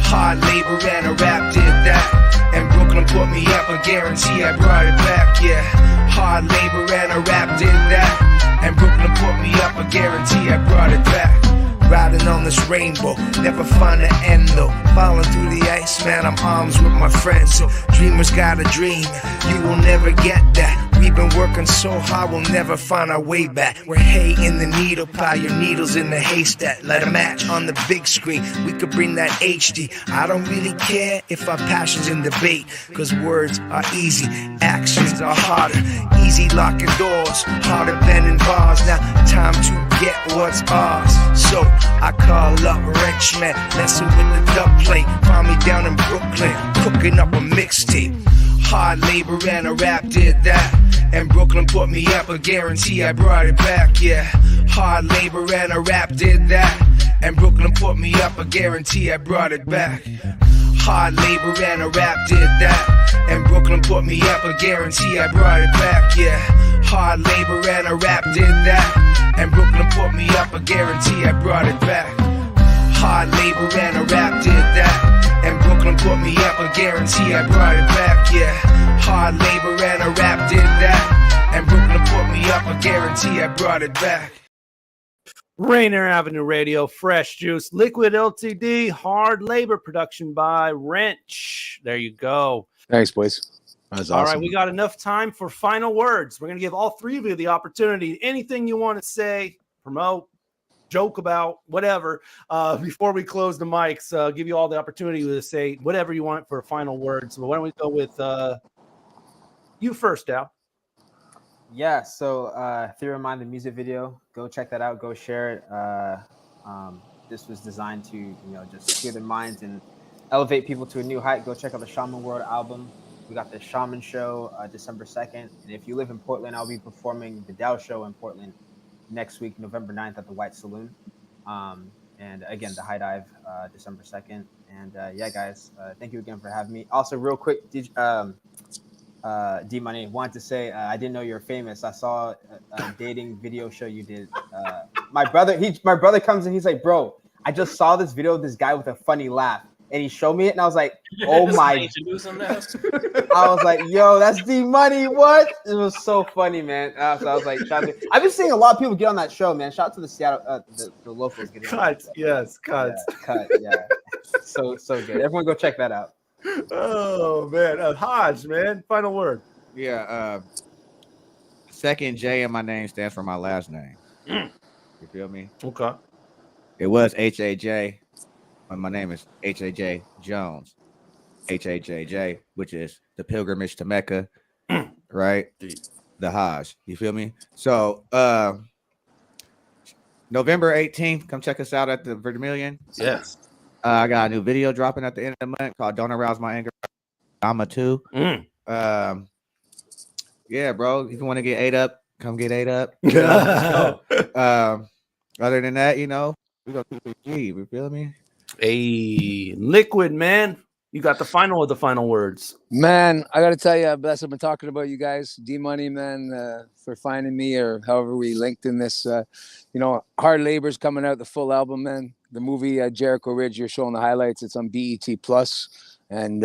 Hard labor and a rap did that. And Brooklyn put me up, I guarantee I brought it back, yeah. Hard labor and a rap did that. And Brooklyn put me up, I guarantee I brought it back. Riding on this rainbow, never find an end though. Falling through the ice, man, I'm arms with my friends. So dreamers got a dream, you will never get that. We've been working so hard, we'll never find our way back. We're hay in the needle pile, your needles in the haystack. Let a match on the big screen, we could bring that HD. I don't really care if our passion's in debate. Cause words are easy, actions are harder. Easy locking doors, harder bending bars. Now time to get what's ours. So I call up Wrenchman, messing with the dub plate. Find me down in Brooklyn, cooking up a mixtape. Hard labor and a rap did that. And Brooklyn put me up, I guarantee I brought it back, yeah. Hard labor and a rap did that. And Brooklyn put me up, I guarantee I brought it back. Hard labor and a rap did that. And Brooklyn put me up, I guarantee I brought it back, yeah. Hard labor and a rap did that. And Brooklyn put me up, I guarantee I brought it back. Hard labor and a rap did that. And Brooklyn put me up, I guarantee I brought it back, yeah. Hard labor and a rap did that. And Brooklyn put me up, I guarantee I brought it back. Rainier Avenue Radio, Fresh Juice, Liquid Ltd, Hard Labor, production by Wrench. There you go. Thanks, boys. That's awesome. All right, we got enough time for final words. We're going to give all three of you the opportunity. Anything you want to say, promote, joke about, whatever. Before we close the mics, give you all the opportunity to say whatever you want for final words. So why don't we go with you first, Al? Yeah, so if you don't mind the music video, go check that out, go share it. This was designed to, just clear their minds and elevate people to a new height. Go check out the Shaman World album. We got the Shaman Show December 2nd. And if you live in Portland, I'll be performing the Dow Show in Portland next week, November 9th at the White Saloon. And again, the High Dive, December 2nd. And yeah, guys, thank you again for having me. Also, real quick, D-Money, wanted to say I didn't know you were famous. I saw a dating video show you did. My brother comes in, he's like, bro, I just saw this video of this guy with a funny laugh. And he showed me it, and I was like, oh my. I was like, yo, that's D-Money, what? It was so funny, man. So I was like, shout out to, I've been seeing a lot of people get on that show, man. Shout out to the Seattle, the locals. Getting cuts, yes, cuts. Yeah, cut, yeah. So good. Everyone go check that out. Oh, man. Hajj, man. Final word. Yeah. Second J in my name stands for my last name. You feel me? Okay. It was HAJ. My name is HAJ Jones. HAJJ, which is the pilgrimage to Mecca, right? The Hajj. You feel me? So November 18th, come check us out at the Vermilion. Yes. I got a new video dropping at the end of the month called Don't Arouse My Anger. I'm a 2. Yeah, bro. If you want to get ate up, come get ate up. You know? Other than that, you know, we go 2-3G. You feel me? Hey, Liquid, man. You got the final of the final words. Man, I got to tell you, Bless, I've been talking about you guys, D-Money, man, for finding me or however we linked in this. You know, Hard Labor's coming out, the full album, man. The movie Jericho Ridge, you're showing the highlights. It's on BET+. And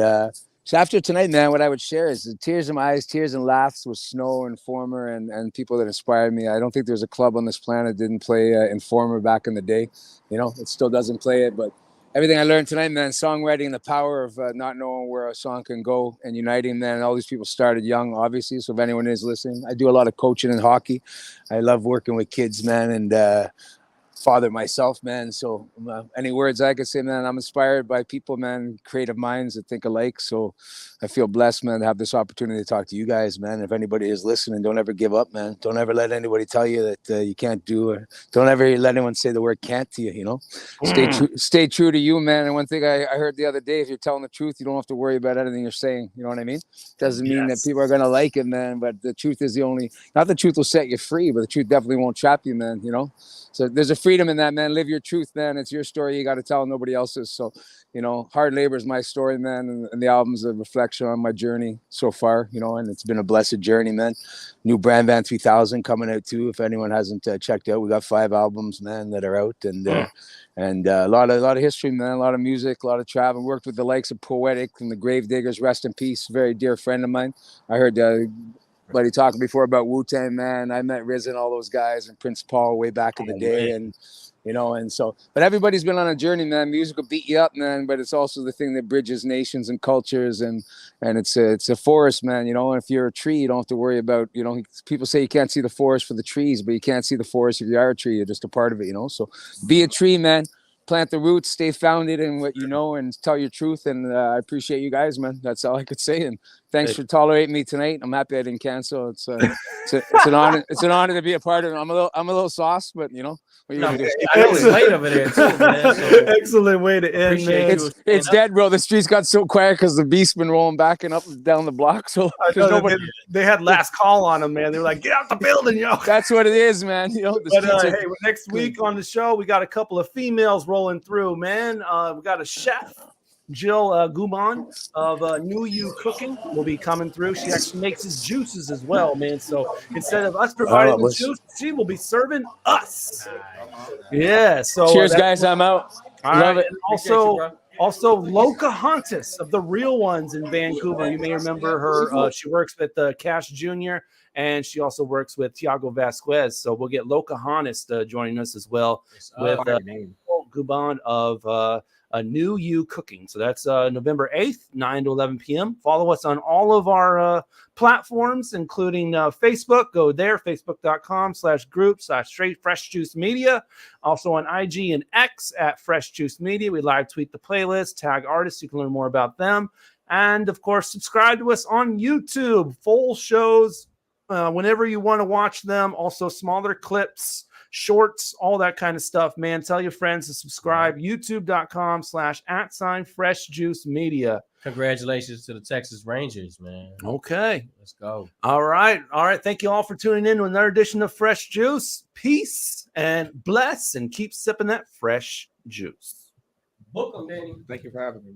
so after tonight, man, what I would share is the tears in my eyes, tears and laughs with Snow, Informer, and people that inspired me. I don't think there's a club on this planet that didn't play Informer back in the day. You know, it still doesn't play it, but everything I learned tonight, man, songwriting, the power of not knowing where a song can go and uniting, man. All these people started young, obviously. So if anyone is listening, I do a lot of coaching in hockey. I love working with kids, man, and father myself, man. So any words I could say, man, I'm inspired by people, man, creative minds that think alike. So I feel blessed, man, to have this opportunity to talk to you guys, man. If anybody is listening, don't ever give up, man. Don't ever let anybody tell you that you can't do it. Don't ever let anyone say the word can't to you, you know. Stay true to you, man. And one thing I heard the other day, if you're telling the truth, you don't have to worry about anything you're saying. You know what I mean? Doesn't mean that people are going to like it, man. But the truth is not the truth will set you free, but the truth definitely won't trap you, man, you know. So there's a freedom in that, man. Live your truth, man. It's your story. You got to tell nobody else's. So, you know, Hard Labor is my story, man. And the album's a reflection on my journey so far, you know, and it's been a blessed journey, man. New Brand Van 3000 coming out too. If anyone hasn't checked out, we got 5 albums, man, that are out. And a lot of history, man, a lot of music, a lot of travel. Worked with the likes of Poetic and the Gravediggers, rest in peace. Very dear friend of mine. I heard buddy talking before about Wu-Tang, man. I met Riz and all those guys and Prince Paul way back in the day. And, you know, and so, but everybody's been on a journey, man. Music will beat you up, man, but it's also the thing that bridges nations and cultures. And it's a forest, man, you know, and if you're a tree, you don't have to worry about, you know, people say you can't see the forest for the trees, but you can't see the forest if you are a tree. You're just a part of it, you know? So be a tree, man. Plant the roots, stay founded in what you know, and tell your truth. And I appreciate you guys, man. That's all I could say. And thanks for tolerating me tonight. I'm happy I didn't cancel. It's an honor. It's an honor to be a part of it. I'm a little sauce, but you know. What I know it's late over there too, man. So excellent way to end, man. It's dead, bro. The streets got so quiet because the beast's been rolling back and up and down the block. So they had last call on them, man. They were like, "Get out the building, yo." That's what it is, man. You know. Hey, next week on the show, we got a couple of females rolling through, man. We got a chef, Jill Guman of New You Cooking will be coming through. She actually makes his juices as well, man. So instead of us providing the juice, she will be serving us. Yeah. So cheers, guys. I'm out. Love it. Also, Locahontas of the Real Ones in Vancouver. You may remember her. She works with Cash Jr. and she also works with Tiago Vasquez. So we'll get Locahontas joining us as well with Guban of New You Cooking. So that's November 8th, 9 to 11 p.m. Follow us on all of our platforms, including Facebook. Go there, facebook.com/group/straight fresh juice media. Also on IG and X at Fresh Juice Media. We live tweet the playlist, tag artists. You can learn more about them. And of course, subscribe to us on YouTube. Full shows whenever you want to watch them. Also smaller clips, shorts, all that kind of stuff, man. Tell your friends to subscribe. youtube.com/@FreshJuiceMedia. Congratulations to the Texas Rangers, man. Okay. Let's go. All right. Thank you all for tuning in to another edition of Fresh Juice. Peace and bless and keep sipping that fresh juice. Book them, Danny. Thank you for having me.